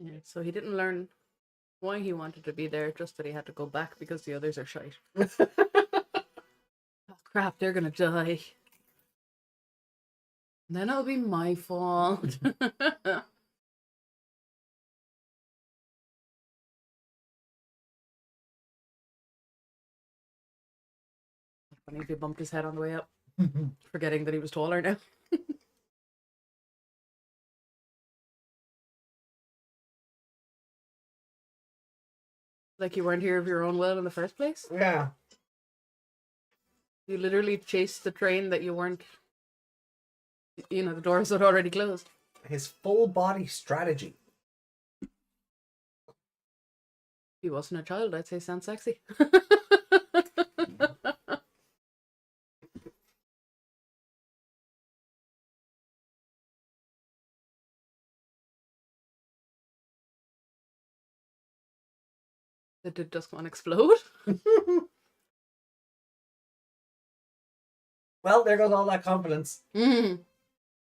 [SPEAKER 3] Yeah, so he didn't learn why he wanted to be there, just that he had to go back because the others are shite. Oh crap, they're gonna die. Then it'll be my fault. Funny if he bumped his head on the way up, forgetting that he was taller now. Like you weren't here of your own will in the first place.
[SPEAKER 2] Yeah.
[SPEAKER 3] You literally chased the train that you weren't. You know, the doors had already closed.
[SPEAKER 2] His full body strategy.
[SPEAKER 3] If he wasn't a child, I'd say sounds sexy. Did Duskmon explode?
[SPEAKER 2] Well, there goes all that confidence.
[SPEAKER 3] Mm.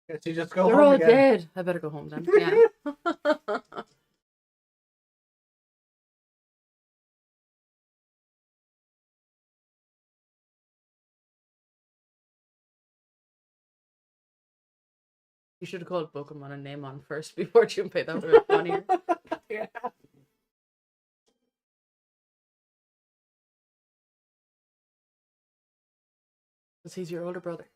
[SPEAKER 2] Guess you just go
[SPEAKER 3] They're
[SPEAKER 2] home
[SPEAKER 3] all
[SPEAKER 2] again.
[SPEAKER 3] dead. I better go home then. Yeah. You should have called Pokemon and Namon first before Junpei. That would have been funnier.
[SPEAKER 2] Yeah.
[SPEAKER 3] Because he's your older brother.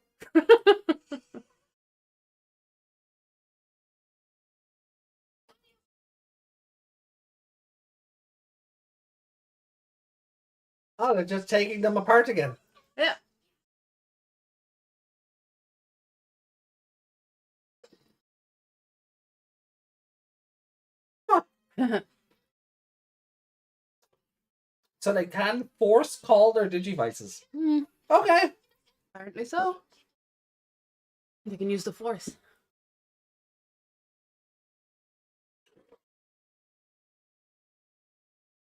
[SPEAKER 2] Oh, they're just taking them apart again.
[SPEAKER 3] Yeah.
[SPEAKER 2] So they can force call their Digivices.
[SPEAKER 3] Mm,
[SPEAKER 2] Okay.
[SPEAKER 3] apparently so. They can use the Force.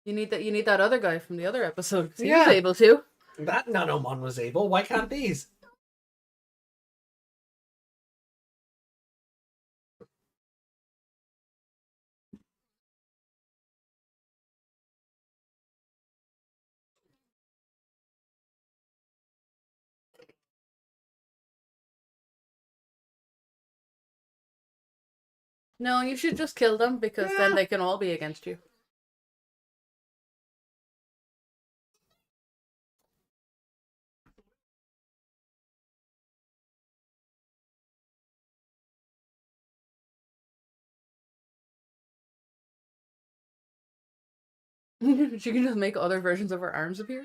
[SPEAKER 3] You need that. You need that other guy from the other episode. 'Cause he was
[SPEAKER 2] Yeah.
[SPEAKER 3] able to.
[SPEAKER 2] That Nanomon was able. Why can't these?
[SPEAKER 3] No, you should just kill them because then they can all be against you. She can just make other versions of her arms appear.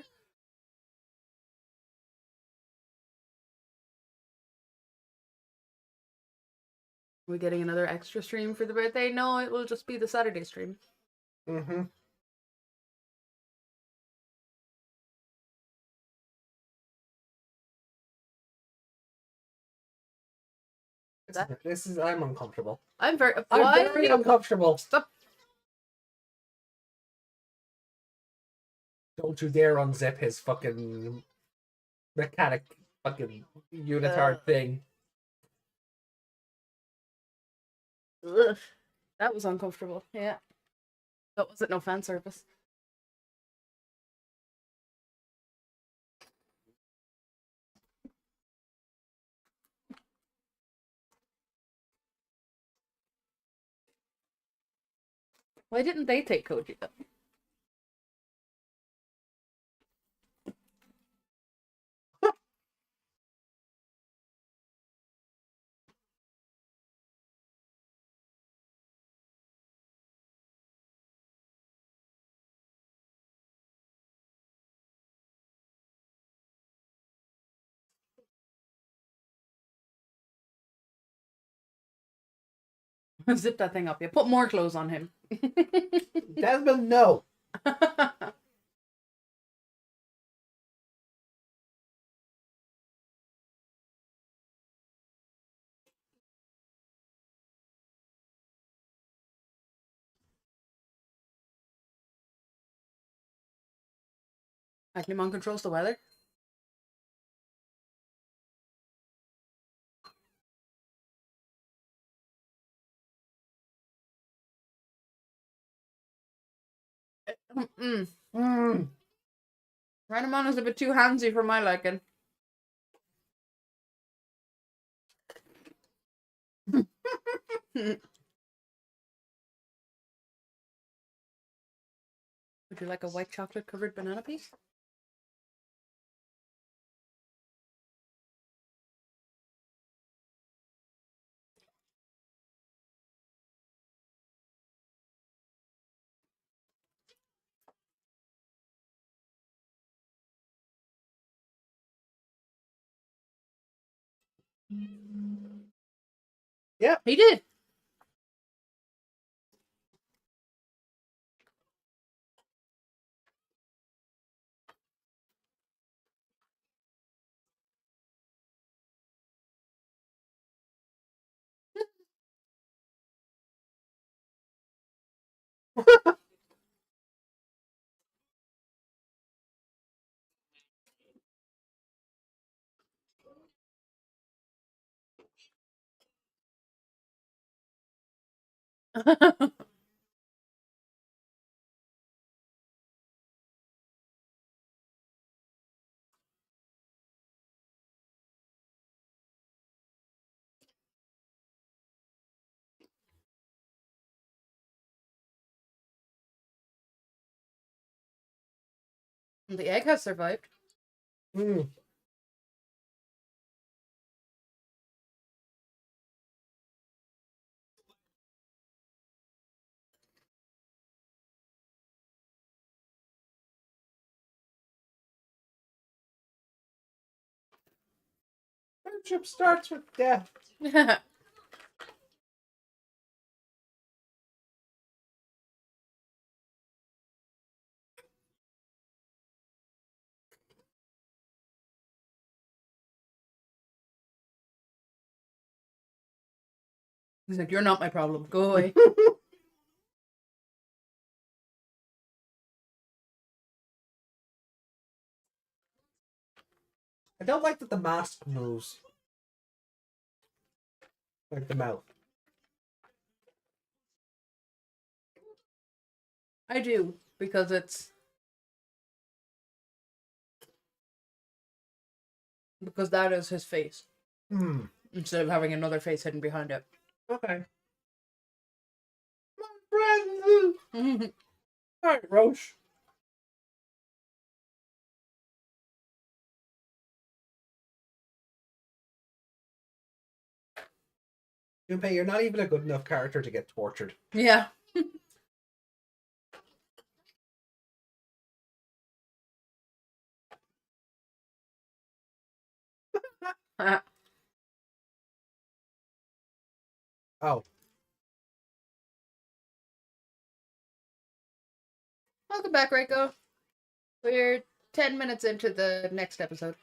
[SPEAKER 3] Are we getting another extra stream for the birthday? No, it will just be the Saturday stream.
[SPEAKER 2] Mm-hmm. I'm uncomfortable.
[SPEAKER 3] I'm very
[SPEAKER 2] uncomfortable.
[SPEAKER 3] Stop.
[SPEAKER 2] Don't you dare unzip his fucking mechanic fucking unitard thing.
[SPEAKER 3] Ugh. That was uncomfortable. Yeah. That wasn't no fan service. Why didn't they take Koji then? Zip that thing up. Yeah, put more clothes on him.
[SPEAKER 2] Desmond, no.
[SPEAKER 3] Wikimon controls the weather. Randomon is a bit too handsy for my liking. Would you like a white chocolate covered banana piece?
[SPEAKER 2] Yeah,
[SPEAKER 3] he did. The egg has survived.
[SPEAKER 2] Friendship starts with death.
[SPEAKER 3] He's like, you're not my problem. Go away.
[SPEAKER 2] I don't like that the mask moves. Like the mouth.
[SPEAKER 3] I do, because it's... Because that is his face. Instead of having another face hidden behind it.
[SPEAKER 2] Okay. My friend! Alright, Roche. Junpei, you're not even a good enough character to get tortured.
[SPEAKER 3] Yeah.
[SPEAKER 2] Oh.
[SPEAKER 3] Welcome back, Reiko. We're 10 minutes into the next episode.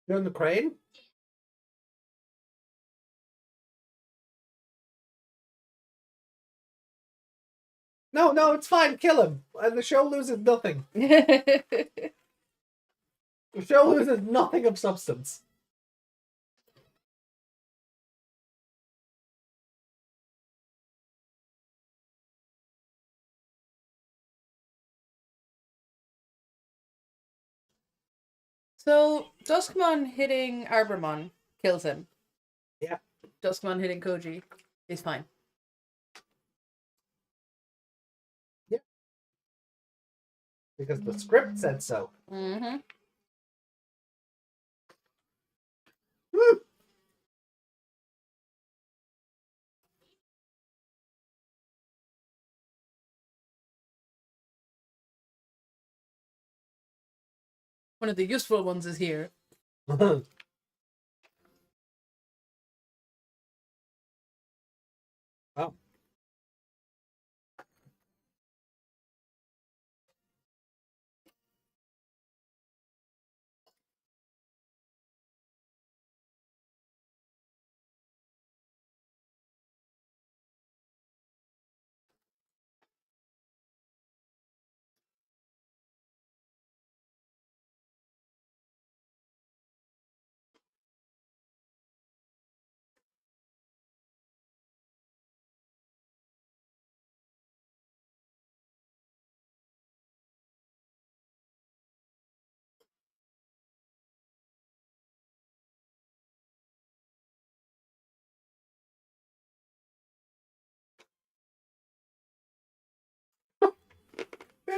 [SPEAKER 2] Doing the crane? No, it's fine. Kill him. And the show loses nothing. The show loses nothing of substance.
[SPEAKER 3] So, Duskmon hitting Arbormon kills him.
[SPEAKER 2] Yeah.
[SPEAKER 3] Duskmon hitting Koji is fine.
[SPEAKER 2] Yeah. Because the script said so.
[SPEAKER 3] Mm-hmm.
[SPEAKER 2] Woo!
[SPEAKER 3] One of the useful ones is here.
[SPEAKER 2] Oh.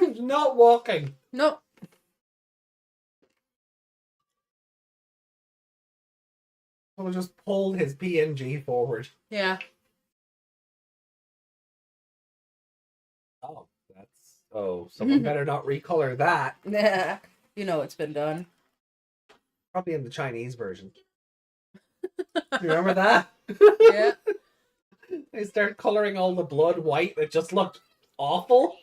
[SPEAKER 2] He's not walking.
[SPEAKER 3] No.
[SPEAKER 2] I just pulled his PNG forward.
[SPEAKER 3] Yeah.
[SPEAKER 2] Oh, someone better not recolor that.
[SPEAKER 3] Yeah. You know it's been done.
[SPEAKER 2] Probably in the Chinese version. You remember that?
[SPEAKER 3] Yeah.
[SPEAKER 2] They start coloring all the blood white. It just looked awful.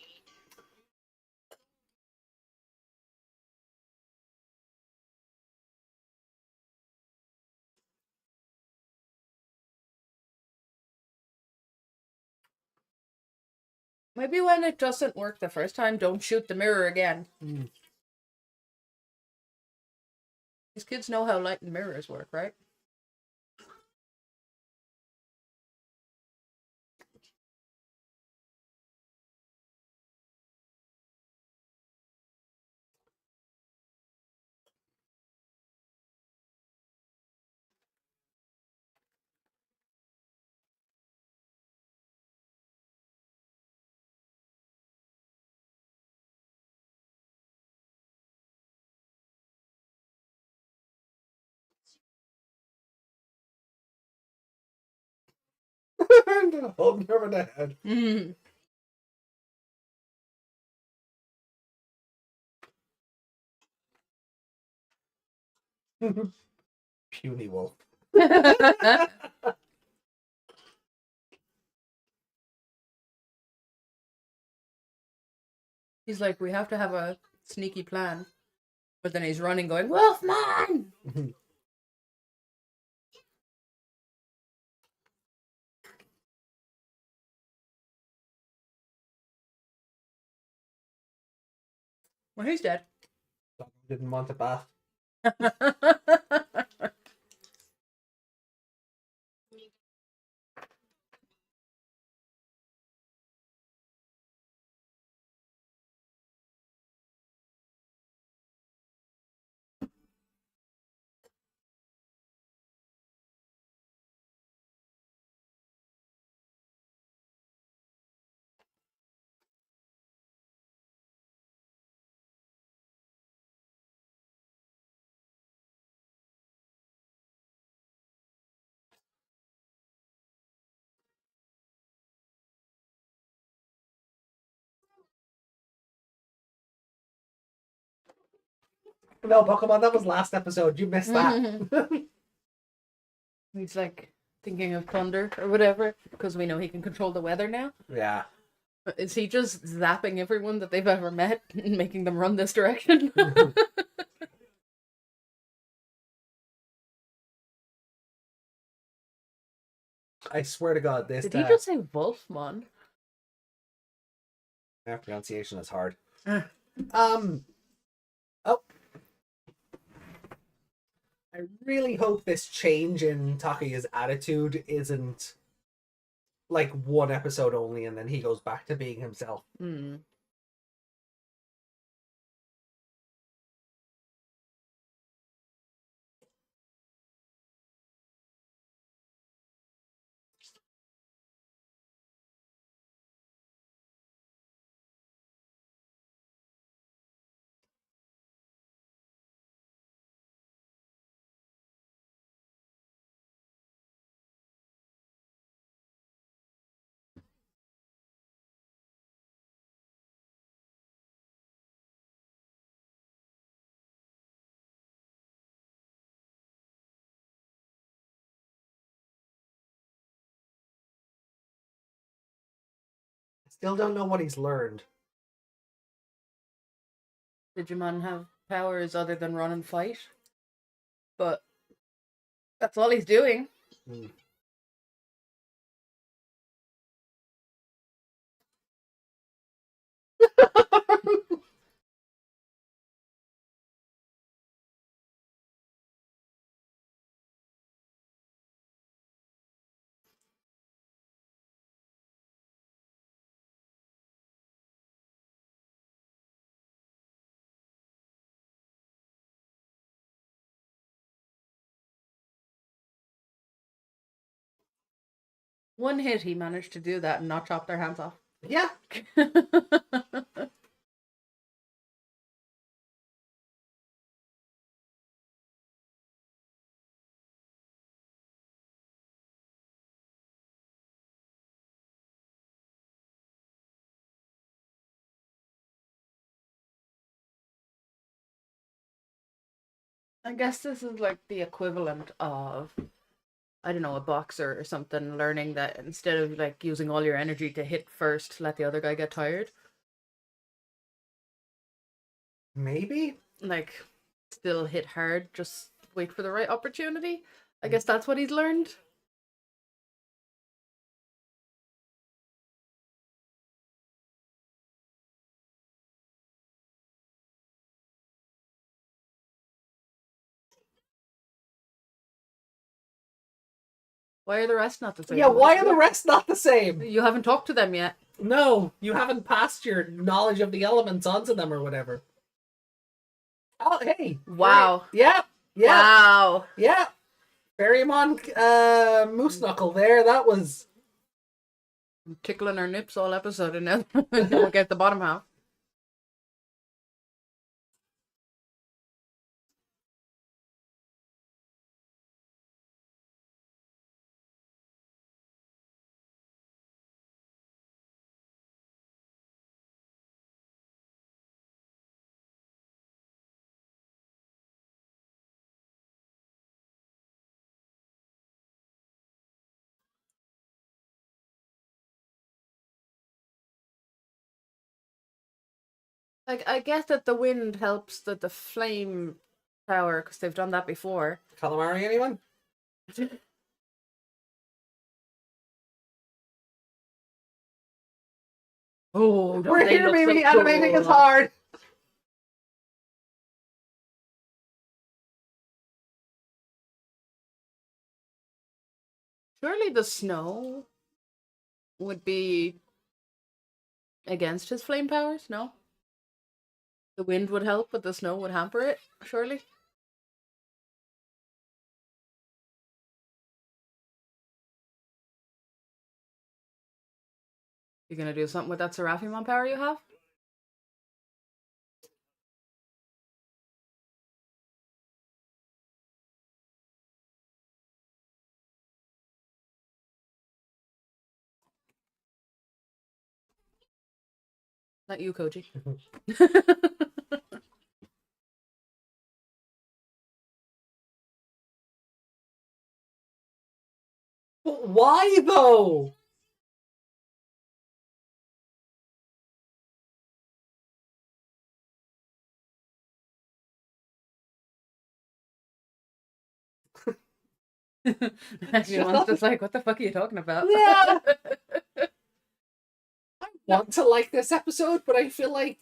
[SPEAKER 3] Maybe when it doesn't work the first time, don't shoot the mirror again. These kids know how light and mirrors work, right?
[SPEAKER 2] I'm gonna hold her over the head.
[SPEAKER 3] Mm.
[SPEAKER 2] Puny wolf.
[SPEAKER 3] He's like, we have to have a sneaky plan. But then he's running going, Wolfman! Well, he's dead.
[SPEAKER 2] Didn't want a bath. No, Pokemon, that was last episode. You missed that.
[SPEAKER 3] He's like thinking of thunder or whatever because we know he can control the weather now.
[SPEAKER 2] Yeah.
[SPEAKER 3] Is he just zapping everyone that they've ever met and making them run this direction?
[SPEAKER 2] I swear to God, this...
[SPEAKER 3] Did he just say Wolfmon?
[SPEAKER 2] That pronunciation is hard.
[SPEAKER 3] Uh.
[SPEAKER 2] Oh. I really hope this change in Takuya's attitude isn't like one episode only and then he goes back to being himself.
[SPEAKER 3] Mm.
[SPEAKER 2] Still don't know what he's learned.
[SPEAKER 3] Digimon have powers other than run and fight, but that's all he's doing.
[SPEAKER 2] Mm.
[SPEAKER 3] One hit, he managed to do that and not chop their hands off.
[SPEAKER 2] Yeah.
[SPEAKER 3] I guess this is like the equivalent of, I don't know, a boxer or something learning that instead of like using all your energy to hit first, let the other guy get tired.
[SPEAKER 2] Maybe?
[SPEAKER 3] Like, still hit hard, just wait for the right opportunity. I guess that's what he's learned. Why are the rest not the same?
[SPEAKER 2] Yeah, why are the rest not the same?
[SPEAKER 3] You haven't talked to them yet.
[SPEAKER 2] No, you haven't passed your knowledge of the elements onto them or whatever. Oh, hey.
[SPEAKER 3] Wow.
[SPEAKER 2] Yeah. Yeah.
[SPEAKER 3] Wow.
[SPEAKER 2] Yeah. Fairyamon Moose Knuckle there. That was...
[SPEAKER 3] I'm tickling our nips all episode and now we'll get the bottom half. Like, I get that the wind helps the flame power because they've done that before.
[SPEAKER 2] Calamari, anyone?
[SPEAKER 3] Oh,
[SPEAKER 2] We're here, baby. Animating is hard.
[SPEAKER 3] Surely the snow would be against his flame powers, no? The wind would help, but the snow would hamper it, surely? You gonna do something with that Seraphimon power you have? Not you, Koji.
[SPEAKER 2] But why though?
[SPEAKER 3] Everyone's just like, what the fuck are you talking about?
[SPEAKER 2] Yeah. I want to like this episode, but I feel like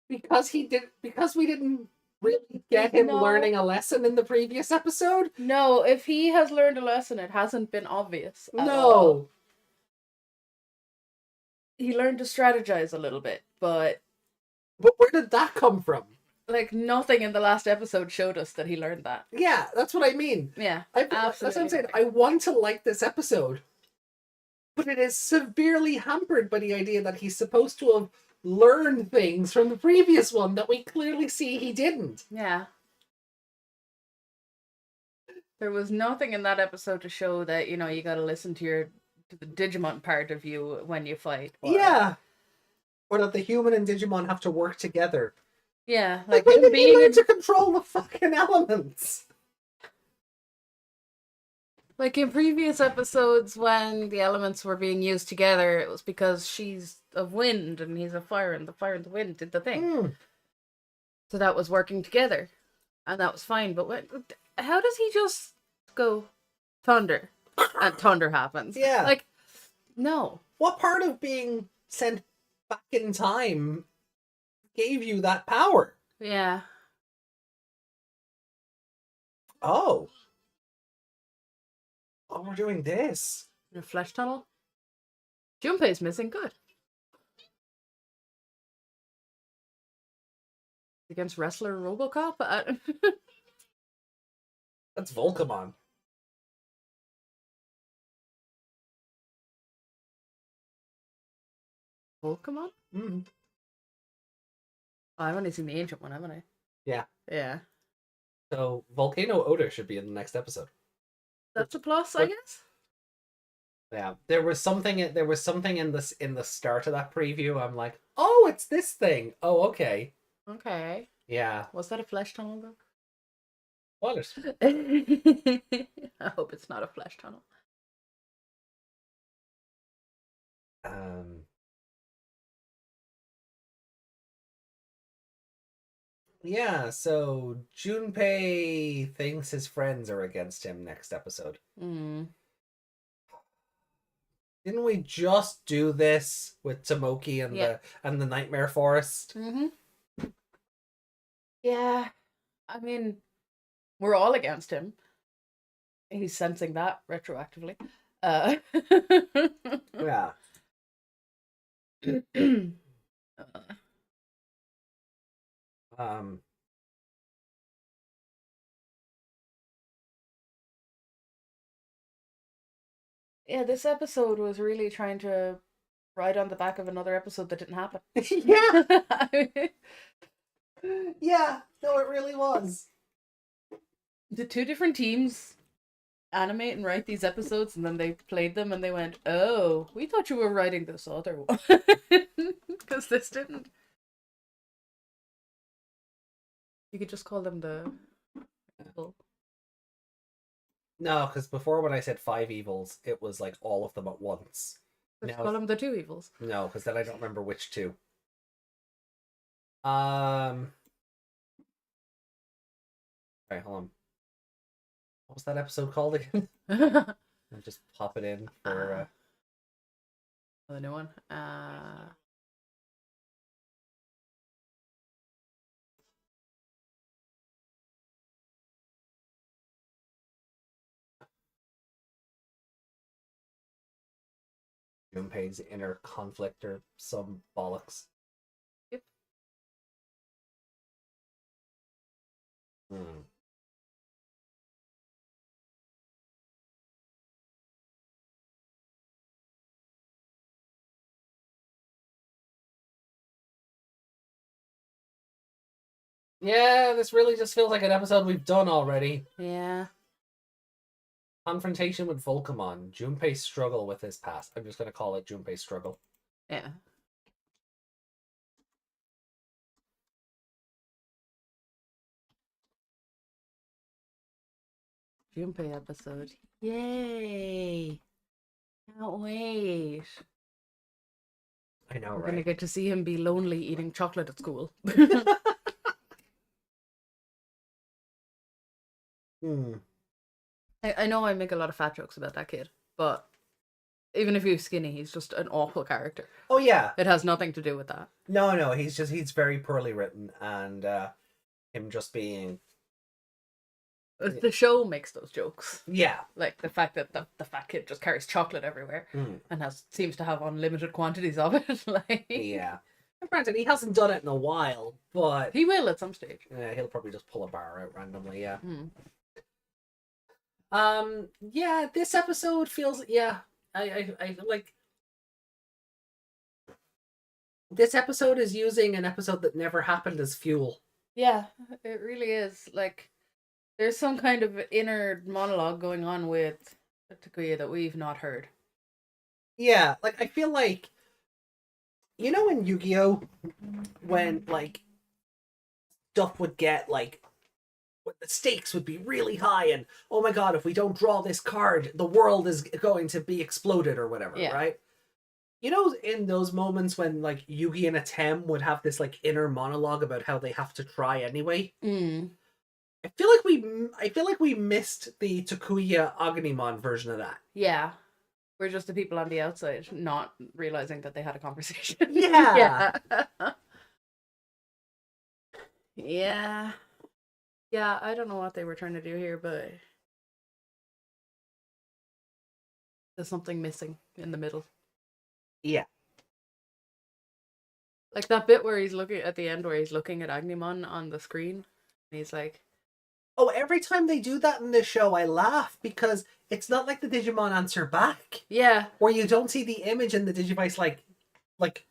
[SPEAKER 2] because we didn't really get him
[SPEAKER 3] No.
[SPEAKER 2] learning a lesson in the previous episode.
[SPEAKER 3] No, if he has learned a lesson, it hasn't been obvious at
[SPEAKER 2] No.
[SPEAKER 3] all. He learned to strategize a little bit, but
[SPEAKER 2] But where did that come from?
[SPEAKER 3] like nothing in the last episode showed us that he learned that.
[SPEAKER 2] Yeah, that's what I mean.
[SPEAKER 3] Yeah,
[SPEAKER 2] That's what I'm saying.
[SPEAKER 3] absolutely.
[SPEAKER 2] I want to like this episode, but it is severely hampered by the idea that he's supposed to have learned things from the previous one that we clearly see he didn't.
[SPEAKER 3] Yeah. There was nothing in that episode to show that, you know, you gotta listen to the Digimon part of you when you fight.
[SPEAKER 2] Yeah. Or that the human and Digimon have to work together.
[SPEAKER 3] Yeah,
[SPEAKER 2] Like,
[SPEAKER 3] like
[SPEAKER 2] when
[SPEAKER 3] him
[SPEAKER 2] did he
[SPEAKER 3] being
[SPEAKER 2] learn to control the fucking elements?
[SPEAKER 3] like in previous episodes when the elements were being used together, it was because she's of wind and he's of fire, and the fire and the wind did the thing.
[SPEAKER 2] Mm.
[SPEAKER 3] So that was working together, and that was fine. But how does he just go thunder, and thunder happens?
[SPEAKER 2] Yeah.
[SPEAKER 3] Like, no.
[SPEAKER 2] What part of being sent back in time gave you that power?
[SPEAKER 3] Yeah.
[SPEAKER 2] Oh. Oh, we're doing this.
[SPEAKER 3] In a flesh tunnel. Junpei's missing. Good. Against wrestler Robocop.
[SPEAKER 2] That's Volcamon.
[SPEAKER 3] Pokemon?
[SPEAKER 2] Mm.
[SPEAKER 3] Oh, I've only seen the ancient one, haven't I?
[SPEAKER 2] Yeah.
[SPEAKER 3] Yeah.
[SPEAKER 2] So Volcano Odor should be in the next episode.
[SPEAKER 3] That's a plus, I guess.
[SPEAKER 2] Yeah, there was something in the start of that preview. I'm like, oh, it's this thing. Oh, okay.
[SPEAKER 3] Okay.
[SPEAKER 2] Yeah.
[SPEAKER 3] Was that a flesh tunnel though?
[SPEAKER 2] Spoilers.
[SPEAKER 3] I hope it's not a flesh tunnel.
[SPEAKER 2] Yeah, so Junpei thinks his friends are against him next episode.
[SPEAKER 3] Mm.
[SPEAKER 2] Didn't we just do this with Tomoki and the Nightmare Forest?
[SPEAKER 3] Mm-hmm. Yeah. I mean, we're all against him. He's sensing that retroactively.
[SPEAKER 2] Yeah.
[SPEAKER 3] Yeah, this episode was really trying to ride on the back of another episode that didn't happen.
[SPEAKER 2] Yeah. Yeah, no, it really was.
[SPEAKER 3] The two different teams animate and write these episodes, and then they played them and they went, oh, we thought you were writing this other one. Because this didn't. You could just call them the...
[SPEAKER 2] No, because before when I said 5 evils, it was like all of them at once.
[SPEAKER 3] Let's call them the 2 evils.
[SPEAKER 2] No, because then I don't remember which 2. Alright, hold on. What was that episode called again? I'll just pop it in for
[SPEAKER 3] the new one.
[SPEAKER 2] Junpei's inner conflict or some bollocks.
[SPEAKER 3] Yep.
[SPEAKER 2] Yeah, this really just feels like an episode we've done already.
[SPEAKER 3] Yeah.
[SPEAKER 2] Confrontation with Volcamon. Junpei's struggle with his past. I'm just going to call it Junpei's struggle.
[SPEAKER 3] Yeah. Junpei episode. Yay! Can't wait.
[SPEAKER 2] I know,
[SPEAKER 3] We're
[SPEAKER 2] right?
[SPEAKER 3] gonna get to see him be lonely eating chocolate at school.
[SPEAKER 2] Hmm.
[SPEAKER 3] I know I make a lot of fat jokes about that kid, but even if he was skinny, he's just an awful character.
[SPEAKER 2] Oh yeah.
[SPEAKER 3] It has nothing to do with that.
[SPEAKER 2] No, he's very poorly written, and him just being
[SPEAKER 3] The show makes those jokes.
[SPEAKER 2] yeah.
[SPEAKER 3] Like the fact that the fat kid just carries chocolate everywhere
[SPEAKER 2] Mm.
[SPEAKER 3] and seems to have unlimited quantities of it. Like
[SPEAKER 2] Yeah. And granted, he hasn't done it in a while, but
[SPEAKER 3] he will at some stage.
[SPEAKER 2] yeah, he'll probably just pull a bar out randomly. Yeah.
[SPEAKER 3] Mm.
[SPEAKER 2] Yeah. This episode feels I like. This episode is using an episode that never happened as fuel.
[SPEAKER 3] Yeah, it really is. Like there's some kind of inner monologue going on with Takuya that we've not heard.
[SPEAKER 2] Yeah, like I feel like, you know, in Yu-Gi-Oh, when like stuff would get like the stakes would be really high, and oh my god, if we don't draw this card, the world is going to be exploded or whatever,
[SPEAKER 3] Yeah.
[SPEAKER 2] right? You know, in those moments when like Yugi and Atem would have this like inner monologue about how they have to try anyway.
[SPEAKER 3] Mm.
[SPEAKER 2] I feel like we missed the Takuya Agumon version of that.
[SPEAKER 3] Yeah. We're just the people on the outside not realizing that they had a conversation.
[SPEAKER 2] Yeah.
[SPEAKER 3] Yeah. Yeah. Yeah, I don't know what they were trying to do here, but there's something missing in the middle.
[SPEAKER 2] Yeah.
[SPEAKER 3] Like that bit where he's looking at the end where he's looking at Agumon on the screen and he's like,
[SPEAKER 2] Oh, every time they do that in this show, I laugh because it's not like the Digimon answer back,
[SPEAKER 3] yeah.
[SPEAKER 2] where you don't see the image in the Digivice like
[SPEAKER 3] Like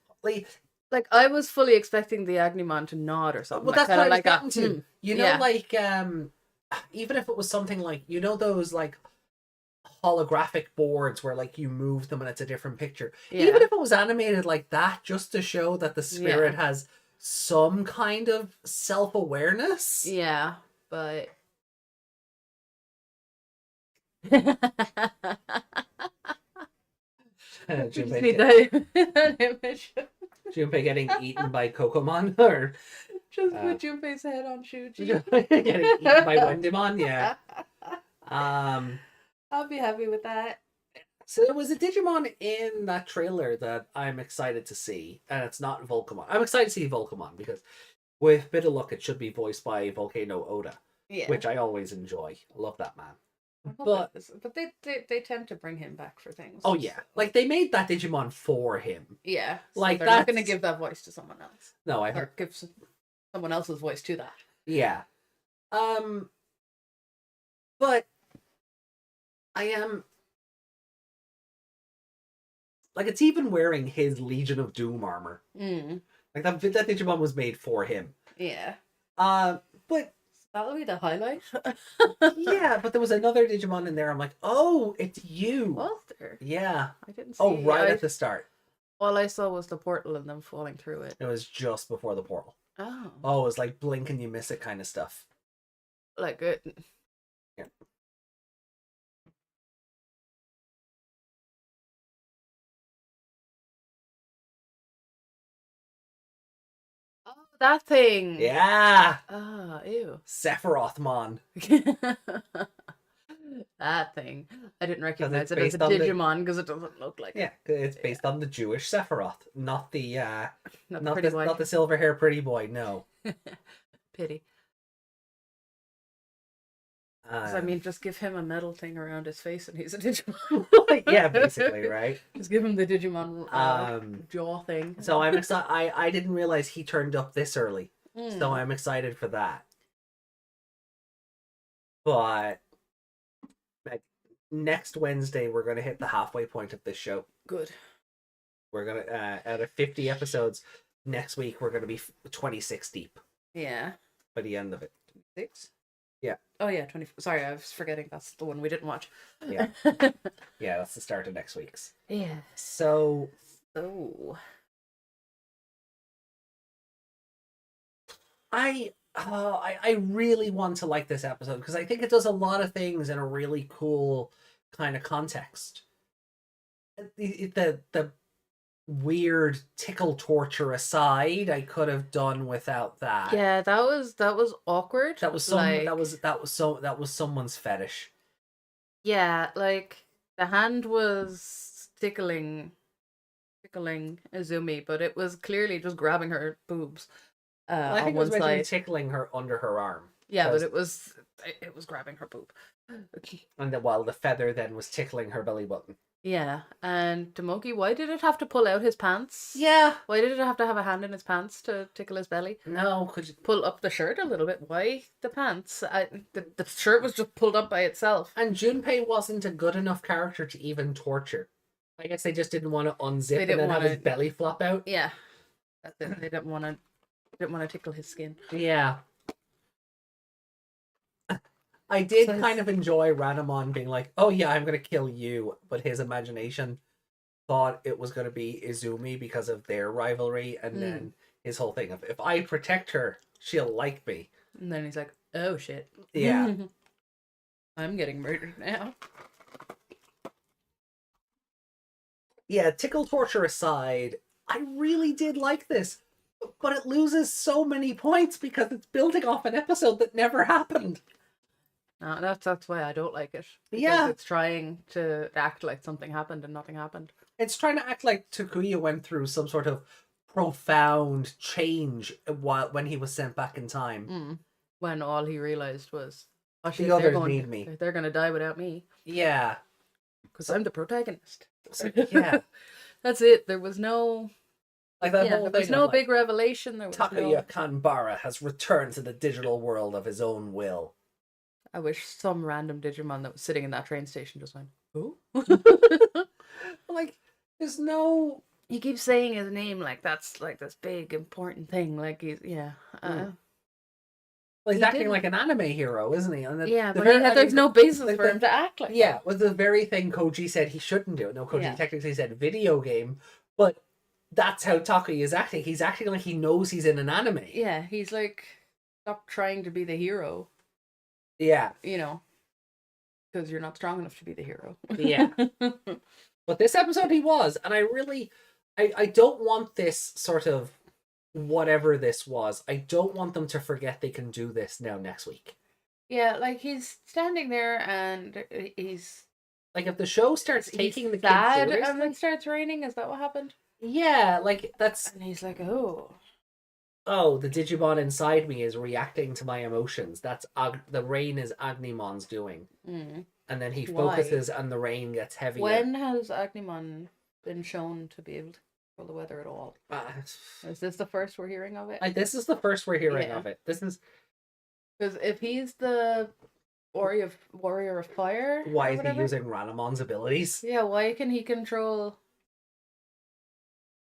[SPEAKER 3] I was fully expecting the Agumon to nod or something.
[SPEAKER 2] well,
[SPEAKER 3] like,
[SPEAKER 2] that's what I was
[SPEAKER 3] kinda like
[SPEAKER 2] getting to. You know,
[SPEAKER 3] yeah.
[SPEAKER 2] like even if it was something like, you know, those like holographic boards where like you move them and it's a different picture.
[SPEAKER 3] Yeah.
[SPEAKER 2] Even if it was animated like that, just to show that the spirit has some kind of self-awareness.
[SPEAKER 3] Yeah, but
[SPEAKER 2] Junpei,
[SPEAKER 3] need that image.
[SPEAKER 2] Junpei getting eaten by Kokomon, or
[SPEAKER 3] Just put Junpei's head on Shuji.
[SPEAKER 2] getting eaten by Wendimon, yeah.
[SPEAKER 3] I'll be happy with that.
[SPEAKER 2] So there was a Digimon in that trailer that I'm excited to see, and it's not Volcamon. I'm excited to see Volcamon because with a bit of luck, it should be voiced by Volcano Oda,
[SPEAKER 3] Yeah,
[SPEAKER 2] which I always enjoy. I love that man.
[SPEAKER 3] but they tend to bring him back for things.
[SPEAKER 2] Oh yeah, like they made that Digimon for him.
[SPEAKER 3] Yeah, so
[SPEAKER 2] Like,
[SPEAKER 3] they're not going to
[SPEAKER 2] that's-
[SPEAKER 3] give that voice to someone else,
[SPEAKER 2] No, I
[SPEAKER 3] or give someone else's voice to that.
[SPEAKER 2] yeah. But I am like, it's even wearing his Legion of Doom armor.
[SPEAKER 3] Mm.
[SPEAKER 2] Like that Digimon was made for him.
[SPEAKER 3] Yeah,
[SPEAKER 2] But
[SPEAKER 3] that'll be the highlight.
[SPEAKER 2] yeah, but there was another Digimon in there. I'm like, oh, it's you.
[SPEAKER 3] Was there?
[SPEAKER 2] Yeah.
[SPEAKER 3] I didn't see.
[SPEAKER 2] Oh, right at the start.
[SPEAKER 3] All I saw was the portal and them falling through it.
[SPEAKER 2] It was just before the portal.
[SPEAKER 3] Oh,
[SPEAKER 2] Oh, it was like blink and you miss it kind of stuff.
[SPEAKER 3] like it.
[SPEAKER 2] Yeah.
[SPEAKER 3] Oh, that thing.
[SPEAKER 2] Yeah.
[SPEAKER 3] Ah, ew.
[SPEAKER 2] Sephirothmon.
[SPEAKER 3] That thing. I didn't recognize it as a
[SPEAKER 2] based on the-
[SPEAKER 3] Digimon because it doesn't look like
[SPEAKER 2] Yeah, it's based on the Jewish Sephiroth, not the
[SPEAKER 3] not
[SPEAKER 2] not
[SPEAKER 3] pretty
[SPEAKER 2] the
[SPEAKER 3] boy.
[SPEAKER 2] not the silver hair pretty boy. No.
[SPEAKER 3] Pity. 'Cause, I mean, just give him a metal thing around his face and he's a Digimon.
[SPEAKER 2] yeah, basically, right?
[SPEAKER 3] Just give him the Digimon jaw thing.
[SPEAKER 2] So I'm excited. I didn't realize he turned up this early,
[SPEAKER 3] Mm.
[SPEAKER 2] so I'm excited for that. But like, next Wednesday, we're gonna hit the halfway point of this show.
[SPEAKER 3] Good.
[SPEAKER 2] We're gonna out of 50 episodes. Next week, we're gonna be 26 deep
[SPEAKER 3] Yeah.
[SPEAKER 2] by the end of it.
[SPEAKER 3] 6?
[SPEAKER 2] Yeah.
[SPEAKER 3] Oh yeah, 20. Sorry, I was forgetting that's the one we didn't watch.
[SPEAKER 2] Yeah. Yeah, that's the start of next week's.
[SPEAKER 3] Yeah.
[SPEAKER 2] So
[SPEAKER 3] So.
[SPEAKER 2] I really want to like this episode because I think it does a lot of things in a really cool kind of context. the weird tickle torture aside, I could have done without that.
[SPEAKER 3] Yeah, that was awkward.
[SPEAKER 2] That was that was someone's fetish.
[SPEAKER 3] Yeah, like the hand was tickling Izumi, but it was clearly just grabbing her boobs
[SPEAKER 2] Well, I
[SPEAKER 3] on
[SPEAKER 2] think it
[SPEAKER 3] one
[SPEAKER 2] was meant to be
[SPEAKER 3] side.
[SPEAKER 2] tickling her under her arm.
[SPEAKER 3] Yeah, but
[SPEAKER 2] 'cause-
[SPEAKER 3] it was grabbing her boob.
[SPEAKER 2] And while the feather then was tickling her belly button.
[SPEAKER 3] Yeah, and Tomoki, why did it have to pull out his pants?
[SPEAKER 2] Yeah.
[SPEAKER 3] Why did it have to have a hand in his pants to tickle his belly?
[SPEAKER 2] No, could you...
[SPEAKER 3] Pull up the shirt a little bit. Why the pants? The shirt was just pulled up by itself.
[SPEAKER 2] And Junpei wasn't a good enough character to even torture. I guess they just didn't want to unzip and then have his belly flop out.
[SPEAKER 3] Yeah, that's it. They didn't want to tickle his skin.
[SPEAKER 2] Yeah. I did
[SPEAKER 3] So
[SPEAKER 2] kind of enjoy Ranamon being like, oh yeah, I'm going to kill you. But his imagination thought it was going to be Izumi because of their rivalry. And then his whole thing of, if I protect her, she'll like me.
[SPEAKER 3] And then he's like, oh shit.
[SPEAKER 2] Yeah.
[SPEAKER 3] I'm getting murdered now.
[SPEAKER 2] Yeah, tickle torture aside, I really did like this. But it loses so many points because it's building off an episode that never happened.
[SPEAKER 3] No, that's why I don't like it.
[SPEAKER 2] Yeah.
[SPEAKER 3] It's trying to act like something happened and nothing happened.
[SPEAKER 2] It's trying to act like Takuya went through some sort of profound change when he was sent back in time.
[SPEAKER 3] When all he realized was, oh shit,
[SPEAKER 2] The others need me.
[SPEAKER 3] They're going to die without me.
[SPEAKER 2] Yeah.
[SPEAKER 3] Because I'm the protagonist.
[SPEAKER 2] So, yeah.
[SPEAKER 3] That's it. There was no...
[SPEAKER 2] Like that whole
[SPEAKER 3] there
[SPEAKER 2] thing
[SPEAKER 3] was no
[SPEAKER 2] of,
[SPEAKER 3] big revelation. There was
[SPEAKER 2] Takuya Kanbara has returned to the digital world of his own will.
[SPEAKER 3] I wish some random Digimon that was sitting in that train station just went, who?
[SPEAKER 2] Like, there's no...
[SPEAKER 3] He keeps saying his name like that's like this big important thing. Like he's
[SPEAKER 2] Well, he's acting like an anime hero, isn't he? And
[SPEAKER 3] there's no basis for him to act like that.
[SPEAKER 2] Yeah, was the very thing Koji said he shouldn't do. No, Koji technically said video game, but that's how Takuya is acting. He's acting like he knows he's in an anime.
[SPEAKER 3] Yeah, he's like, stop trying to be the hero.
[SPEAKER 2] Yeah.
[SPEAKER 3] You know, because you're not strong enough to be the hero.
[SPEAKER 2] Yeah. But this episode he was, and I don't want this sort of whatever this was. I don't want them to forget they can do this now next week.
[SPEAKER 3] Yeah, like he's standing there and he's
[SPEAKER 2] like, if the show starts taking the kids
[SPEAKER 3] sad
[SPEAKER 2] seriously,
[SPEAKER 3] and it starts raining, is that what happened?
[SPEAKER 2] Yeah, like that's.
[SPEAKER 3] And he's like, oh,
[SPEAKER 2] the Digimon inside me is reacting to my emotions. That's the rain is Agnimon's doing. And then he focuses and the rain gets heavier.
[SPEAKER 3] When has Agnemon been shown to be able to control the weather at all? Is this the first we're hearing of it?
[SPEAKER 2] This is the first we're hearing of it. This is...
[SPEAKER 3] Because if he's the warrior of fire...
[SPEAKER 2] Why is he using Ranamon's abilities?
[SPEAKER 3] Yeah, why can he control...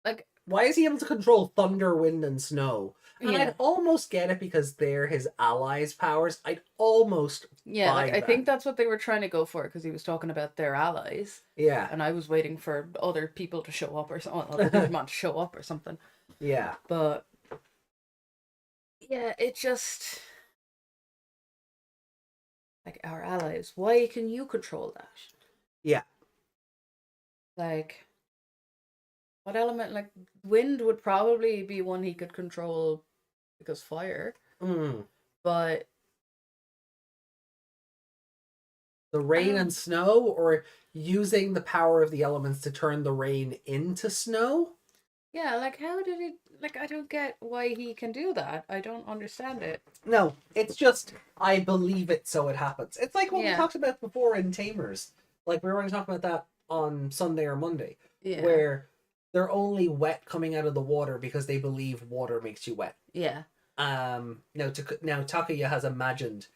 [SPEAKER 3] Like...
[SPEAKER 2] Why is he able to control thunder, wind, and snow? And
[SPEAKER 3] Yeah.
[SPEAKER 2] I'd almost get it because they're his allies' powers. I'd almost buy
[SPEAKER 3] I think that's what they were trying to go for, because he was talking about their allies.
[SPEAKER 2] Yeah.
[SPEAKER 3] And I was waiting for other people to show up or something, other Digimon to show up or something.
[SPEAKER 2] Yeah.
[SPEAKER 3] But yeah, it just like our allies. Why can you control that?
[SPEAKER 2] Yeah.
[SPEAKER 3] Like, what element? Like, wind would probably be one he could control because fire. But
[SPEAKER 2] the rain and snow, or using the power of the elements to turn the rain into snow?
[SPEAKER 3] Yeah, like, how did he... Like, I don't get why he can do that. I don't understand it.
[SPEAKER 2] No, it's just, I believe it so it happens. It's like what we talked about before in Tamers. Like, we were going to talk about that on Sunday or Monday.
[SPEAKER 3] Yeah.
[SPEAKER 2] Where they're only wet coming out of the water because they believe water makes you wet.
[SPEAKER 3] Yeah.
[SPEAKER 2] Now Takuya has imagined,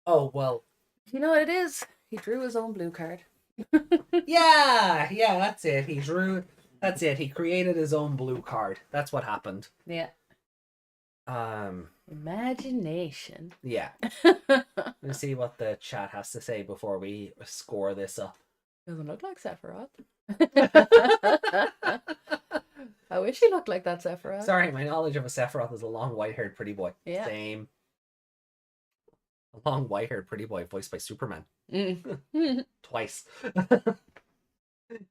[SPEAKER 2] oh, well...
[SPEAKER 3] You know what it is? He drew his own blue card.
[SPEAKER 2] yeah, that's it. That's it. He created his own blue card. That's what happened.
[SPEAKER 3] Yeah. Imagination.
[SPEAKER 2] Yeah. Let's see what the chat has to say before we score this up.
[SPEAKER 3] Doesn't look like Sephiroth. I wish he looked like that Sephiroth.
[SPEAKER 2] Sorry, my knowledge of a Sephiroth is a long white-haired pretty boy.
[SPEAKER 3] Yeah.
[SPEAKER 2] Same. A long white-haired pretty boy voiced by Superman. Twice.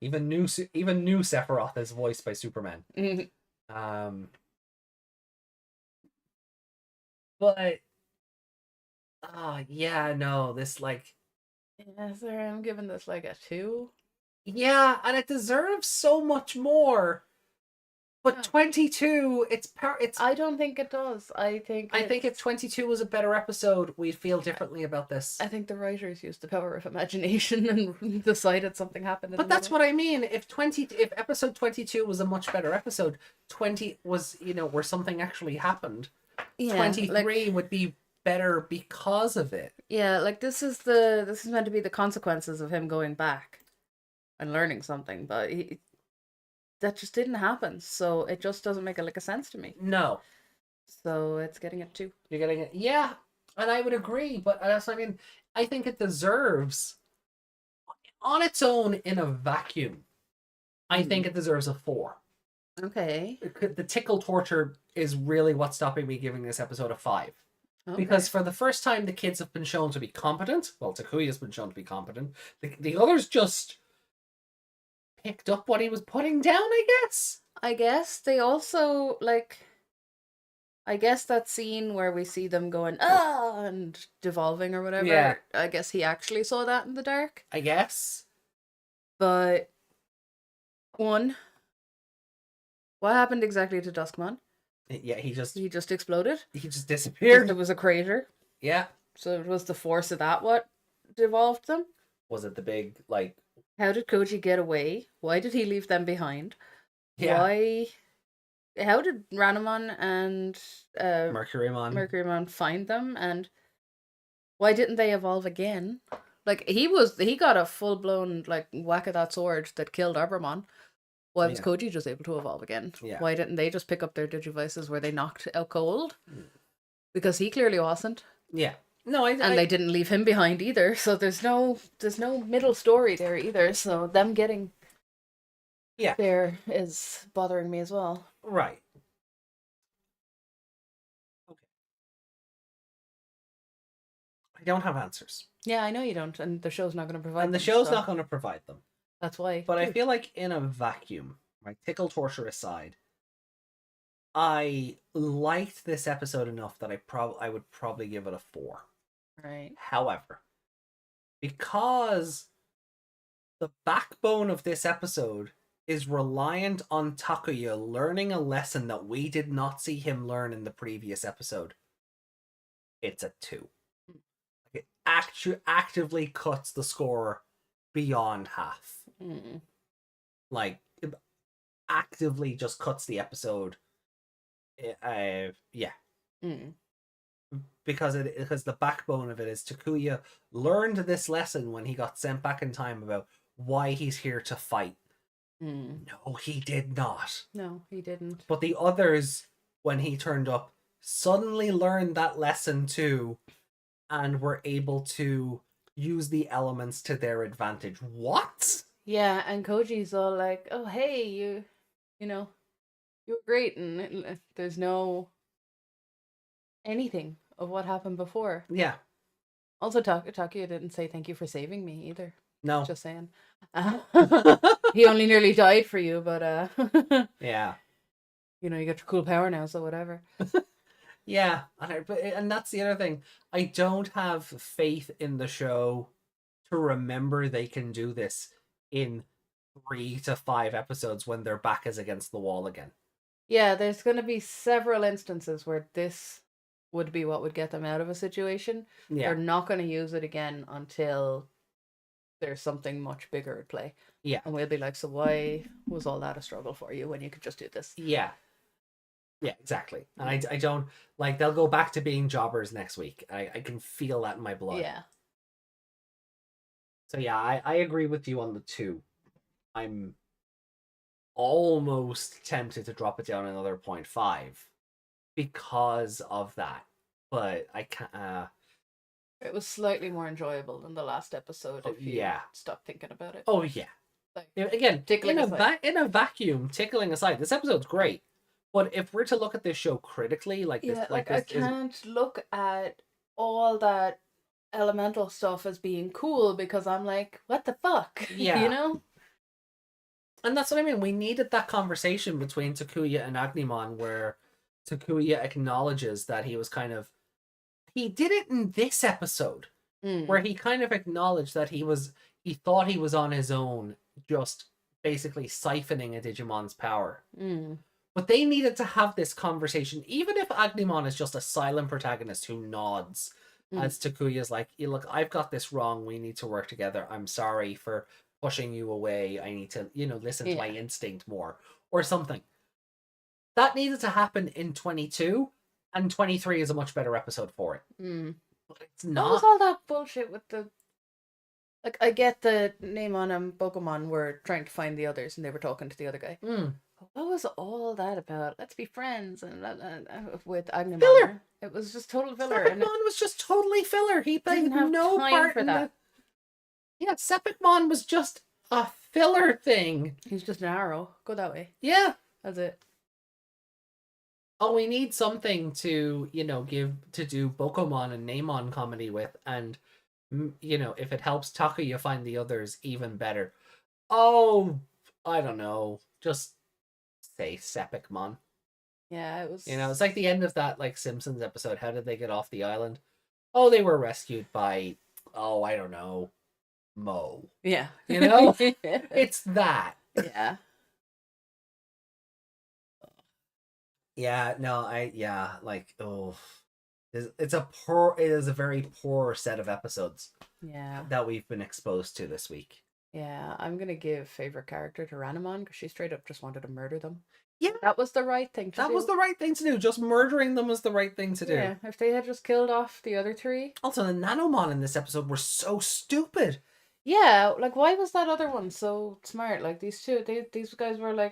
[SPEAKER 2] Even new Sephiroth is voiced by Superman.
[SPEAKER 3] Mhm.
[SPEAKER 2] But yeah, no, this like
[SPEAKER 3] Yeah, so I'm giving this like a 2.
[SPEAKER 2] yeah, and it deserves so much more. But
[SPEAKER 3] Yeah.
[SPEAKER 2] 22, it's
[SPEAKER 3] I don't think it does. I think
[SPEAKER 2] if 22 was a better episode, we'd feel differently about this.
[SPEAKER 3] I think the writers used the power of imagination and decided something happened.
[SPEAKER 2] But that's what I mean. If episode 22 was a much better episode, 20 was, where something actually happened.
[SPEAKER 3] Yeah,
[SPEAKER 2] 23 would be better because of it.
[SPEAKER 3] Yeah, like this is meant to be the consequences of him going back and learning something, but that just didn't happen. So it just doesn't make a sense to me.
[SPEAKER 2] No.
[SPEAKER 3] So it's getting it 2.
[SPEAKER 2] You're getting it. Yeah, and I would agree, but that's what I mean. I think it deserves, on its own, in a vacuum, I think it deserves a 4.
[SPEAKER 3] Okay.
[SPEAKER 2] The tickle torture is really what's stopping me giving this episode a 5.
[SPEAKER 3] Okay.
[SPEAKER 2] Because for the first time, the kids have been shown to be competent. Well, Takuya's been shown to be competent. The others just picked up what he was putting down, I guess.
[SPEAKER 3] I guess they also I guess that scene where we see them going and devolving or whatever.
[SPEAKER 2] Yeah.
[SPEAKER 3] I guess he actually saw that in the dark.
[SPEAKER 2] I guess.
[SPEAKER 3] But what happened exactly to Duskmon?
[SPEAKER 2] Yeah, he just
[SPEAKER 3] exploded.
[SPEAKER 2] He just disappeared.
[SPEAKER 3] It was a crater.
[SPEAKER 2] Yeah.
[SPEAKER 3] So it was the force of that what devolved them?
[SPEAKER 2] Was it the big
[SPEAKER 3] How did Koji get away? Why did he leave them behind?
[SPEAKER 2] Yeah.
[SPEAKER 3] How did Ranamon and
[SPEAKER 2] Mercurymon
[SPEAKER 3] find them? And why didn't they evolve again? Like he got a full blown whack of that sword that killed Arbormon. Why was Koji just able to evolve again?
[SPEAKER 2] Yeah.
[SPEAKER 3] Why didn't they just pick up their Digivices where they knocked out cold? Because he clearly wasn't.
[SPEAKER 2] Yeah. No,
[SPEAKER 3] they didn't leave him behind either. So there's no middle story there either. So them getting there is bothering me as well.
[SPEAKER 2] Right. Okay. I don't have answers.
[SPEAKER 3] Yeah, I know you don't, and the show's not going to provide them.
[SPEAKER 2] And the show's not going to provide them.
[SPEAKER 3] That's why.
[SPEAKER 2] But I feel like in a vacuum, tickle torture aside, I liked this episode enough that I would probably give it a 4.
[SPEAKER 3] Right.
[SPEAKER 2] However, because the backbone of this episode is reliant on Takuya learning a lesson that we did not see him learn in the previous episode, it's a 2. It actively cuts the score beyond half. It actively just cuts the episode. Because the backbone of it is Takuya learned this lesson when he got sent back in time about why he's here to fight. No, he did not.
[SPEAKER 3] No, he didn't.
[SPEAKER 2] But the others, when he turned up, suddenly learned that lesson too, and were able to use the elements to their advantage. What?
[SPEAKER 3] Yeah, and Koji's all like, "Oh, hey, you know, you were great," and there's no anything of what happened before.
[SPEAKER 2] Yeah.
[SPEAKER 3] Also, Takuya didn't say thank you for saving me either.
[SPEAKER 2] No.
[SPEAKER 3] Just saying. He only nearly died for you, but
[SPEAKER 2] yeah.
[SPEAKER 3] You got your cool power now, so whatever.
[SPEAKER 2] Yeah, and that's the other thing. I don't have faith in the show to remember they can do this in 3 to 5 episodes when their back is against the wall again.
[SPEAKER 3] Yeah, there's going to be several instances where this would be what would get them out of a situation.
[SPEAKER 2] Yeah.
[SPEAKER 3] They're not going to use it again until there's something much bigger at play.
[SPEAKER 2] Yeah.
[SPEAKER 3] And we'll be like, so why was all that a struggle for you when you could just do this?
[SPEAKER 2] Yeah. Yeah, exactly. And I don't, they'll go back to being jobbers next week. I can feel that in my blood.
[SPEAKER 3] Yeah.
[SPEAKER 2] So yeah, I agree with you on the 2. I'm almost tempted to drop it down another 0.5 because of that. But I can't...
[SPEAKER 3] It was slightly more enjoyable than the last episode if you stop thinking about it.
[SPEAKER 2] Oh, yeah. Again, in a vacuum, tickling aside, this episode's great. But if we're to look at this show critically, I
[SPEAKER 3] can't look at all that elemental stuff as being cool because I'm like, what the fuck?
[SPEAKER 2] Yeah. And that's what I mean. We needed that conversation between Takuya and Agumon where Takuya acknowledges that he was kind of... He did it in this episode, where he kind of acknowledged that he thought he was on his own, just basically siphoning a Digimon's power. But they needed to have this conversation, even if Agumon is just a silent protagonist who nods, as Takuya's like, look, I've got this wrong, we need to work together, I'm sorry for pushing you away, I need to, listen to my instinct more, or something. That needed to happen in 22, and 23 is a much better episode for it. But it's not.
[SPEAKER 3] What was all that bullshit with the... Like, I get the Neymon and Pokemon were trying to find the others, and they were talking to the other guy. What was all that about? Let's be friends, and with Agumon.
[SPEAKER 2] Filler!
[SPEAKER 3] It was just total filler.
[SPEAKER 2] Sepicmon was just totally filler. He played
[SPEAKER 3] didn't have
[SPEAKER 2] no
[SPEAKER 3] time
[SPEAKER 2] part
[SPEAKER 3] for
[SPEAKER 2] in
[SPEAKER 3] that.
[SPEAKER 2] Yeah, Sepicmon was just a filler thing.
[SPEAKER 3] He's just an arrow. Go that way.
[SPEAKER 2] Yeah.
[SPEAKER 3] That's it.
[SPEAKER 2] Oh, we need something to, do Pokemon and Neymon comedy with, and, if it helps Takuya find the others, even better. Oh, I don't know. Just say Sepicmon.
[SPEAKER 3] Yeah, it was...
[SPEAKER 2] It's like the end of that, Simpsons episode. How did they get off the island? Oh, they were rescued by, I don't know, Mo.
[SPEAKER 3] Yeah.
[SPEAKER 2] It's that.
[SPEAKER 3] Yeah.
[SPEAKER 2] Yeah, no, it is a very poor set of episodes.
[SPEAKER 3] Yeah.
[SPEAKER 2] That we've been exposed to this week.
[SPEAKER 3] Yeah, I'm gonna give favorite character to Ranamon because she straight up just wanted to murder them.
[SPEAKER 2] Yeah.
[SPEAKER 3] That was the right thing to do.
[SPEAKER 2] That was the right thing to do. Just murdering them was the right thing to do.
[SPEAKER 3] Yeah, if they had just killed off the other three.
[SPEAKER 2] Also, the Nanomon in this episode were so stupid.
[SPEAKER 3] Yeah, why was that other one so smart? These two, these guys were in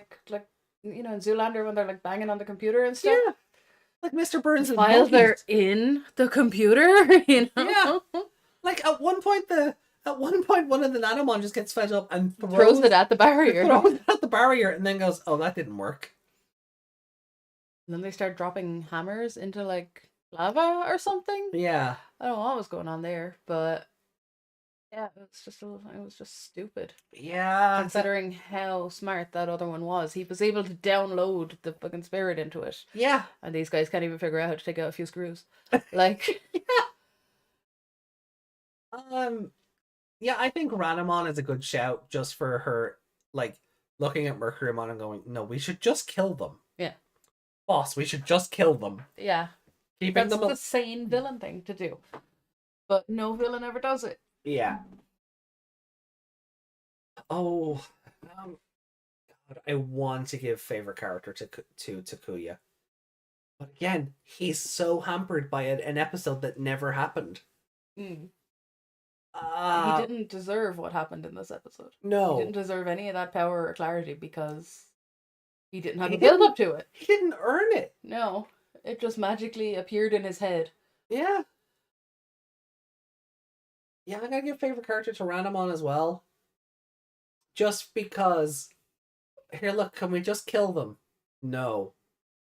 [SPEAKER 3] Zoolander when they're banging on the computer and stuff.
[SPEAKER 2] Yeah. Like Mr. Burns and
[SPEAKER 3] While they're in the computer,
[SPEAKER 2] Yeah. At one point one of the Nanomon just gets fed up and
[SPEAKER 3] throws it at the barrier.
[SPEAKER 2] Throws it at the barrier and then goes, oh, that didn't work.
[SPEAKER 3] And then they start dropping hammers into lava or something.
[SPEAKER 2] Yeah.
[SPEAKER 3] I don't know what was going on there, but yeah, it was just stupid.
[SPEAKER 2] Yeah.
[SPEAKER 3] Considering how smart that other one was. He was able to download the fucking spirit into it.
[SPEAKER 2] Yeah.
[SPEAKER 3] And these guys can't even figure out how to take out a few screws.
[SPEAKER 2] Yeah, I think Ranamon is a good shout just for her, looking at Mercurymon and going, no, we should just kill them.
[SPEAKER 3] Yeah.
[SPEAKER 2] Boss, we should just kill them.
[SPEAKER 3] Yeah.
[SPEAKER 2] Keeping
[SPEAKER 3] That's
[SPEAKER 2] them
[SPEAKER 3] the sane villain thing to do. But no villain ever does it.
[SPEAKER 2] Yeah. Oh, God, I want to give favorite character to Takuya. But again, he's so hampered by an episode that never happened.
[SPEAKER 3] He didn't deserve what happened in this episode.
[SPEAKER 2] No.
[SPEAKER 3] He didn't deserve any of that power or clarity because he didn't have a build up to it.
[SPEAKER 2] He didn't earn it.
[SPEAKER 3] No. It just magically appeared in his head.
[SPEAKER 2] Yeah. Yeah, I'm gonna give favorite character to Ranamon as well. Just because... Here, look, can we just kill them? No.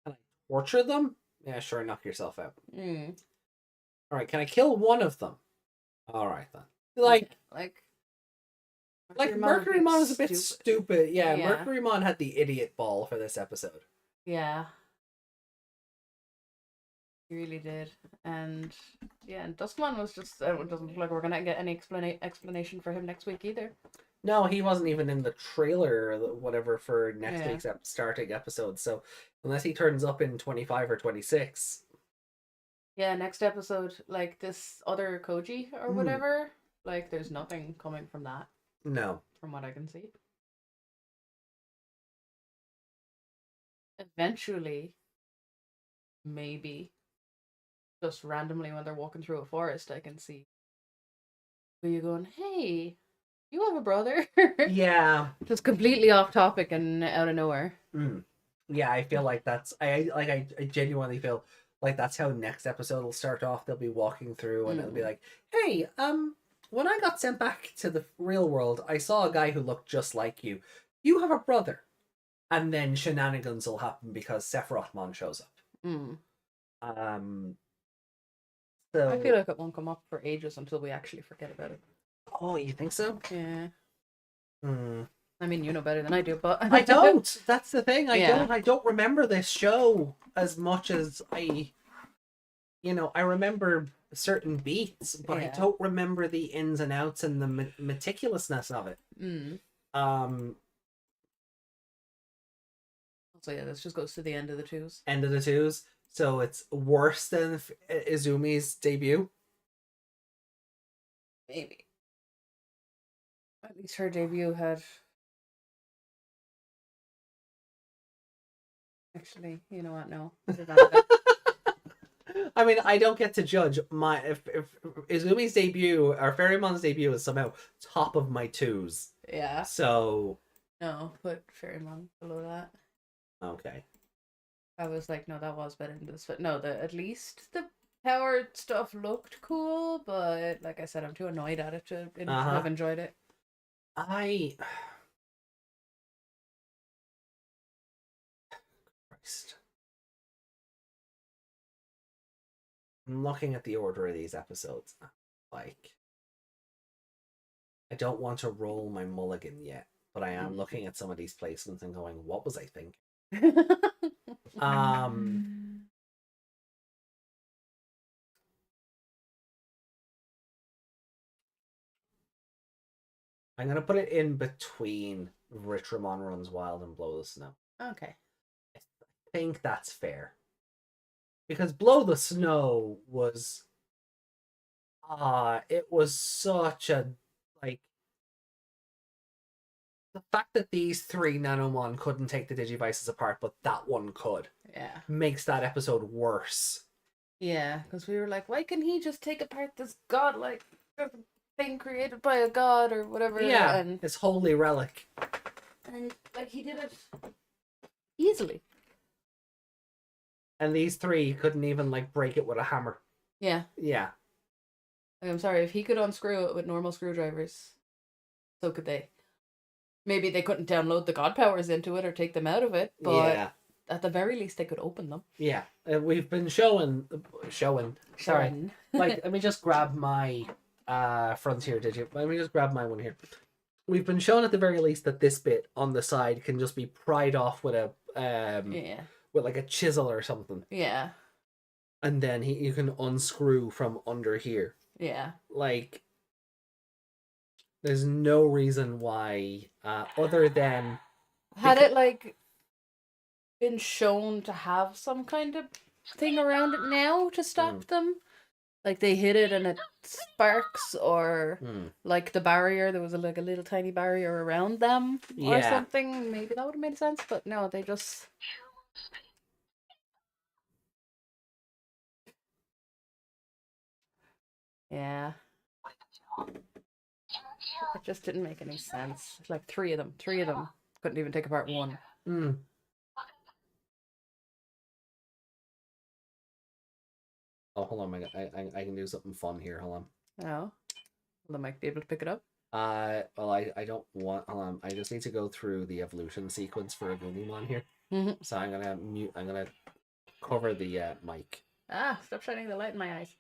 [SPEAKER 2] Can I torture them? Yeah, sure, knock yourself out. Alright, can I kill one of them? Alright, then. Mercurymon is a bit stupid. Yeah, Mercurymon had the idiot ball for this episode.
[SPEAKER 3] Yeah. He really did. And Duskmon was just... it doesn't look like we're going to get any explanation for him next week either.
[SPEAKER 2] No, he wasn't even in the trailer or whatever for next week's starting episode, so unless he turns up in 25 or 26...
[SPEAKER 3] Yeah, next episode, this other Koji or whatever, there's nothing coming from that.
[SPEAKER 2] No.
[SPEAKER 3] From what I can see. Eventually, maybe, just randomly when they're walking through a forest, I can see where you're going, hey, you have a brother?
[SPEAKER 2] Yeah.
[SPEAKER 3] Just completely off topic and out of nowhere.
[SPEAKER 2] Yeah, I feel like that's... I genuinely feel... that's how next episode will start off. They'll be walking through and it'll be like, hey, when I got sent back to the real world, I saw a guy who looked just like you. You have a brother. And then shenanigans will happen because Sephirothmon shows up. So
[SPEAKER 3] I feel like it won't come up for ages until we actually forget about it.
[SPEAKER 2] Oh, you think so?
[SPEAKER 3] Yeah. I mean, you know better than I do, but
[SPEAKER 2] I don't. That's the thing.
[SPEAKER 3] Yeah.
[SPEAKER 2] I don't remember this show as much as I remember certain beats, but I
[SPEAKER 3] Yeah.
[SPEAKER 2] don't remember the ins and outs and the meticulousness of it.
[SPEAKER 3] Mm. So yeah, this just goes to the end of the twos.
[SPEAKER 2] End of the twos. So it's worse than Izumi's debut.
[SPEAKER 3] Maybe. At least her debut had. Actually, you know what? No.
[SPEAKER 2] I mean, I don't get to judge my if Izumi's debut or Fairymon's debut is somehow top of my twos.
[SPEAKER 3] Yeah.
[SPEAKER 2] So
[SPEAKER 3] No, put Fairymon below that.
[SPEAKER 2] okay.
[SPEAKER 3] I was like, no, that was better than this, but no, at least the powered stuff looked cool, but like I said, I'm too annoyed at it to have enjoyed it.
[SPEAKER 2] Christ. I'm looking at the order of these episodes. Like, I don't want to roll my mulligan yet, but I am looking at some of these placements and going, what was I thinking? I'm gonna put it in between Ritramon Runs Wild and Blow the Snow.
[SPEAKER 3] Okay.
[SPEAKER 2] I think that's fair. Because Blow the Snow was it was such a like the fact that these three Nanomon couldn't take the Digivices apart, but that one could.
[SPEAKER 3] Yeah.
[SPEAKER 2] Makes that episode worse.
[SPEAKER 3] Yeah, because we were like, why can he just take apart this godlike thing created by a god or whatever?
[SPEAKER 2] Yeah,
[SPEAKER 3] and
[SPEAKER 2] his holy relic.
[SPEAKER 3] And like he did it easily.
[SPEAKER 2] And these three couldn't even like break it with a hammer.
[SPEAKER 3] Yeah.
[SPEAKER 2] Yeah.
[SPEAKER 3] Like, I'm sorry, if he could unscrew it with normal screwdrivers, so could they. Maybe they couldn't download the god powers into it or take them out of it, but at the very least they could open them.
[SPEAKER 2] Yeah. We've been showing. Sorry. Like, let me just grab my Frontier Digit. Let me just grab my one here. We've been shown at the very least that this bit on the side can just be pried off with a with like a chisel or something.
[SPEAKER 3] Yeah.
[SPEAKER 2] And then you can unscrew from under here.
[SPEAKER 3] Yeah.
[SPEAKER 2] Like, there's no reason why, other than
[SPEAKER 3] had it like been shown to have some kind of thing around it now to stop them. Like they hit it and it sparks, or like the barrier, there was like a little tiny barrier around them or something. Maybe that would have made sense, but no, they just. Yeah. It just didn't make any sense. Like three of them couldn't even take apart one.
[SPEAKER 2] Oh, hold on, I can do something fun here. Hold on.
[SPEAKER 3] Oh, well, I might be able to pick it up.
[SPEAKER 2] Well, I don't want. Hold on. I just need to go through the evolution sequence for a Wikimon here. So I'm gonna mute. I'm gonna cover the mic.
[SPEAKER 3] Ah! Stop shining the light in my eyes.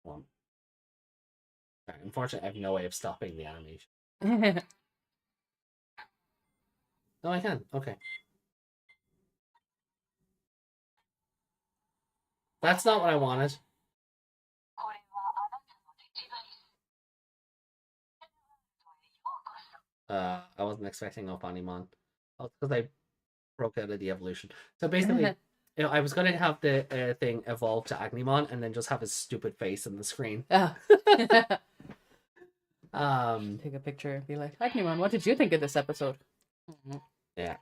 [SPEAKER 2] One. Right, unfortunately, I have no way of stopping the animation. Oh, I can. Okay. That's not what I wanted. I wasn't expecting Arbormon. Oh, because I broke out of the evolution. So basically, I was going to have the thing evolve to Agnimon and then just have his stupid face in the screen.
[SPEAKER 3] Oh.
[SPEAKER 2] Take
[SPEAKER 3] a picture and be like, Agnimon, what did you think of this episode?
[SPEAKER 2] Yeah.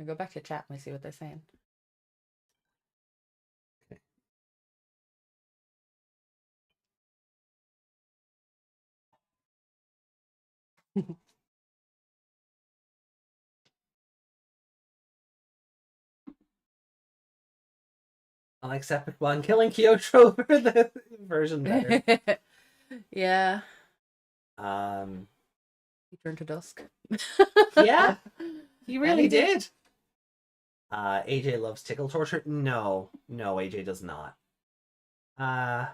[SPEAKER 3] Go back to chat and see what they're saying. Okay.
[SPEAKER 2] I like Sepicmon killing Kyotro for the version better.
[SPEAKER 3] Yeah. He turned to dusk.
[SPEAKER 2] Yeah. He really did. AJ loves tickle torture. No, AJ does not. Mobarite.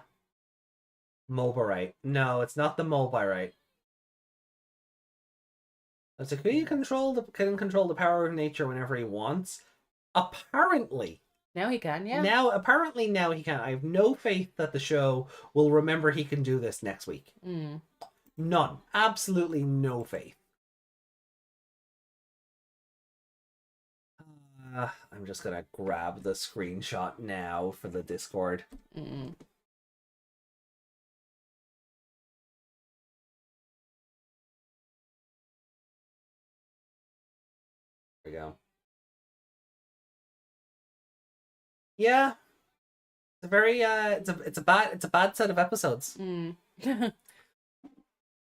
[SPEAKER 2] No, it's not the Mobarite. It's like he can control the power of nature whenever he wants. Apparently.
[SPEAKER 3] Now he can, yeah.
[SPEAKER 2] Now he can. I have no faith that the show will remember he can do this next week. None. Absolutely no faith. I'm just gonna grab the screenshot now for the Discord.
[SPEAKER 3] Mm.
[SPEAKER 2] There we go. Yeah, it's a very it's a bad set of episodes.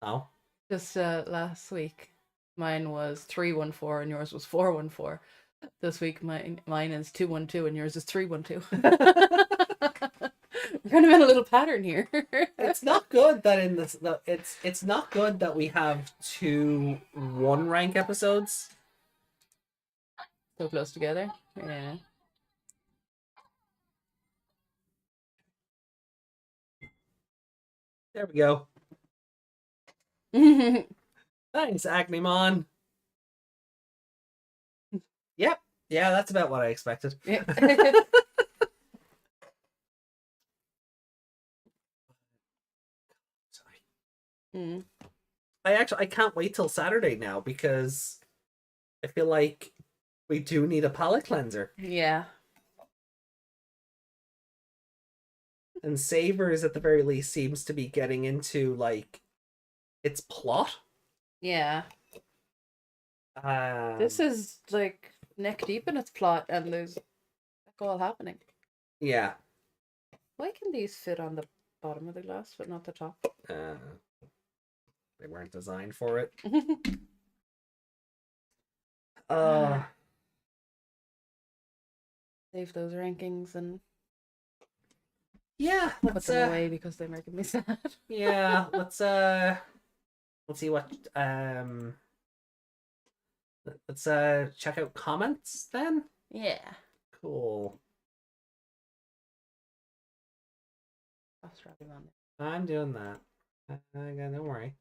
[SPEAKER 2] Oh,
[SPEAKER 3] Just last week, mine was 314 and yours was 414. This week, mine is 212 and yours is 312. We're kind of in a little pattern here.
[SPEAKER 2] It's not good that in this. It's not good that we have 2 1-rank episodes
[SPEAKER 3] So close together. Yeah.
[SPEAKER 2] There we go. Thanks, Agnemon. Yep. Yeah, that's about what I expected.
[SPEAKER 3] Yeah.
[SPEAKER 2] Sorry. I can't wait till Saturday now because I feel like we do need a palate cleanser.
[SPEAKER 3] Yeah.
[SPEAKER 2] And Savers at the very least seems to be getting into like its plot.
[SPEAKER 3] Yeah. This is like neck deep in its plot, and there's all happening.
[SPEAKER 2] Yeah.
[SPEAKER 3] Why can these fit on the bottom of the glass but not the top?
[SPEAKER 2] They weren't designed for it.
[SPEAKER 3] Save those rankings and
[SPEAKER 2] yeah,
[SPEAKER 3] put them away because they're making me sad.
[SPEAKER 2] Yeah, let's see what let's check out comments then.
[SPEAKER 3] Yeah.
[SPEAKER 2] Cool. I'm doing that. Don't worry.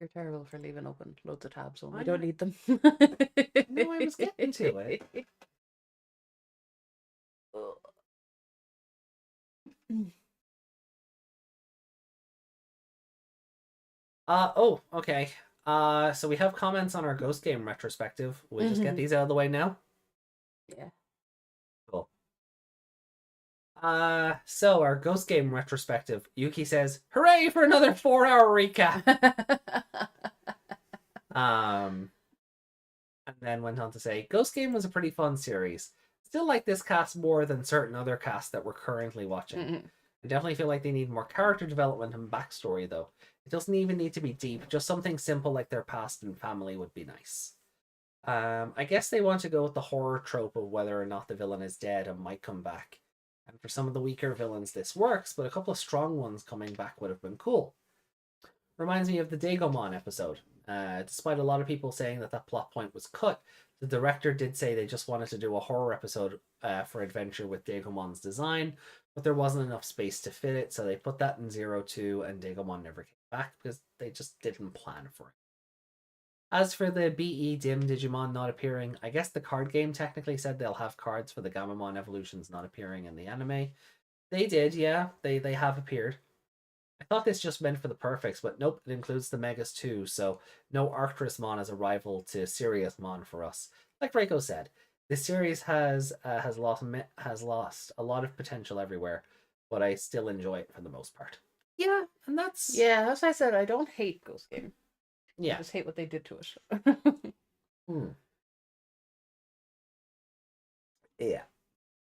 [SPEAKER 3] You're terrible for leaving open loads of tabs when we don't need them.
[SPEAKER 2] No, I was getting to it. Oh, okay. So we have comments on our Ghost Game retrospective. We'll just get these out of the way now.
[SPEAKER 3] Yeah.
[SPEAKER 2] Cool. So our Ghost Game retrospective, Yuki says, "Hooray for another 4-hour recap!" And then went on to say, "Ghost Game was a pretty fun series. Still like this cast more than certain other casts that we're currently watching. I definitely feel like they need more character development and backstory, though. It doesn't even need to be deep. Just something simple like their past and family would be nice. I guess they want to go with the horror trope of whether or not the villain is dead and might come back. And for some of the weaker villains, this works, but a couple of strong ones coming back would have been cool. Reminds me of the Digimon episode. Despite a lot of people saying that plot point was cut, the director did say they just wanted to do a horror episode for Adventure with Digimon's design, but there wasn't enough space to fit it, so they put that in 02 and Digimon never came back because they just didn't plan for it. As for the BE Dim Digimon not appearing, I guess the card game technically said they'll have cards for the Gamamon evolutions not appearing in the anime. They did, yeah, they have appeared. I thought this just meant for the perfects, but nope, it includes the Megas too, so no Arcturusmon as a rival to Siriusmon for us. Like Reiko said, this series has lost a lot of potential everywhere, but I still enjoy it for the most part. Yeah, and that's...
[SPEAKER 3] Yeah, as I said, I don't hate Ghost Game.
[SPEAKER 2] Yeah.
[SPEAKER 3] I just hate what they did to it.
[SPEAKER 2] Yeah.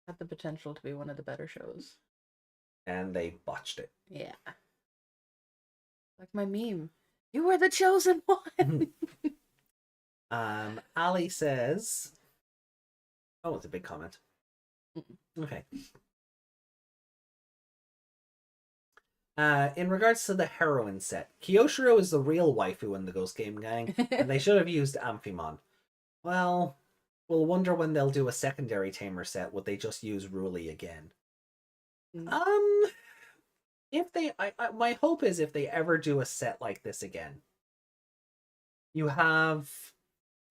[SPEAKER 3] Had the potential to be one of the better shows.
[SPEAKER 2] And they botched it.
[SPEAKER 3] Yeah. Like my meme. You were the chosen one.
[SPEAKER 2] Ali says... Oh, it's a big comment. Okay. In regards to the heroine set, Kyoshiro is the real waifu in the Ghost Game gang, and they should have used Amphimon. Well, we'll wonder when they'll do a secondary tamer set. Would they just use Ruli again? If they, my hope is if they ever do a set like this again, you have.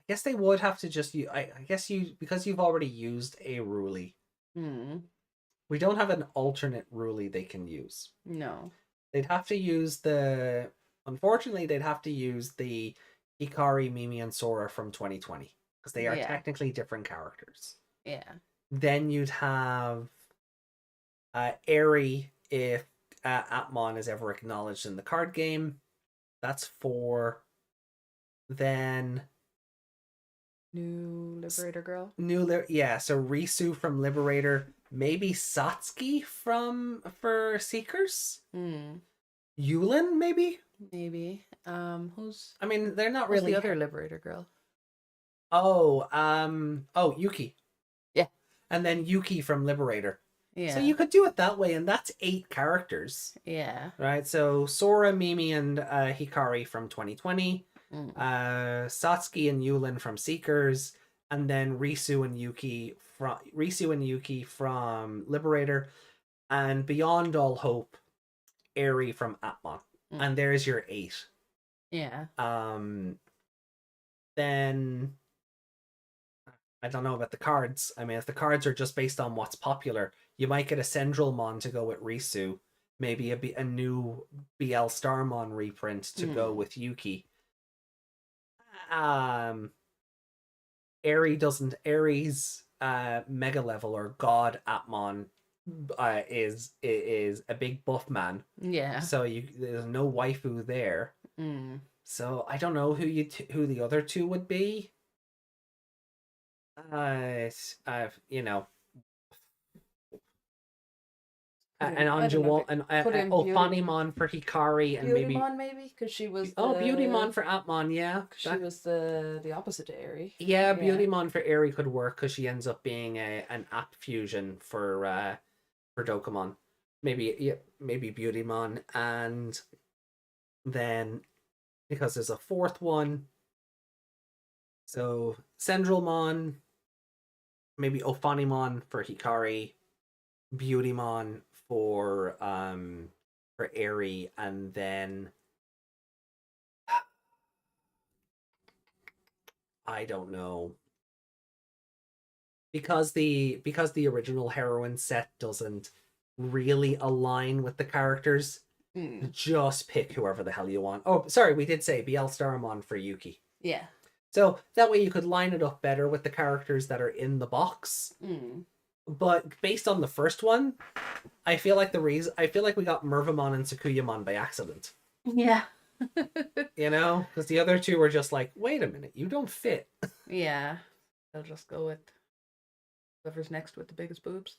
[SPEAKER 2] I guess they would have to just use. I guess because you've already used a Ruli. We don't have an alternate Ruli they can use.
[SPEAKER 3] No.
[SPEAKER 2] They'd have to use the. Unfortunately, they'd have to use the Hikari, Mimi, and Sora from 2020 because they are technically different characters.
[SPEAKER 3] Yeah.
[SPEAKER 2] Then you'd have Eri if Atmon is ever acknowledged in the card game. That's 4. Then
[SPEAKER 3] New Liberator Girl.
[SPEAKER 2] So Risu from Liberator. Maybe Satsuki for Seekers. Yulin, maybe.
[SPEAKER 3] Who's?
[SPEAKER 2] I mean, they're not
[SPEAKER 3] Who's
[SPEAKER 2] really
[SPEAKER 3] the other Liberator Girl.
[SPEAKER 2] Yuki.
[SPEAKER 3] Yeah.
[SPEAKER 2] And then Yuki from Liberator.
[SPEAKER 3] Yeah.
[SPEAKER 2] So you could do it that way, and that's 8 characters.
[SPEAKER 3] Yeah.
[SPEAKER 2] Right. So Sora, Mimi, and Hikari from 2020. Satsuki and Yulin from Seekers, and then Risu and Yuki from Liberator, and beyond all hope, Eri from Atmon. And there's your 8.
[SPEAKER 3] Yeah.
[SPEAKER 2] Then I don't know about the cards. I mean, if the cards are just based on what's popular, you might get a Centralmon to go with Risu, maybe a new BL Starmon reprint to go with Yuki. Aries mega level or god Atmon is a big buff man.
[SPEAKER 3] Yeah.
[SPEAKER 2] So there's no waifu there. So I don't know who the other 2 would be. And Anjuwon and Ofanimon for Hikari and
[SPEAKER 3] Beautymon maybe because she was
[SPEAKER 2] Beautymon for Atmon, yeah.
[SPEAKER 3] She was the opposite to Eri.
[SPEAKER 2] Yeah, Beautymon for Eri could work because she ends up being an app fusion for Dokemon. Maybe Beautymon, and then because there's a 4th one, so Centralmon, maybe Ofanimon for Hikari, Beautymon for Eri, and then I don't know, because the original heroine set doesn't really align with the characters. Just pick whoever the hell you want. Oh, sorry, we did say BL Starmon for Yuki.
[SPEAKER 3] Yeah.
[SPEAKER 2] So that way you could line it up better with the characters that are in the box. But based on the first one, I feel like we got Mervamon and Sakuyamon by accident.
[SPEAKER 3] Yeah.
[SPEAKER 2] Because the other 2 were just like, wait a minute, you don't fit.
[SPEAKER 3] Yeah. They'll just go with whoever's next with the biggest boobs.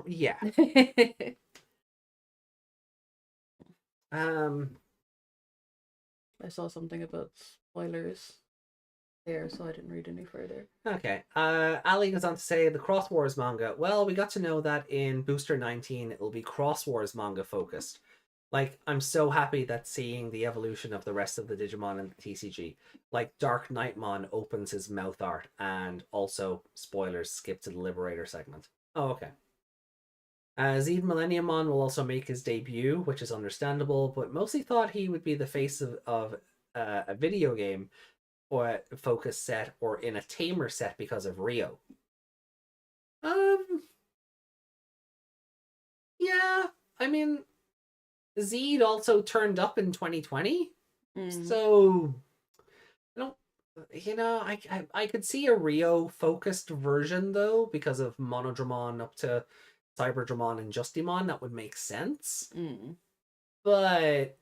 [SPEAKER 2] Yeah.
[SPEAKER 3] I saw something about spoilers there, so I didn't read any further.
[SPEAKER 2] Okay. Ali goes on to say the Cross Wars manga. Well, we got to know that in Booster 19 it'll be Cross Wars manga focused. Like, I'm so happy that seeing the evolution of the rest of the Digimon in the TCG. Like, Dark Knightmon opens his mouth art, and also, spoilers, skip to the Liberator segment. Oh, okay. Zed Millenniummon will also make his debut, which is understandable, but mostly thought he would be the face of a video game or focus set or in a tamer set because of Rio. Yeah, I mean, Zed also turned up in 2020, so I could see a Rio focused version though because of Monodramon up to Cyberdramon and Justimon. That would make sense. But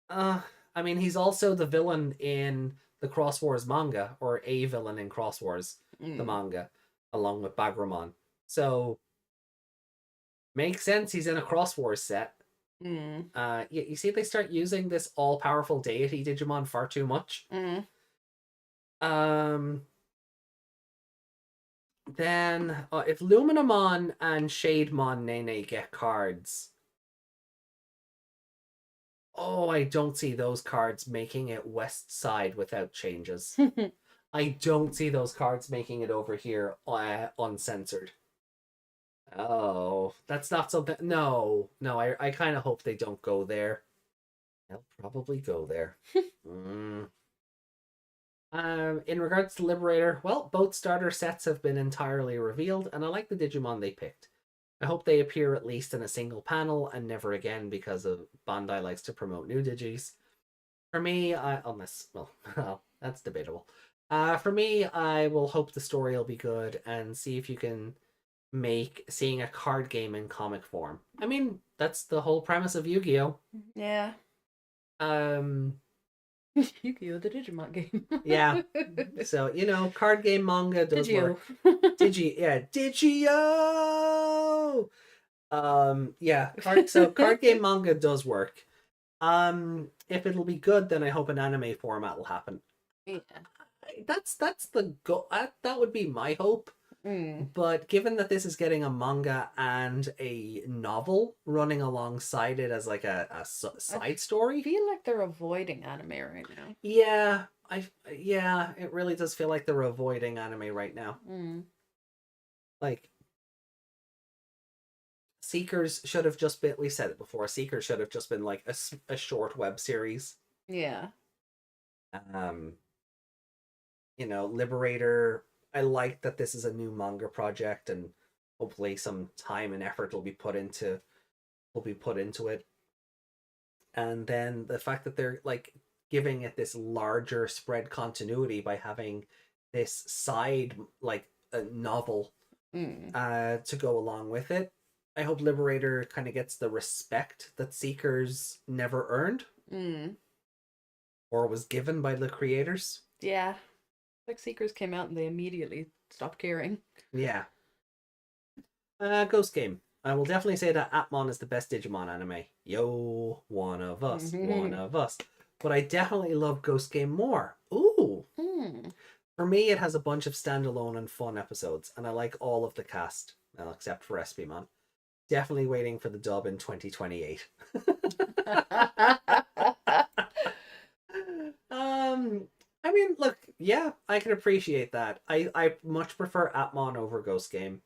[SPEAKER 2] I mean, he's also the villain in the Cross Wars manga, or a villain in Cross Wars the manga, along with Bagramon. So makes sense he's in a Cross Wars set. You see, they start using this all-powerful deity Digimon far too much. Then, if Luminamon and Shademon Nene get cards, I don't see those cards making it West Side without changes. I don't see those cards making it over here uncensored. Oh, that's not something. No, I kind of hope they don't go there. They'll probably go there. In regards to Liberator, well, both starter sets have been entirely revealed, and I like the Digimon they picked. I hope they appear at least in a single panel and never again, because of Bandai likes to promote new Digis. For me, unless, well, that's debatable. For me, I will hope the story will be good and see if you can make seeing a card game in comic form. I mean, that's the whole premise of Yu-Gi-Oh!
[SPEAKER 3] Yeah. Yu-Gi-Oh! The Digimon game.
[SPEAKER 2] Yeah. So, card game manga does
[SPEAKER 3] Digio.
[SPEAKER 2] work. Digio! Yeah, card game manga does work. If it'll be good, then I hope an anime format will happen.
[SPEAKER 3] Yeah.
[SPEAKER 2] That's the go. That would be my hope. But given that this is getting a manga and a novel running alongside it as like a side story,
[SPEAKER 3] I feel like they're avoiding anime right now.
[SPEAKER 2] Yeah, it really does feel like they're avoiding anime right now. Like, Seekers should have just been, we said it before, Seekers should have just been like a short web series.
[SPEAKER 3] Yeah.
[SPEAKER 2] Liberator, I like that this is a new manga project, and hopefully some time and effort will be put into it. And then the fact that they're like giving it this larger spread continuity by having this side like a novel to go along with it. I hope Liberator kind of gets the respect that Seekers never earned or was given by the creators.
[SPEAKER 3] Yeah. Like Seekers came out and they immediately stopped caring.
[SPEAKER 2] Yeah. Ghost Game. I will definitely say that Atmon is the best Digimon anime. Yo, one of us. But I definitely love Ghost Game more. Ooh. For me, it has a bunch of standalone and fun episodes, and I like all of the cast, well, except for SPMon. Definitely waiting for the dub in 2028. I mean, look, yeah, I can appreciate that. I much prefer Atmon over Ghost Game.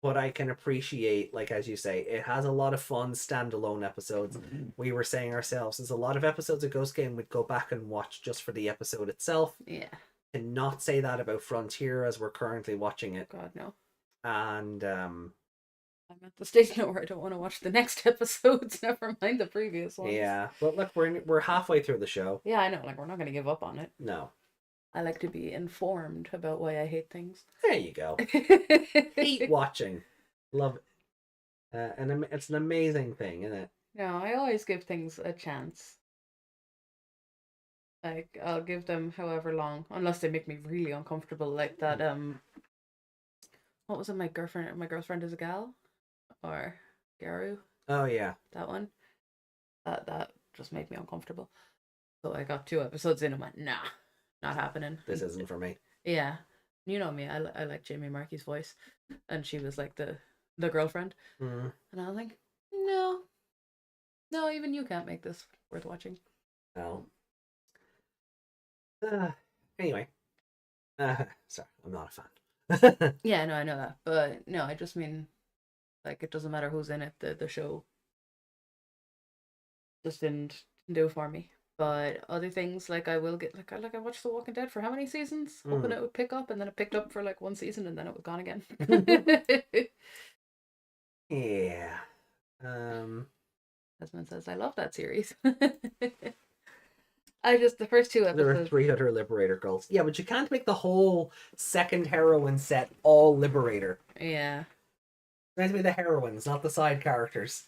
[SPEAKER 2] But I can appreciate, like, as you say, it has a lot of fun standalone episodes. We were saying ourselves, there's a lot of episodes of Ghost Game we'd go back and watch just for the episode itself.
[SPEAKER 3] Yeah.
[SPEAKER 2] Cannot say that about Frontier as we're currently watching it.
[SPEAKER 3] God, no.
[SPEAKER 2] And
[SPEAKER 3] I'm at the stage now where I don't want to watch the next episodes, never mind the previous ones.
[SPEAKER 2] yeah, but look, we're halfway through the show.
[SPEAKER 3] Yeah, I know, like, we're not going to give up on it.
[SPEAKER 2] No.
[SPEAKER 3] I like to be informed about why I hate things.
[SPEAKER 2] There you go. Hate watching. Love it. And it's an amazing thing, isn't it?
[SPEAKER 3] No, I always give things a chance. Like, I'll give them however long, unless they make me really uncomfortable, like that, what was it, my girlfriend is a gal? Or Garu?
[SPEAKER 2] Oh, yeah.
[SPEAKER 3] That one? That just made me uncomfortable. So I got 2 episodes in and went, nah, not happening.
[SPEAKER 2] This isn't for me.
[SPEAKER 3] Yeah. You know me, I like Jamie Markey's voice. And she was like the girlfriend. And I was like, no, even you can't make this worth watching.
[SPEAKER 2] No. Anyway. Sorry, I'm not a fan.
[SPEAKER 3] Yeah, no, I know that. But no, I just mean, like, it doesn't matter who's in it. The show just didn't do it for me. But other things, like, I will get, like I watched The Walking Dead for how many seasons? Hoping it would pick up, and then it picked up for like 1 season, and then it was gone again.
[SPEAKER 2] Yeah.
[SPEAKER 3] Desmond says, I love that series. The first 2 episodes.
[SPEAKER 2] There are 3 other Liberator girls. Yeah, but you can't make the whole second heroine set all Liberator.
[SPEAKER 3] Yeah.
[SPEAKER 2] It's meant to be the heroines, not the side characters.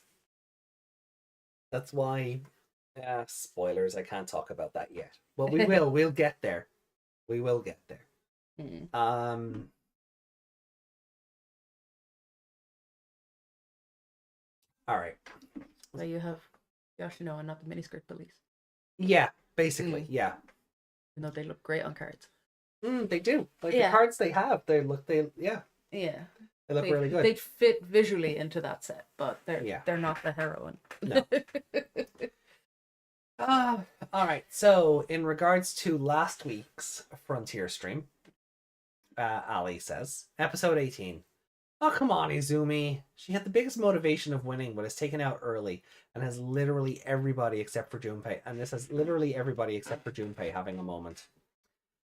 [SPEAKER 2] That's why... spoilers, I can't talk about that yet. But we will. We'll get there. We will get there. Alright.
[SPEAKER 3] So you have Yoshino and not the miniskirt police.
[SPEAKER 2] Yeah, basically, yeah.
[SPEAKER 3] Even though they look great on cards.
[SPEAKER 2] They do. Like, the cards they have, they look really good.
[SPEAKER 3] They fit visually into that set, but they're not the heroine.
[SPEAKER 2] No. All right. So, in regards to last week's Frontier stream, Ali says, episode 18. Oh, come on, Izumi. She had the biggest motivation of winning, but is taken out early and has literally everybody except for Junpei. And this has literally everybody except for Junpei having a moment.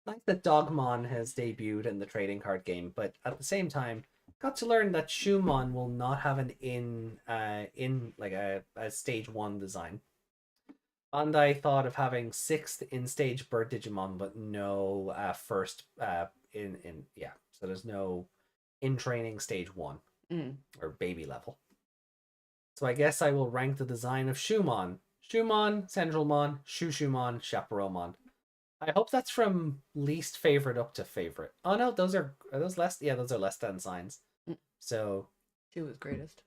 [SPEAKER 2] Like that Dogmon has debuted in the trading card game, but at the same time, got to learn that Shumon will not have an in like a stage 1 design. Bandai thought of having 6th in stage bird Digimon, but no first yeah. So there's no in training stage 1 or baby level. So I guess I will rank the design of Shumon, Centralmon, Shushumon, Chaperomon. I hope that's from least favorite up to favorite. Oh no, those are those less? Yeah, those are less than signs. So
[SPEAKER 3] She was greatest.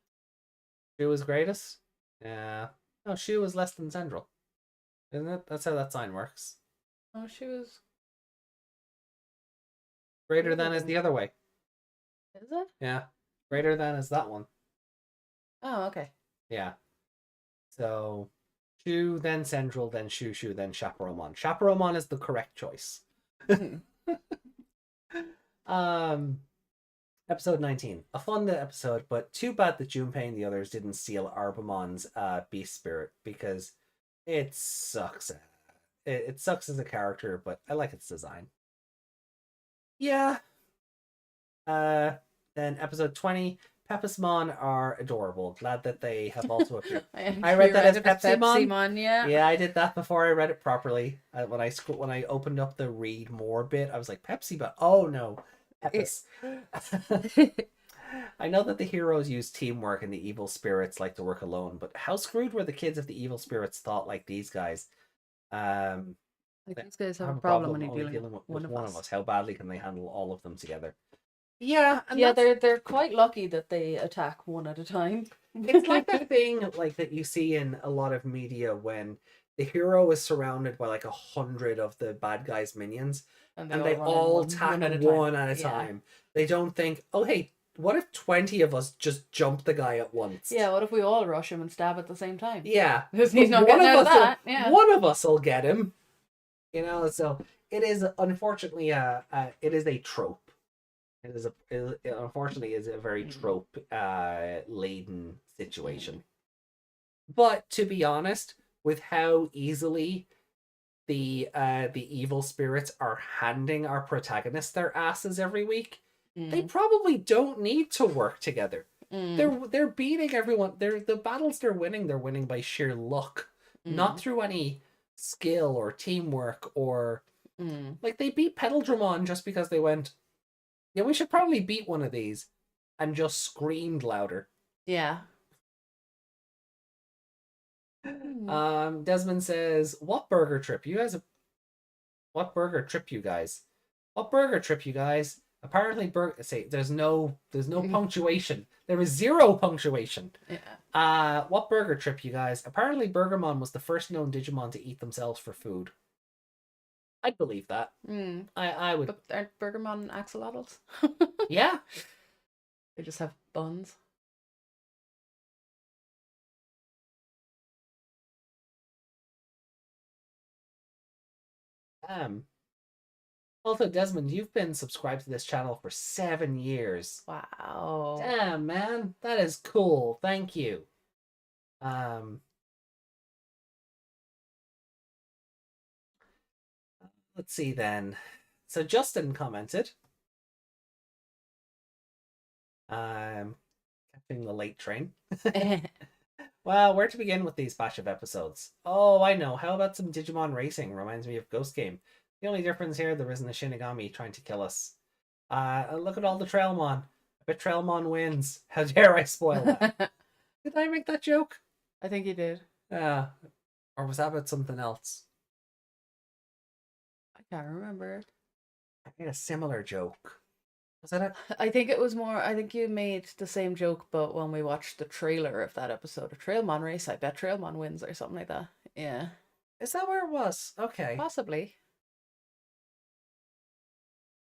[SPEAKER 2] Shu was greatest. Yeah. No, Shu was less than Central. Isn't it? That's how that sign works.
[SPEAKER 3] Oh, she was
[SPEAKER 2] Greater than is the other way.
[SPEAKER 3] Is it?
[SPEAKER 2] Yeah. Greater than is that one.
[SPEAKER 3] Oh, okay.
[SPEAKER 2] Yeah. So Shu, then Central, then Shu, then Chaperomon. Chaperomon is the correct choice. Episode 19. A fun episode, but too bad that Junpei and the others didn't steal Arbormon's Beast Spirit, because it sucks. It sucks as a character, but I like its design. Yeah. Then episode 20. Pepasmon are adorable. Glad that they have also appeared. I read that as Pepsimon.
[SPEAKER 3] Yeah.
[SPEAKER 2] Yeah, I did that before I read it properly. When I opened up the read more bit, I was like, Pepsi, but oh no, Pepis. I know that the heroes use teamwork and the evil spirits like to work alone, but how screwed were the kids if the evil spirits thought like these guys?
[SPEAKER 3] Like these guys have a problem when you're dealing with
[SPEAKER 2] one
[SPEAKER 3] of us.
[SPEAKER 2] of us. How badly can they handle all of them together? Yeah, and
[SPEAKER 3] yeah, they're quite lucky that they attack one at a time.
[SPEAKER 2] It's like that thing like that you see in a lot of media when the hero is surrounded by like 100 of the bad guy's minions, and they all attack one at a time. They don't think, oh hey, what if 20 of us just jump the guy at once?
[SPEAKER 3] Yeah, what if we all rush him and stab at the same time?
[SPEAKER 2] Yeah,
[SPEAKER 3] because he's not getting out of that. Yeah,
[SPEAKER 2] one of us will get him. You know, so it is unfortunately it is a trope. It unfortunately is a very trope laden situation. But to be honest, with how easily the evil spirits are handing our protagonists their asses every week, they probably don't need to work together. They're beating everyone. The battles they're winning by sheer luck, not through any skill or teamwork or like they beat Petaldramon just because they went, yeah, we should probably beat one of these, and just screamed louder.
[SPEAKER 3] Yeah.
[SPEAKER 2] Desmond says, "What burger trip, you guys? What burger trip, you guys? What burger trip, you guys? Apparently, there's no punctuation. There is zero punctuation.
[SPEAKER 3] Yeah.
[SPEAKER 2] What burger trip, you guys? Apparently, Burgermon was the first known Digimon to eat themselves for food. I'd believe that. I would.
[SPEAKER 3] But aren't Burgermon axolotls?
[SPEAKER 2] Yeah.
[SPEAKER 3] They just have buns.
[SPEAKER 2] Also, Desmond, you've been subscribed to this channel for 7 years.
[SPEAKER 3] Wow.
[SPEAKER 2] Damn, man. That is cool. Thank you. Let's see then. So Justin commented. Catching the late train. Well, where to begin with these batch of episodes? Oh, I know. How about some Digimon racing? Reminds me of Ghost Game. The only difference here, there isn't a Shinigami trying to kill us. Look at all the Trailmon. I bet Trailmon wins. How dare I spoil that? Did I make that joke?
[SPEAKER 3] I think you did.
[SPEAKER 2] Or was that about something else?
[SPEAKER 3] I can't remember.
[SPEAKER 2] I made a similar joke. Was that it?
[SPEAKER 3] I think it was more. I think you made the same joke, but when we watched the trailer of that episode of Trailmon Race, I bet Trailmon wins or something like that. Yeah.
[SPEAKER 2] Is that where it was? Okay.
[SPEAKER 3] Possibly.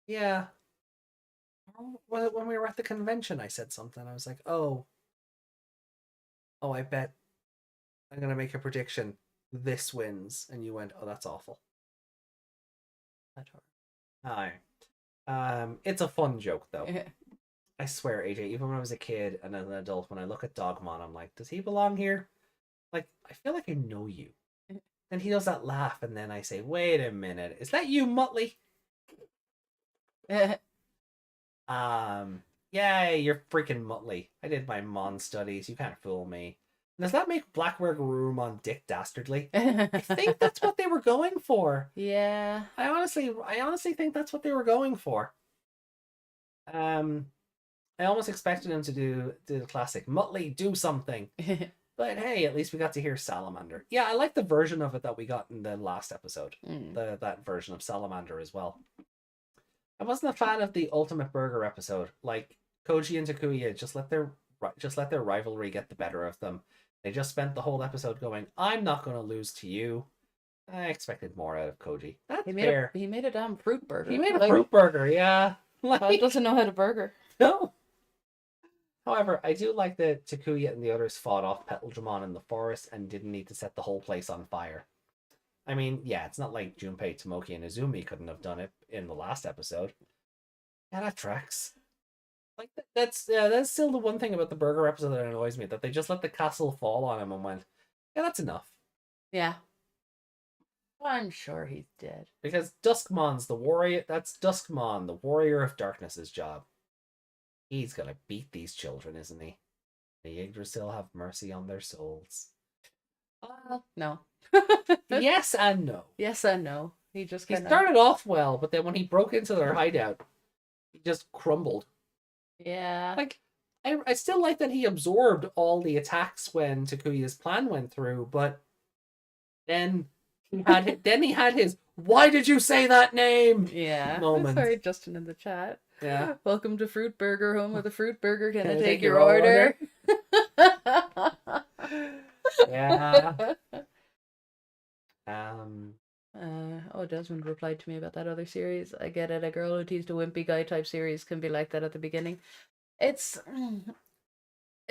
[SPEAKER 2] Yeah. Was it when we were at the convention I said something? I was like, oh, I bet I'm going to make a prediction. this wins, and you went, oh, that's awful. Hi. It's a fun joke though. I swear, AJ, even when I was a kid and an adult, when I look at Dogmon, I'm like, does he belong here? Like, I feel like I know you. Then he does that laugh, and then I say, wait a minute, is that you, Muttley? Yeah, you're freaking Muttley. I did my Mon studies, you can't fool me. Does that make Blackwergarurumon Dick Dastardly? I think that's what they were going for.
[SPEAKER 3] Yeah.
[SPEAKER 2] I honestly think that's what they were going for. I almost expected him to do the classic Muttley, do something. But hey, at least we got to hear Salamander. Yeah, I like the version of it that we got in the last episode. That version of Salamander as well. I wasn't a fan of the Ultimate Burger episode. Like, Koji and Takuya just let their rivalry get the better of them. They just spent the whole episode going, I'm not going to lose to you. I expected more out of Koji. That's fair.
[SPEAKER 3] He made a damn fruit burger.
[SPEAKER 2] He made a fruit burger, yeah.
[SPEAKER 3] He doesn't know how to burger.
[SPEAKER 2] No. However, I do like that Takuya and the others fought off Petaldramon in the forest and didn't need to set the whole place on fire. I mean, yeah, it's not like Junpei, Tomoki, and Izumi couldn't have done it in the last episode. Yeah, that tracks. Like, that's still the one thing about the burger episode that annoys me, that they just let the castle fall on him and went, yeah, that's enough.
[SPEAKER 3] Yeah. I'm sure he's dead.
[SPEAKER 2] Because Duskmon's the warrior. That's Duskmon, the warrior of darkness's job. He's gonna beat these children, isn't he? The Yggdrasil have mercy on their souls.
[SPEAKER 3] No.
[SPEAKER 2] Yes and no.
[SPEAKER 3] Yes and no. He
[SPEAKER 2] started off well, but then when he broke into their hideout, he just crumbled.
[SPEAKER 3] Yeah.
[SPEAKER 2] Like, I still like that he absorbed all the attacks when Takuya's plan went through, but then he had his "Why did you say that name?"
[SPEAKER 3] Yeah.
[SPEAKER 2] moment.
[SPEAKER 3] Sorry, Justin in the chat.
[SPEAKER 2] Yeah.
[SPEAKER 3] Welcome to Fruit Burger, home of the Fruit Burger. Can I take your order?
[SPEAKER 2] Yeah.
[SPEAKER 3] Desmond replied to me about that other series. I get it. A girl who teased a wimpy guy type series can be like that at the beginning. It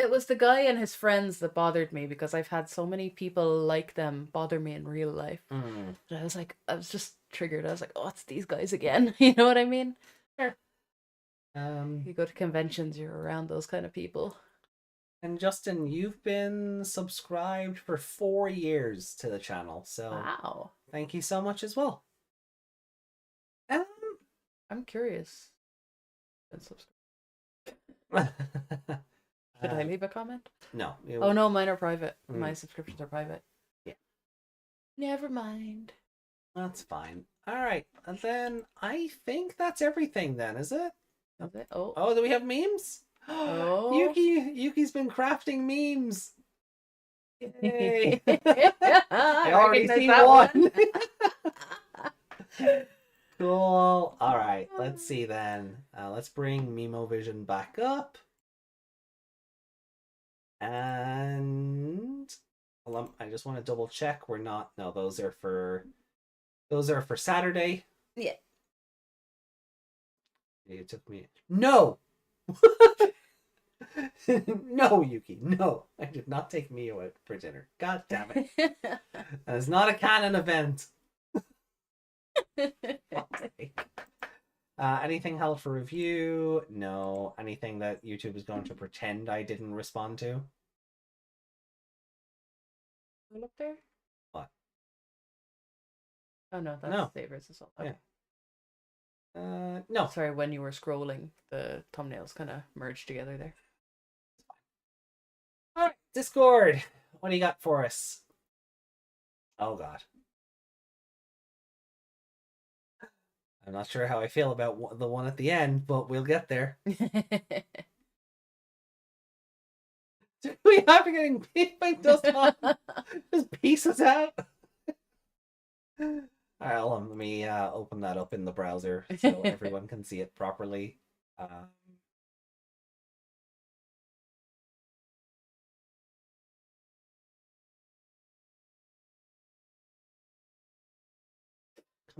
[SPEAKER 3] was the guy and his friends that bothered me, because I've had so many people like them bother me in real life. I was just triggered. I was like, oh, it's these guys again. You know what I mean?
[SPEAKER 2] Sure.
[SPEAKER 3] You go to conventions, you're around those kind of people.
[SPEAKER 2] And Justin, you've been subscribed for 4 years to the channel, so
[SPEAKER 3] wow,
[SPEAKER 2] thank you so much as well.
[SPEAKER 3] I'm curious. Should I leave a comment?
[SPEAKER 2] No.
[SPEAKER 3] Oh no, mine are private. My subscriptions are private.
[SPEAKER 2] Yeah.
[SPEAKER 3] Never mind.
[SPEAKER 2] That's fine. All right, and then I think that's everything. Then is it?
[SPEAKER 3] Is it? Oh.
[SPEAKER 2] Oh, do we have memes?
[SPEAKER 3] Oh.
[SPEAKER 2] Yuki's been crafting memes. Yay!
[SPEAKER 3] I
[SPEAKER 2] already see one. Cool. All right, let's see then. Let's bring Memovision back up. And I just want to double check we're not. No, those are for Saturday.
[SPEAKER 3] Yeah.
[SPEAKER 2] It took me. No. No, Yuki. No, I did not take Mio out for dinner. God damn it. That is not a canon event. Anything held for review? No. Anything that YouTube is going to pretend I didn't respond to?
[SPEAKER 3] Look there.
[SPEAKER 2] What?
[SPEAKER 3] Oh no, that's favorites as well. Okay.
[SPEAKER 2] Yeah. No.
[SPEAKER 3] Sorry, when you were scrolling, the thumbnails kind of merged together there.
[SPEAKER 2] All right, Discord. What do you got for us? Oh God. I'm not sure how I feel about the one at the end, but we'll get there. Do we have to getting beat by Duskmon? Just pieces out. All right, let me open that up in the browser so everyone can see it properly.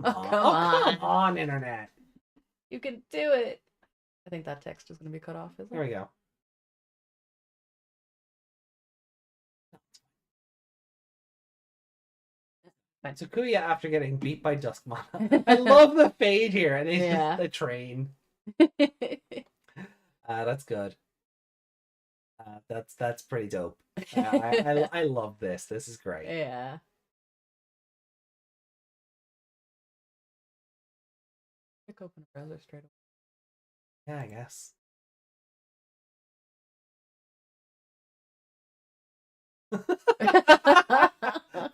[SPEAKER 2] Come on, internet.
[SPEAKER 3] You can do it. I think that text is going to be cut off, isn't it?
[SPEAKER 2] There we go. Tsukuya after getting beat by Duskmon. I love the fade here, and it's
[SPEAKER 3] Yeah.
[SPEAKER 2] just the train. That's good. That's pretty dope. I love this. This is great.
[SPEAKER 3] Yeah. Pick open a browser straight away.
[SPEAKER 2] Yeah, I guess.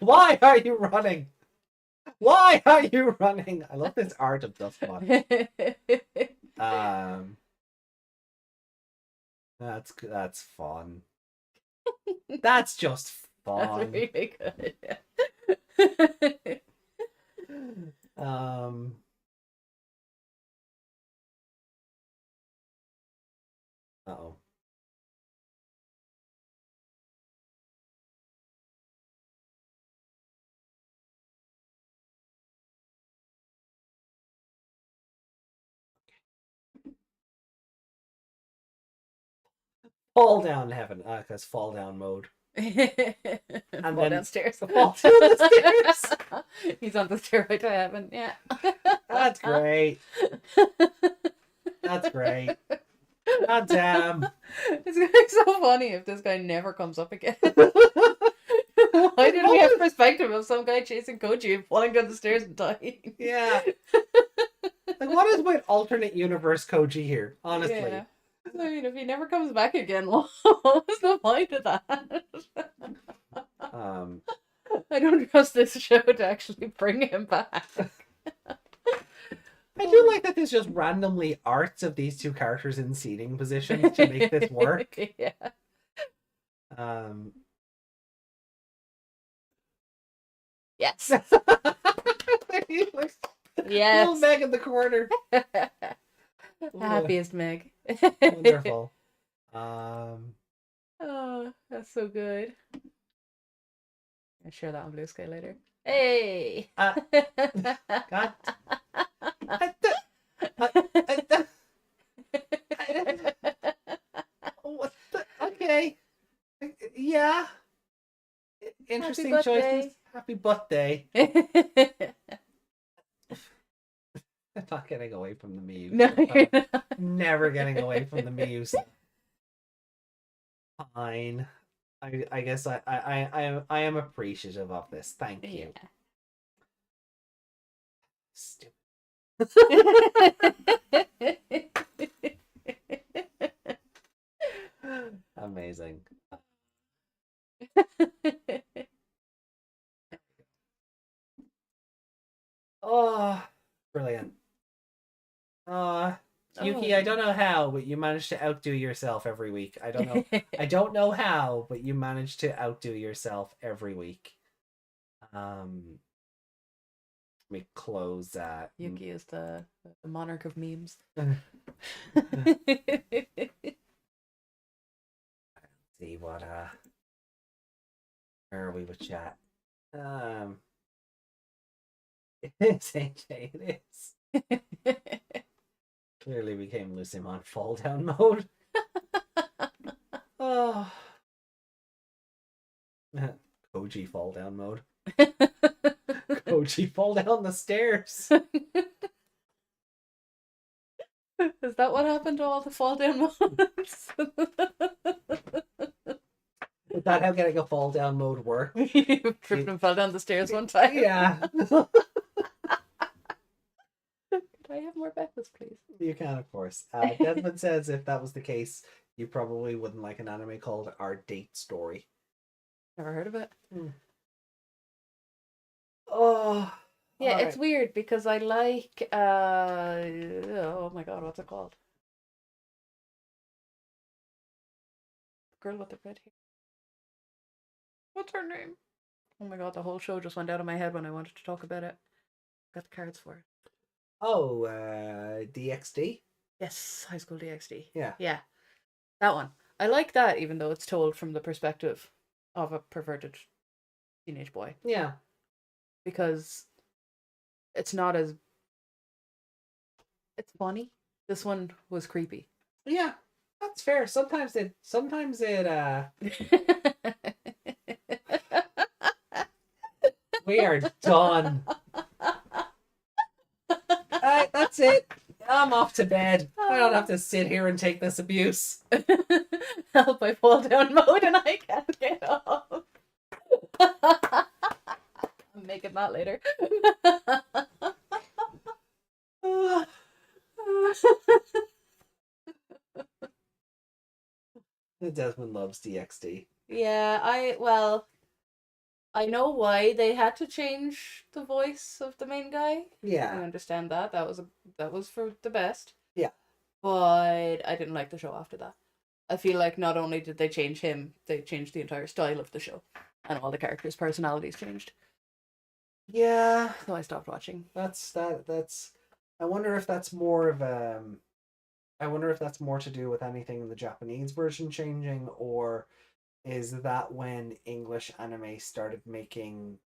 [SPEAKER 2] Why are you running? Why are you running? I love this art of Duskmon. That's fun. That's just
[SPEAKER 3] That's
[SPEAKER 2] fun.
[SPEAKER 3] really good.
[SPEAKER 2] Uh-oh. Fall down heaven, because fall down mode.
[SPEAKER 3] And
[SPEAKER 2] And
[SPEAKER 3] fall
[SPEAKER 2] then
[SPEAKER 3] downstairs.
[SPEAKER 2] Fall down the stairs.
[SPEAKER 3] He's on the stairway to heaven. Yeah.
[SPEAKER 2] That's great. That's great. God damn.
[SPEAKER 3] It's gonna be so funny if this guy never comes up again. Why did we have perspective of some guy chasing Koji and falling down the stairs and dying?
[SPEAKER 2] Yeah. Like, what is with alternate universe Koji here? Honestly.
[SPEAKER 3] Yeah. I mean, if he never comes back again, what was the point of that? I don't trust this show to actually bring him back.
[SPEAKER 2] I do like that there's just randomly arts of these two characters in seating positions to make this work.
[SPEAKER 3] Yeah. Yes. Yes.
[SPEAKER 2] Little Meg in the corner.
[SPEAKER 3] Happiest Meg.
[SPEAKER 2] Wonderful.
[SPEAKER 3] Oh, that's so good. I'll share that on Blue Sky later. Hey!
[SPEAKER 2] God. What the? Okay. Yeah. Interesting choices. Happy birthday. I'm not getting away from the Muse.
[SPEAKER 3] No, you're not.
[SPEAKER 2] Never getting away from the Muse. Fine. I guess I am appreciative of this. Thank you.
[SPEAKER 3] Yeah.
[SPEAKER 2] Stupid. Amazing. Oh, brilliant. Yuki, I don't know how, but you managed to outdo yourself every week. I don't know. I don't know how, but you managed to outdo yourself every week. Let me close that.
[SPEAKER 3] Yuki is the monarch of memes.
[SPEAKER 2] See what where are we with chat? It's AJ, it is. Clearly became Lucimon fall down mode. Oh. Koji fall down mode. Koji fall down the stairs.
[SPEAKER 3] Is that what happened to all the fall down modes?
[SPEAKER 2] Is that how getting a fall down mode works?
[SPEAKER 3] You tripped and fell down the stairs one time.
[SPEAKER 2] Yeah.
[SPEAKER 3] Could I have more breakfast, please?
[SPEAKER 2] You can, of course. Desmond says if that was the case, you probably wouldn't like an anime called Our Date Story.
[SPEAKER 3] Never heard of it.
[SPEAKER 2] Oh.
[SPEAKER 3] Yeah, it's weird because I like oh my god, what's it called? Girl with the red hair. What's her name? Oh my god, the whole show just went out of my head when I wanted to talk about it. Got the cards for it.
[SPEAKER 2] Oh, DxD?
[SPEAKER 3] Yes, High School DxD.
[SPEAKER 2] Yeah.
[SPEAKER 3] Yeah. That one. I like that even though it's told from the perspective of a perverted teenage boy.
[SPEAKER 2] Yeah.
[SPEAKER 3] Because it's not as... It's funny. This one was creepy.
[SPEAKER 2] Yeah, that's fair. Sometimes it We are done. Alright, that's it. I'm off to bed. I don't have to sit here and take this abuse.
[SPEAKER 3] Help, I fall down mode and I can't get up. I'm making that later.
[SPEAKER 2] Desmond loves DXD.
[SPEAKER 3] Yeah, I know why they had to change the voice of the main guy. I
[SPEAKER 2] Yeah.
[SPEAKER 3] understand that. That was for the best.
[SPEAKER 2] Yeah.
[SPEAKER 3] But I didn't like the show after that. I feel like not only did they change him, they changed the entire style of the show. And all the characters' personalities changed.
[SPEAKER 2] Yeah.
[SPEAKER 3] So I stopped watching.
[SPEAKER 2] That's I wonder if that's more of I wonder if that's more to do with anything in the Japanese version changing, or is that when English anime started making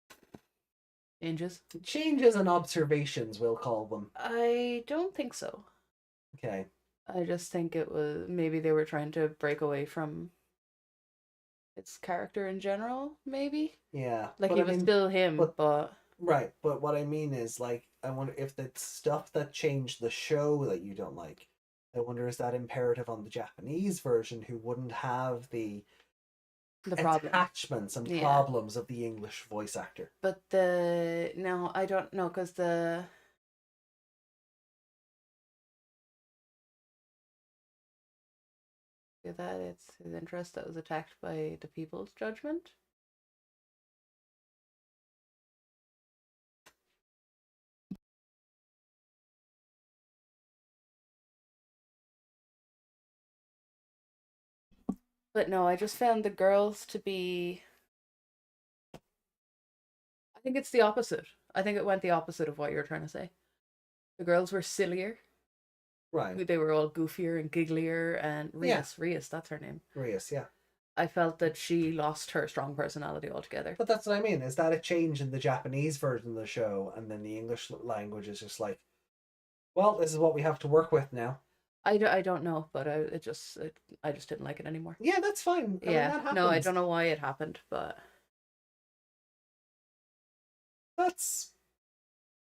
[SPEAKER 2] changes and observations, we'll call them.
[SPEAKER 3] I don't think so.
[SPEAKER 2] Okay.
[SPEAKER 3] I just think it was maybe they were trying to break away from its character in general, maybe.
[SPEAKER 2] Yeah.
[SPEAKER 3] Like
[SPEAKER 2] but
[SPEAKER 3] he
[SPEAKER 2] I
[SPEAKER 3] was
[SPEAKER 2] mean,
[SPEAKER 3] still him, but
[SPEAKER 2] right, but what I mean is, like, I wonder if the stuff that changed the show that you don't like, I wonder is that imperative on the Japanese version, who wouldn't have the
[SPEAKER 3] problem.
[SPEAKER 2] attachments and problems of the English voice actor.
[SPEAKER 3] But no, I don't know, because that it's his interest that was attacked by the people's judgment. But no, I just found the girls to be... I think it's the opposite. I think it went the opposite of what you were trying to say. The girls were sillier.
[SPEAKER 2] Right.
[SPEAKER 3] They were all goofier and gigglier, and Rias, that's her name.
[SPEAKER 2] Rias, yeah.
[SPEAKER 3] I felt that she lost her strong personality altogether.
[SPEAKER 2] But that's what I mean. Is that a change in the Japanese version of the show, and then the English language is just like, well, this is what we have to work with now.
[SPEAKER 3] I don't know, but I just didn't like it anymore.
[SPEAKER 2] Yeah, that's fine.
[SPEAKER 3] I mean, no, I don't know why it happened, but
[SPEAKER 2] that's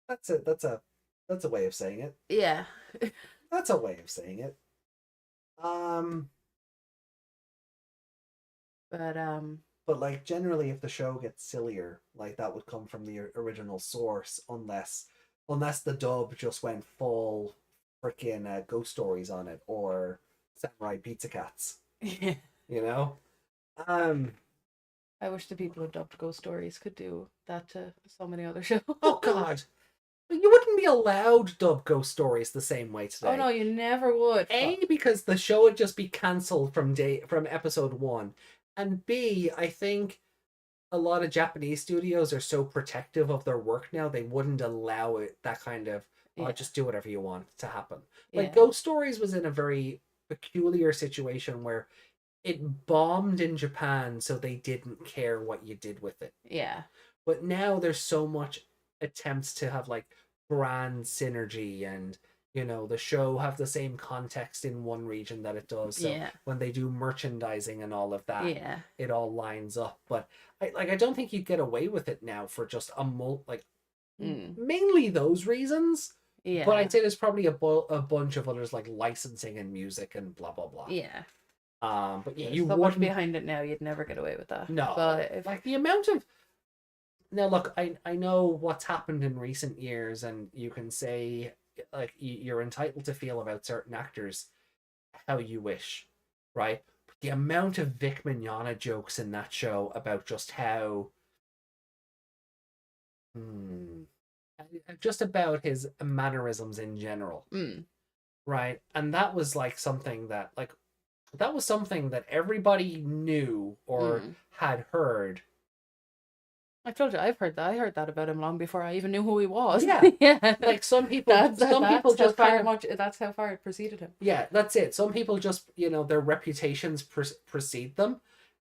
[SPEAKER 2] a way of saying it.
[SPEAKER 3] Yeah.
[SPEAKER 2] That's a way of saying it. But like generally, if the show gets sillier, like that would come from the original source, unless the dub just went full freaking Ghost Stories on it, or Samurai Pizza Cats.
[SPEAKER 3] Yeah.
[SPEAKER 2] You know.
[SPEAKER 3] I wish the people who dubbed Ghost Stories could do that to so many other shows.
[SPEAKER 2] Oh God. You wouldn't be allowed to dub Ghost Stories the same way today.
[SPEAKER 3] Oh no, you never would.
[SPEAKER 2] A, because the show would just be cancelled from episode 1. And B, I think a lot of Japanese studios are so protective of their work now, they wouldn't allow it that kind of just do whatever you want to happen. Like Ghost Stories was in a very peculiar situation where it bombed in Japan, so they didn't care what you did with it.
[SPEAKER 3] Yeah.
[SPEAKER 2] But now there's so much attempts to have like brand synergy, and you know the show have the same context in one region that it does, so when they do merchandising and all of that, it all lines up. But I don't think you'd get away with it now for just mainly those reasons. But I'd say there's probably a bunch of others, like licensing and music and blah blah blah. But yeah, you
[SPEAKER 3] so
[SPEAKER 2] wouldn't
[SPEAKER 3] much behind it now, you'd never get away with that.
[SPEAKER 2] No,
[SPEAKER 3] but
[SPEAKER 2] like the amount of... Now, look, I know what's happened in recent years, and you can say, like, you're entitled to feel about certain actors how you wish, right? But the amount of Vic Mignogna jokes in that show about just how... just about his mannerisms in general, right? And that was, like, something that, like, that was something that everybody knew or had heard.
[SPEAKER 3] I told you, I've heard that. I heard that about him long before I even knew who he was.
[SPEAKER 2] Yeah,
[SPEAKER 3] yeah.
[SPEAKER 2] Like some people just
[SPEAKER 3] that's how far it preceded him.
[SPEAKER 2] Yeah, that's it. Some people just, you know, their reputations precede them,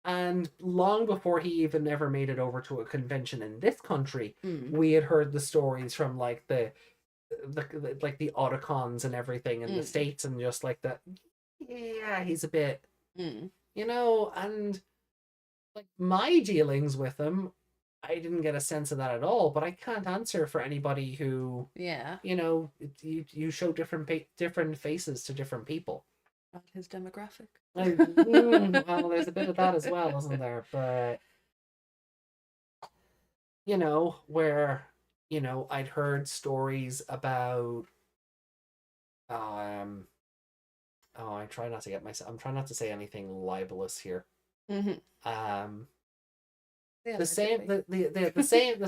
[SPEAKER 2] and long before he even ever made it over to a convention in this country, we had heard the stories from like the Otakons and everything in the States, and just like that. Yeah, he's a bit, you know, and like my dealings with him I didn't get a sense of that at all. But I can't answer for anybody who,
[SPEAKER 3] Yeah.
[SPEAKER 2] you show different faces to different people.
[SPEAKER 3] Not his demographic.
[SPEAKER 2] Well, there's a bit of that as well, isn't there? But where I'd heard stories about I try not to get myself. I'm trying not to say anything libelous here.
[SPEAKER 3] Mm-hmm. Yeah,
[SPEAKER 2] The same, the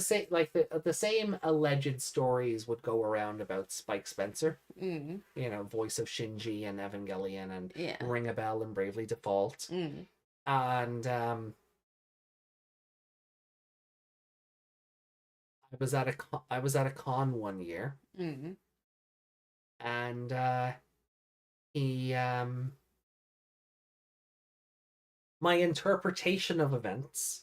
[SPEAKER 2] same, like the same alleged stories would go around about Spike Spencer. Voice of Shinji and Evangelion and Ring a Bell and Bravely Default. And I was at a con one year. And he my interpretation of events,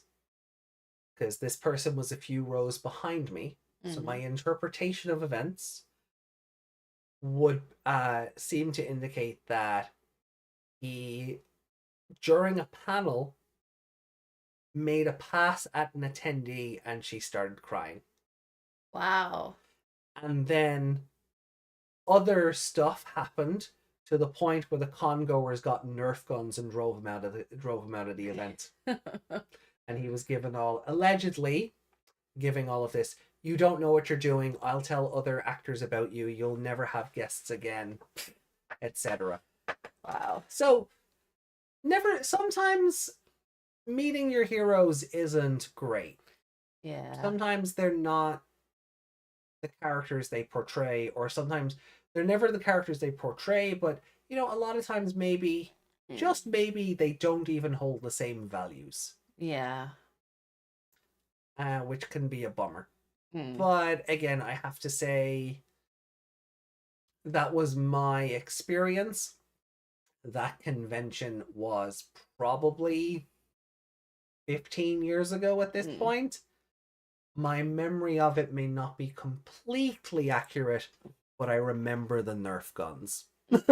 [SPEAKER 2] because this person was a few rows behind me, so my interpretation of events would seem to indicate that he, during a panel, made a pass at an attendee and she started crying.
[SPEAKER 3] Wow.
[SPEAKER 2] And then other stuff happened to the point where the con-goers got Nerf guns and drove him out of the event. And he was allegedly giving all of this. You don't know what you're doing. I'll tell other actors about you. You'll never have guests again, etc.
[SPEAKER 3] Wow.
[SPEAKER 2] So, sometimes meeting your heroes isn't great.
[SPEAKER 3] Yeah.
[SPEAKER 2] Sometimes they're not the characters they portray, or sometimes they're never the characters they portray, but a lot of times maybe, just maybe, they don't even hold the same values.
[SPEAKER 3] Yeah.
[SPEAKER 2] Which can be a bummer. But again, I have to say that was my experience. That convention was probably 15 years ago at this point. My memory of it may not be completely accurate, but I remember the Nerf guns. So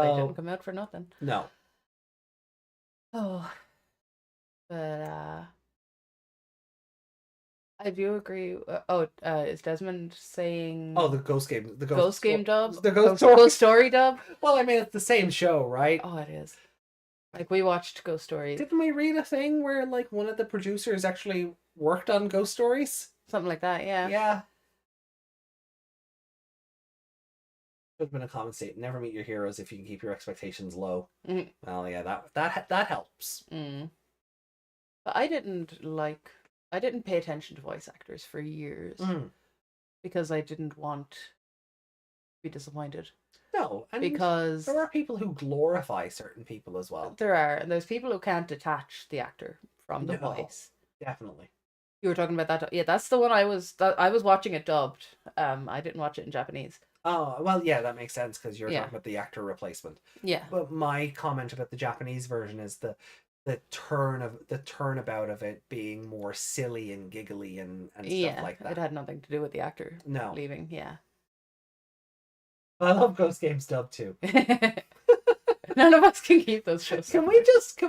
[SPEAKER 3] they didn't come out for nothing.
[SPEAKER 2] No.
[SPEAKER 3] Oh, but I do agree. Is Desmond saying?
[SPEAKER 2] Oh, the Ghost Game,
[SPEAKER 3] Ghost Game dub,
[SPEAKER 2] the
[SPEAKER 3] Ghost Story dub.
[SPEAKER 2] Well, I mean, it's the same show, right?
[SPEAKER 3] Oh, it is. Like, we watched Ghost Story.
[SPEAKER 2] Didn't we read a thing where like one of the producers actually worked on Ghost Stories?
[SPEAKER 3] Something like that, yeah.
[SPEAKER 2] Yeah. Should have been a common statement. Never meet your heroes if you can keep your expectations low. Well, yeah, that helps.
[SPEAKER 3] But I didn't pay attention to voice actors for years because I didn't want to be disappointed.
[SPEAKER 2] No, and
[SPEAKER 3] because
[SPEAKER 2] there are people who glorify certain people as well.
[SPEAKER 3] There are, and there's people who can't detach the actor from the voice.
[SPEAKER 2] Definitely.
[SPEAKER 3] You were talking about that. Yeah, that's the one I was watching it dubbed. I didn't watch it in Japanese.
[SPEAKER 2] Oh, well, yeah, that makes sense because you're talking about the actor replacement.
[SPEAKER 3] Yeah.
[SPEAKER 2] But my comment about the Japanese version is the turnabout of it being more silly and giggly and stuff like that.
[SPEAKER 3] It had nothing to do with the actor leaving. Yeah.
[SPEAKER 2] I love Ghost Games dub too.
[SPEAKER 3] None of us can keep those shows.
[SPEAKER 2] Can we just?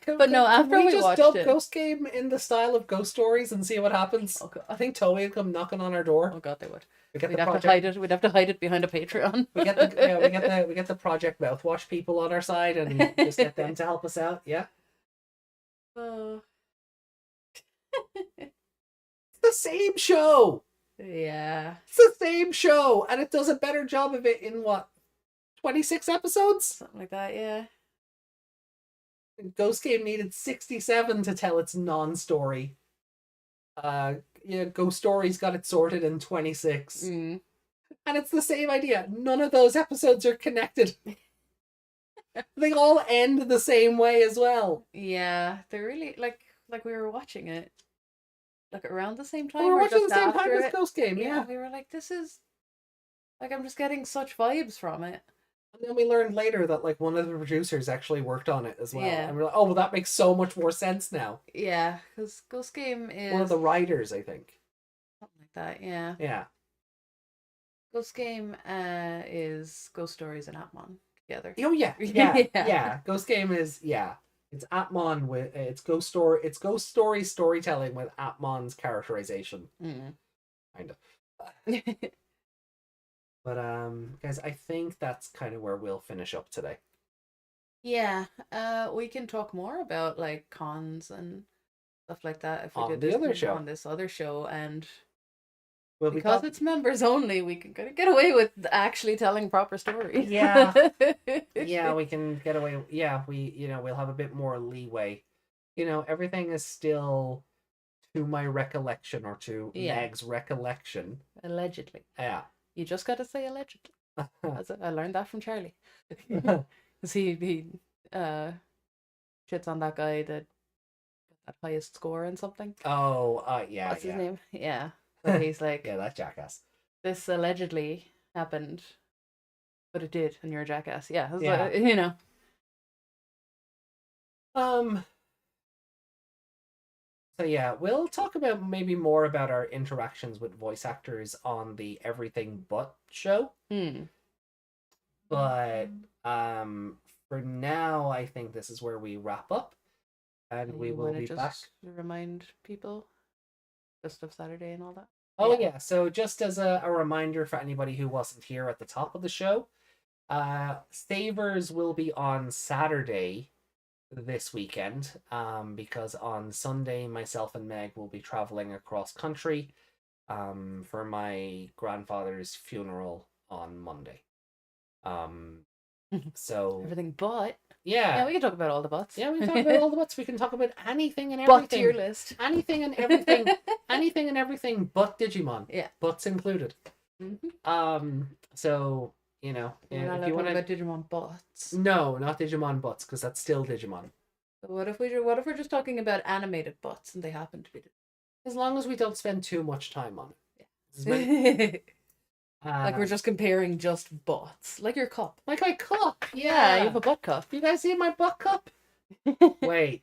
[SPEAKER 3] But no, after we
[SPEAKER 2] just
[SPEAKER 3] watched
[SPEAKER 2] dub
[SPEAKER 3] it,
[SPEAKER 2] Ghost Game in the style of Ghost Stories and see what happens.
[SPEAKER 3] Oh,
[SPEAKER 2] I think Toei would come knocking on our door.
[SPEAKER 3] Oh God, they would.
[SPEAKER 2] We'd
[SPEAKER 3] have to hide it. We'd have to hide it behind a Patreon.
[SPEAKER 2] we get the Project Mouthwash people on our side and just get them to help us out. Yeah.
[SPEAKER 3] Oh.
[SPEAKER 2] It's the same show.
[SPEAKER 3] Yeah.
[SPEAKER 2] It's the same show, and it does a better job of it in 26 episodes?
[SPEAKER 3] Something like that, yeah.
[SPEAKER 2] Ghost Game needed 67 to tell its non-story. Ghost Story's got it sorted in 26. And it's the same idea. None of those episodes are connected. They all end the same way as well.
[SPEAKER 3] Yeah, they're really, like we were watching it. Like around the same time.
[SPEAKER 2] We were watching the same time
[SPEAKER 3] as
[SPEAKER 2] as Ghost Game, yeah.
[SPEAKER 3] We were like, this is... Like, I'm just getting such vibes from it.
[SPEAKER 2] And then we learned later that like one of the producers actually worked on it as well.
[SPEAKER 3] Yeah.
[SPEAKER 2] And we're like, oh, well, that makes so much more sense now.
[SPEAKER 3] Yeah, because Ghost Game is...
[SPEAKER 2] One of the writers, I think.
[SPEAKER 3] Something like that, yeah.
[SPEAKER 2] Yeah.
[SPEAKER 3] Ghost Game is Ghost Stories and Arbormon together.
[SPEAKER 2] Oh, yeah. Yeah. Yeah. Ghost Game is, yeah. It's Atmon with it's ghost story storytelling with Atmon's characterization,
[SPEAKER 3] Mm.
[SPEAKER 2] kind of. But guys, I think that's kind of where we'll finish up today.
[SPEAKER 3] Yeah, we can talk more about like cons and stuff like that if we
[SPEAKER 2] On
[SPEAKER 3] did
[SPEAKER 2] the
[SPEAKER 3] this
[SPEAKER 2] other show.
[SPEAKER 3] on this other show, and
[SPEAKER 2] We'll be
[SPEAKER 3] because it's members only, we can kind of get away with actually telling proper stories.
[SPEAKER 2] Yeah. Yeah, we can get away. Yeah, we'll have a bit more leeway. Everything is still to my recollection or to
[SPEAKER 3] Yeah.
[SPEAKER 2] Meg's recollection.
[SPEAKER 3] Allegedly.
[SPEAKER 2] Yeah.
[SPEAKER 3] You just got to say allegedly. I learned that from Charlie. Because he shits on that guy that got that highest score in something.
[SPEAKER 2] Oh, yeah.
[SPEAKER 3] What's his name? Yeah. But he's like,
[SPEAKER 2] Yeah, that jackass.
[SPEAKER 3] this allegedly happened, but it did, and you're a jackass. Yeah. It's
[SPEAKER 2] Yeah.
[SPEAKER 3] like,
[SPEAKER 2] So yeah, we'll talk about maybe more about our interactions with voice actors on the Everything But show. But for now, I think this is where we wrap up, and we will be back.
[SPEAKER 3] Remind people just of Saturday and all that.
[SPEAKER 2] Oh yeah, so just as a reminder for anybody who wasn't here at the top of the show, Savers will be on Saturday this weekend, because on Sunday myself and Meg will be traveling across country for my grandfather's funeral on Monday. So
[SPEAKER 3] everything but
[SPEAKER 2] yeah,
[SPEAKER 3] we can talk about all the butts.
[SPEAKER 2] Yeah, we can talk about all the butts. We can talk about anything and everything.
[SPEAKER 3] Butt tier list.
[SPEAKER 2] Anything and everything. Anything and everything but Digimon.
[SPEAKER 3] Yeah.
[SPEAKER 2] Butts included. So,
[SPEAKER 3] we're not
[SPEAKER 2] if you want
[SPEAKER 3] about Digimon butts.
[SPEAKER 2] No, not Digimon butts, because that's still Digimon.
[SPEAKER 3] So what if we're just talking about animated butts and they happen to be
[SPEAKER 2] As long as we don't spend too much time on it.
[SPEAKER 3] like we're just comparing just butts. Like your cup.
[SPEAKER 2] Like my cup.
[SPEAKER 3] Yeah, you have a butt cup.
[SPEAKER 2] You guys see my butt cup? Wait.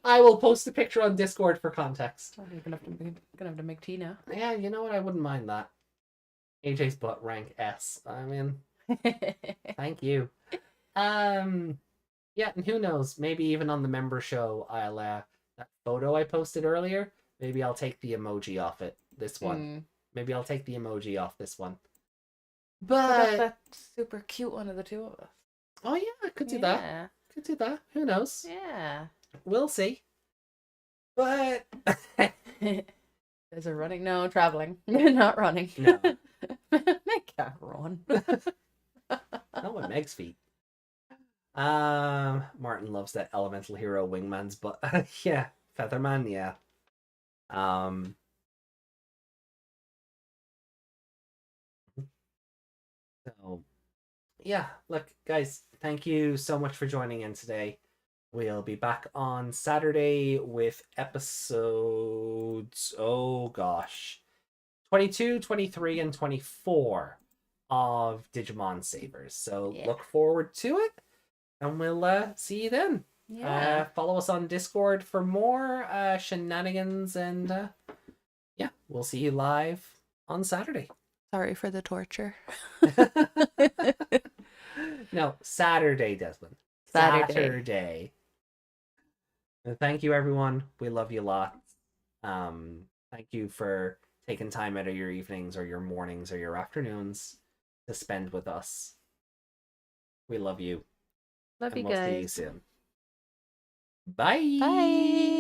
[SPEAKER 2] I will post a picture on Discord for context.
[SPEAKER 3] You're gonna have to make tea now.
[SPEAKER 2] Yeah, you know what? I wouldn't mind that. AJ's butt rank S. I mean, thank you. Yeah, and who knows? Maybe even on the member show, I'll that photo I posted earlier. Maybe I'll take the emoji off it. This one. Maybe I'll take the emoji off this one. But
[SPEAKER 3] that super cute one of the two of us.
[SPEAKER 2] Oh yeah, I could do that. Could do that. Who knows?
[SPEAKER 3] Yeah.
[SPEAKER 2] We'll see. But
[SPEAKER 3] Is it running? No, traveling. Not running.
[SPEAKER 2] No.
[SPEAKER 3] Meg can't run.
[SPEAKER 2] Not with Meg's feet. Martin loves that elemental hero wingman's, but yeah, Featherman, yeah. So yeah, look, guys, thank you so much for joining in today. We'll be back on Saturday with episodes, 22, 23, and 24 of Digimon Savers. So look forward to it, and we'll see you then.
[SPEAKER 3] Yeah.
[SPEAKER 2] Follow us on Discord for more shenanigans, and yeah, we'll see you live on Saturday.
[SPEAKER 3] Sorry for the torture.
[SPEAKER 2] No, Saturday, Desmond. Saturday. And thank you, everyone. We love you lots. Thank you for taking time out of your evenings or your mornings or your afternoons to spend with us. We love you.
[SPEAKER 3] Love you
[SPEAKER 2] We'll
[SPEAKER 3] guys.
[SPEAKER 2] see you soon. Bye.
[SPEAKER 3] Bye.